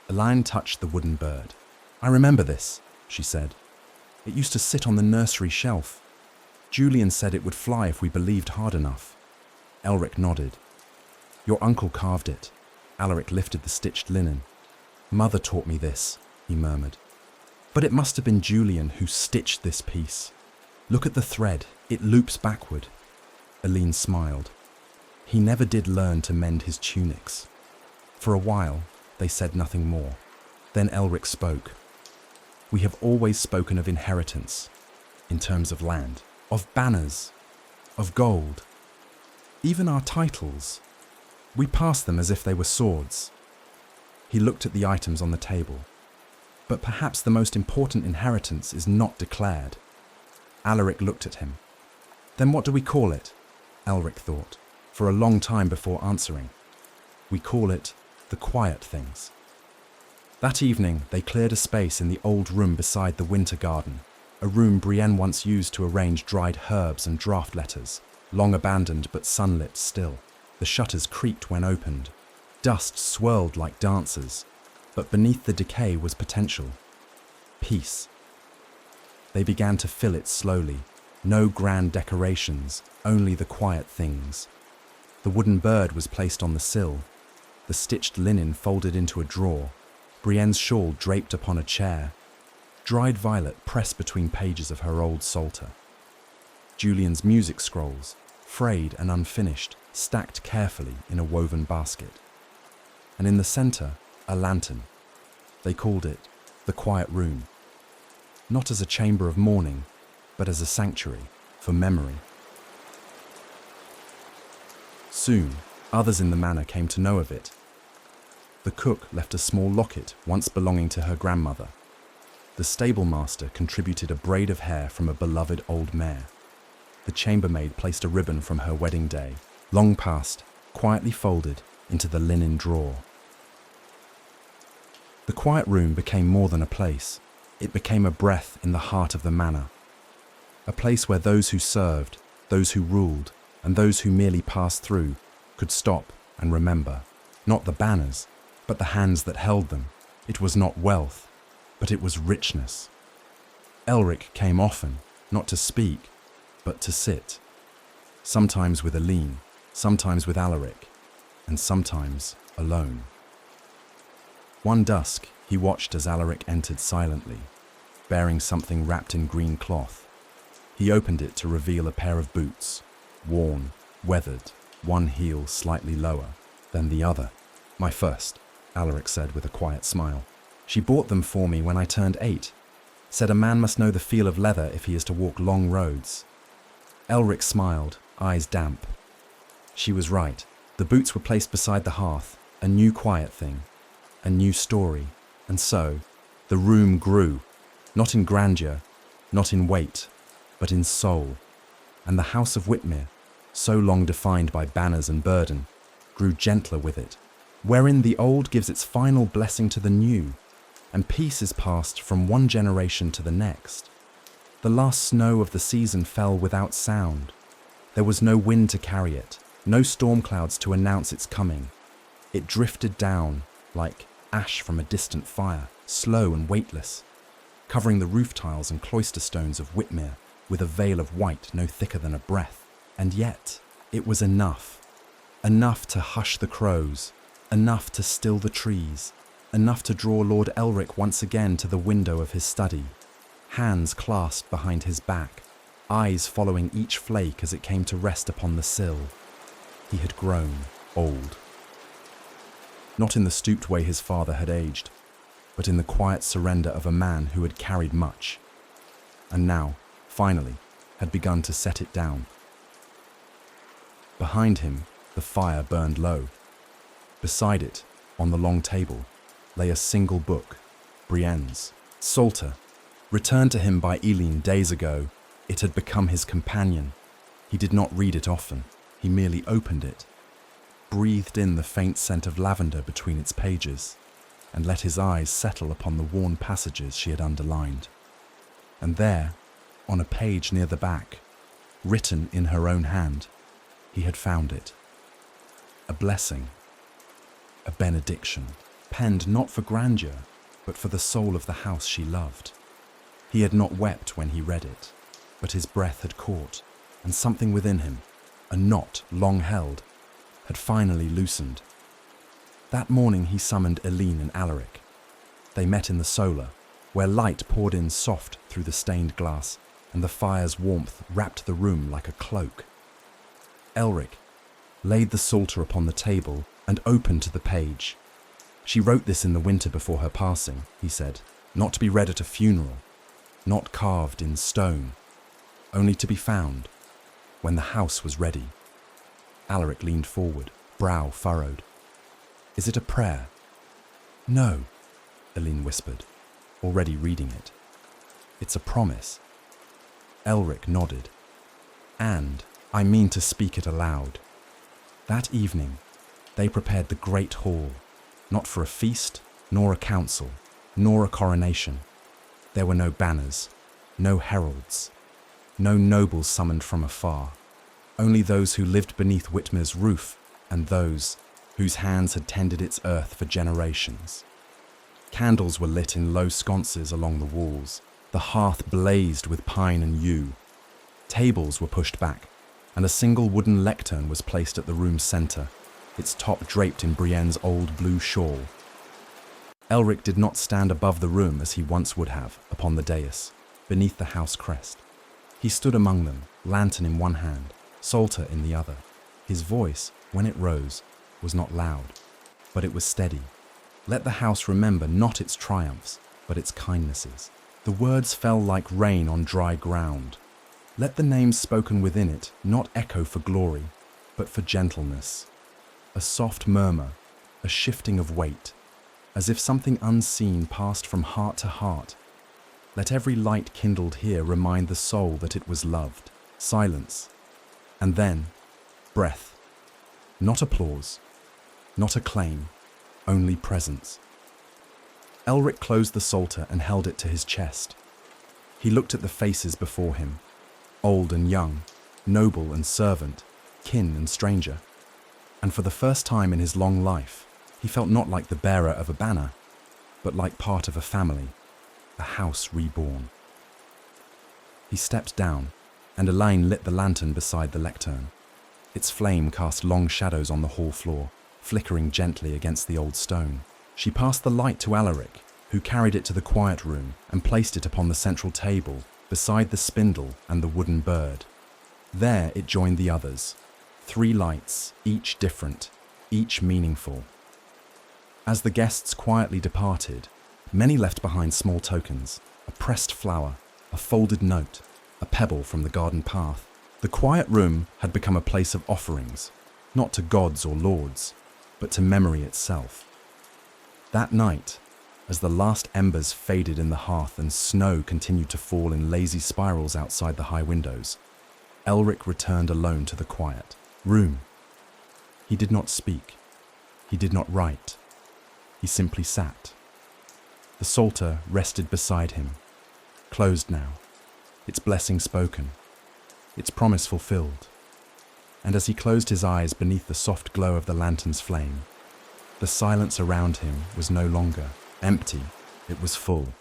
Elin touched the wooden bird. "I remember this," she said. "It used to sit on the nursery shelf. Julian said it would fly if we believed hard enough." Elric nodded. "Your uncle carved it." Elric lifted the stitched linen. "Mother taught me this," he murmured. "But it must have been Julian who stitched this piece. Look at the thread, it loops backward." Eline smiled. He never did learn to mend his tunics. For a while, they said nothing more. Then Elric spoke. We have always spoken of inheritance, in terms of land, of banners, of gold. Even our titles. We pass them as if they were swords. He looked at the items on the table. But perhaps the most important inheritance is not declared. Alaric looked at him. Then what do we call it? Elric thought, for a long time before answering. We call it the quiet things. That evening, they cleared a space in the old room beside the winter garden, a room Brienne once used to arrange dried herbs and draft letters, long abandoned but sunlit still. The shutters creaked when opened. Dust swirled like dancers, but beneath the decay was potential. Peace. They began to fill it slowly. No grand decorations, only the quiet things. The wooden bird was placed on the sill, the stitched linen folded into a drawer, Brienne's shawl draped upon a chair, dried violet pressed between pages of her old psalter. Julian's music scrolls, frayed and unfinished, stacked carefully in a woven basket. And in the center, a lantern. They called it the quiet room. Not as a chamber of mourning, but as a sanctuary for memory. Soon, others in the manor came to know of it. The cook left a small locket once belonging to her grandmother. The stable master contributed a braid of hair from a beloved old mare. The chambermaid placed a ribbon from her wedding day, long past, quietly folded into the linen drawer. The quiet room became more than a place. It became a breath in the heart of the manor. A place where those who served, those who ruled, and those who merely passed through could stop and remember. Not the banners, but the hands that held them. It was not wealth, but it was richness. Elric came often, not to speak, but to sit. Sometimes with Eline, sometimes with Alaric, and sometimes alone. One dusk, he watched as Alaric entered silently, bearing something wrapped in green cloth. He opened it to reveal a pair of boots, worn, weathered, one heel slightly lower than the other. My first, Alaric said with a quiet smile. She bought them for me when I turned 8. Said a man must know the feel of leather if he is to walk long roads. Elric smiled, eyes damp. She was right. The boots were placed beside the hearth, a new quiet thing, a new story. And so, the room grew, not in grandeur, not in weight, but in soul. And the house of Whitmere, so long defined by banners and burden, grew gentler with it, wherein the old gives its final blessing to the new, and peace is passed from one generation to the next. The last snow of the season fell without sound. There was no wind to carry it, no storm clouds to announce its coming. It drifted down, like ash from a distant fire, slow and weightless, covering the roof tiles and cloister stones of Whitmere with a veil of white no thicker than a breath. And yet, it was enough. Enough to hush the crows, enough to still the trees, enough to draw Lord Elric once again to the window of his study, hands clasped behind his back, eyes following each flake as it came to rest upon the sill. He had grown old. Not in the stooped way his father had aged, but in the quiet surrender of a man who had carried much, and now, finally, had begun to set it down. Behind him, the fire burned low. Beside it, on the long table, lay a single book, Brienne's Psalter. Returned to him by Eline days ago, it had become his companion. He did not read it often. He merely opened it, breathed in the faint scent of lavender between its pages, and let his eyes settle upon the worn passages she had underlined. And there, on a page near the back, written in her own hand, he had found it. A blessing, a benediction, penned not for grandeur, but for the soul of the house she loved. He had not wept when he read it, but his breath had caught, and something within him, a knot long held, had finally loosened. That morning he summoned Eline and Alaric. They met in the solar, where light poured in soft through the stained glass, and the fire's warmth wrapped the room like a cloak. Elric laid the psalter upon the table and opened to the page. She wrote this in the winter before her passing, he said, not to be read at a funeral, not carved in stone, only to be found when the house was ready. Alaric leaned forward, brow furrowed. Is it a prayer? No, Eileen whispered, already reading it. It's a promise. Elric nodded. And I mean to speak it aloud. That evening, they prepared the great hall, not for a feast, nor a council, nor a coronation. There were no banners, no heralds, no nobles summoned from afar, only those who lived beneath Whitmere's roof and those whose hands had tended its earth for generations. Candles were lit in low sconces along the walls. The hearth blazed with pine and yew. Tables were pushed back, and a single wooden lectern was placed at the room's centre, its top draped in Brienne's old blue shawl. Elric did not stand above the room as he once would have upon the dais, beneath the house crest. He stood among them, lantern in one hand, psalter in the other. His voice, when it rose, was not loud, but it was steady. Let the house remember not its triumphs, but its kindnesses. The words fell like rain on dry ground. Let the names spoken within it not echo for glory, but for gentleness. A soft murmur, a shifting of weight, as if something unseen passed from heart to heart. Let every light kindled here remind the soul that it was loved. Silence. And then, breath. Not applause, not acclaim, only presence. Elric closed the psalter and held it to his chest. He looked at the faces before him, old and young, noble and servant, kin and stranger. And for the first time in his long life, he felt not like the bearer of a banner, but like part of a family, a house reborn. He stepped down, and Elaine lit the lantern beside the lectern. Its flame cast long shadows on the hall floor, flickering gently against the old stone. She passed the light to Alaric, who carried it to the quiet room and placed it upon the central table, beside the spindle and the wooden bird. There it joined the others, 3 lights, each different, each meaningful. As the guests quietly departed, many left behind small tokens, a pressed flower, a folded note, a pebble from the garden path. The quiet room had become a place of offerings, not to gods or lords, but to memory itself. That night, as the last embers faded in the hearth and snow continued to fall in lazy spirals outside the high windows, Elric returned alone to the quiet room. He did not speak. He did not write. He simply sat. The psalter rested beside him, closed now, its blessing spoken, its promise fulfilled. And as he closed his eyes beneath the soft glow of the lantern's flame, the silence around him was no longer empty. It was full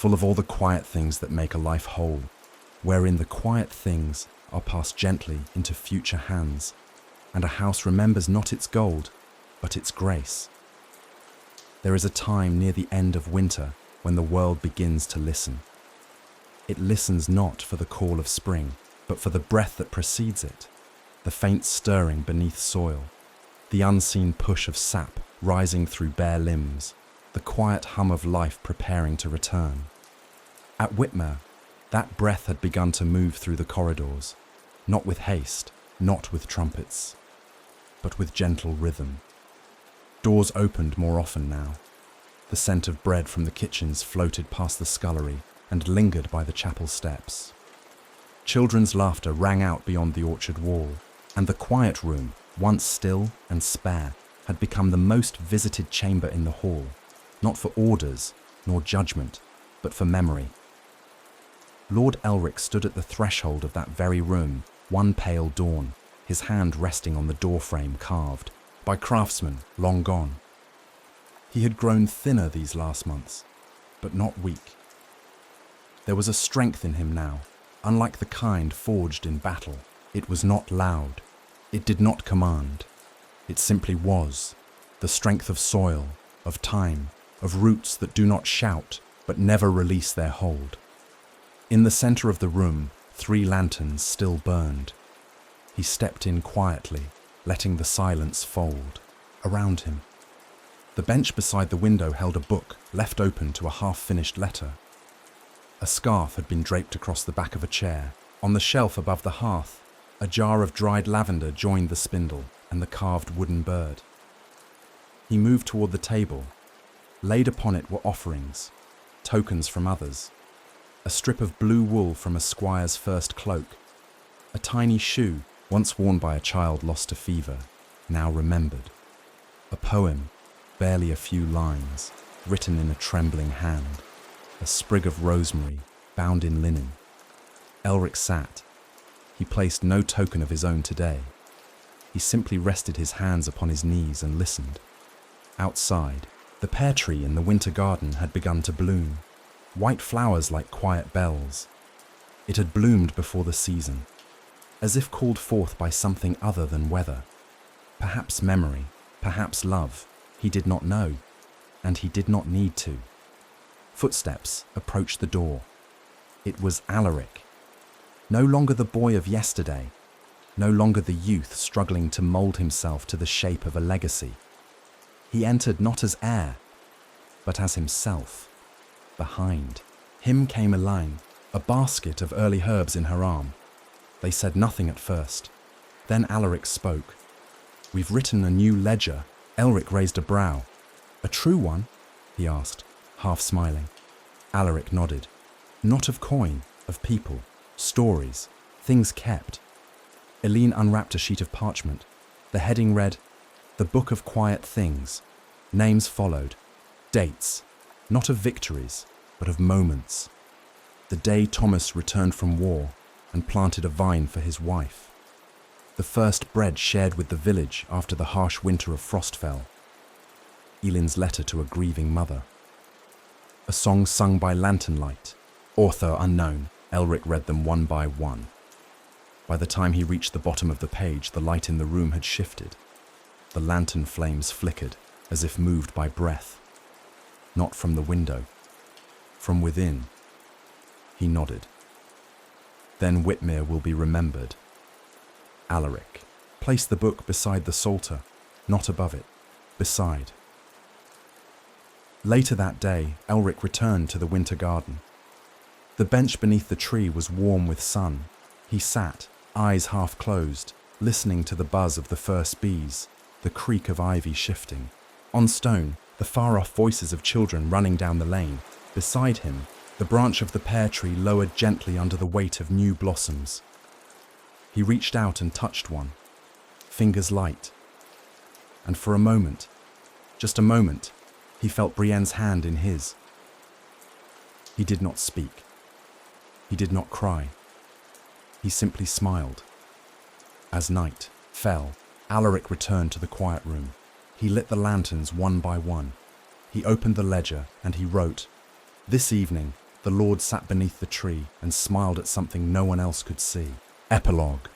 of all the quiet things that make a life whole, wherein the quiet things are passed gently into future hands, and a house remembers not its gold, but its grace. There is a time near the end of winter when the world begins to listen. It listens not for the call of spring, but for the breath that precedes it, the faint stirring beneath soil, the unseen push of sap rising through bare limbs, the quiet hum of life preparing to return. At Whitmere, that breath had begun to move through the corridors, not with haste, not with trumpets, but with gentle rhythm. Doors opened more often now. The scent of bread from the kitchens floated past the scullery and lingered by the chapel steps. Children's laughter rang out beyond the orchard wall, and the quiet room, once still and spare, had become the most visited chamber in the hall, not for orders nor judgment, but for memory. Lord Elric stood at the threshold of that very room, one pale dawn, his hand resting on the doorframe carved by craftsmen long gone. He had grown thinner these last months, but not weak. There was a strength in him now, unlike the kind forged in battle. It was not loud. It did not command. It simply was, the strength of soil, of time, of roots that do not shout, but never release their hold. In the center of the room, 3 lanterns still burned. He stepped in quietly, letting the silence fold around him. The bench beside the window held a book left open to a half-finished letter. A scarf had been draped across the back of a chair. On the shelf above the hearth, a jar of dried lavender joined the spindle and the carved wooden bird. He moved toward the table. Laid upon it were offerings, tokens from others. A strip of blue wool from a squire's first cloak. A tiny shoe, once worn by a child lost to fever, now remembered. A poem, barely a few lines, written in a trembling hand. A sprig of rosemary, bound in linen. Elric sat. He placed no token of his own today. He simply rested his hands upon his knees and listened. Outside, the pear tree in the winter garden had begun to bloom, white flowers like quiet bells. It had bloomed before the season, as if called forth by something other than weather. Perhaps memory, perhaps love, he did not know, and he did not need to. Footsteps approached the door. It was Elric. No longer the boy of yesterday, no longer the youth struggling to mold himself to the shape of a legacy. He entered not as heir, but as himself. Behind him came Elaine, a basket of early herbs in her arm. They said nothing at first. Then Elric spoke. "We've written a new ledger." Elric raised a brow. "A true one?" he asked, half smiling. Elric nodded. "Not of coin, of people, stories, things kept." Elaine unwrapped a sheet of parchment. The heading read, "The Book of Quiet Things." Names followed. Dates, not of victories, but of moments. The day Thomas returned from war and planted a vine for his wife. The first bread shared with the village after the harsh winter of frost fell. Elaine's letter to a grieving mother. A song sung by lantern light. Author unknown. Elric read them one by one. By the time he reached the bottom of the page, the light in the room had shifted. The lantern flames flickered, as if moved by breath. Not from the window. From within. He nodded. "Then Whitmere will be remembered." Elric placed the book beside the psalter, not above it, beside. Later that day, Elric returned to the winter garden. The bench beneath the tree was warm with sun. He sat, eyes half closed, listening to the buzz of the first bees, the creak of ivy shifting. On stone, the far-off voices of children running down the lane. Beside him, the branch of the pear tree lowered gently under the weight of new blossoms. He reached out and touched one, fingers light. And for a moment, just a moment, he felt Brienne's hand in his. He did not speak. He did not cry. He simply smiled. As night fell, Elric returned to the quiet room. He lit the lanterns one by one. He opened the ledger and he wrote, "This evening, the Lord sat beneath the tree and smiled at something no one else could see." Epilogue.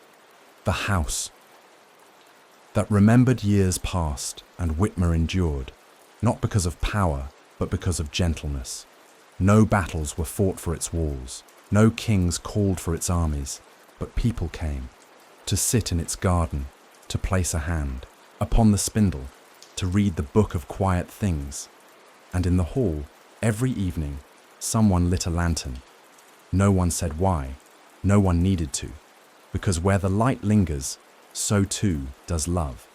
The house. That remembered years passed and Whitmere endured, not because of power, but because of gentleness. No battles were fought for its walls. No kings called for its armies, but people came to sit in its garden, to place a hand upon the spindle, to read the Book of Quiet Things. And in the hall, every evening, someone lit a lantern. No one said why, no one needed to, because where the light lingers, so too does love.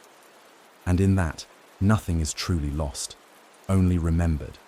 And in that, nothing is truly lost, only remembered.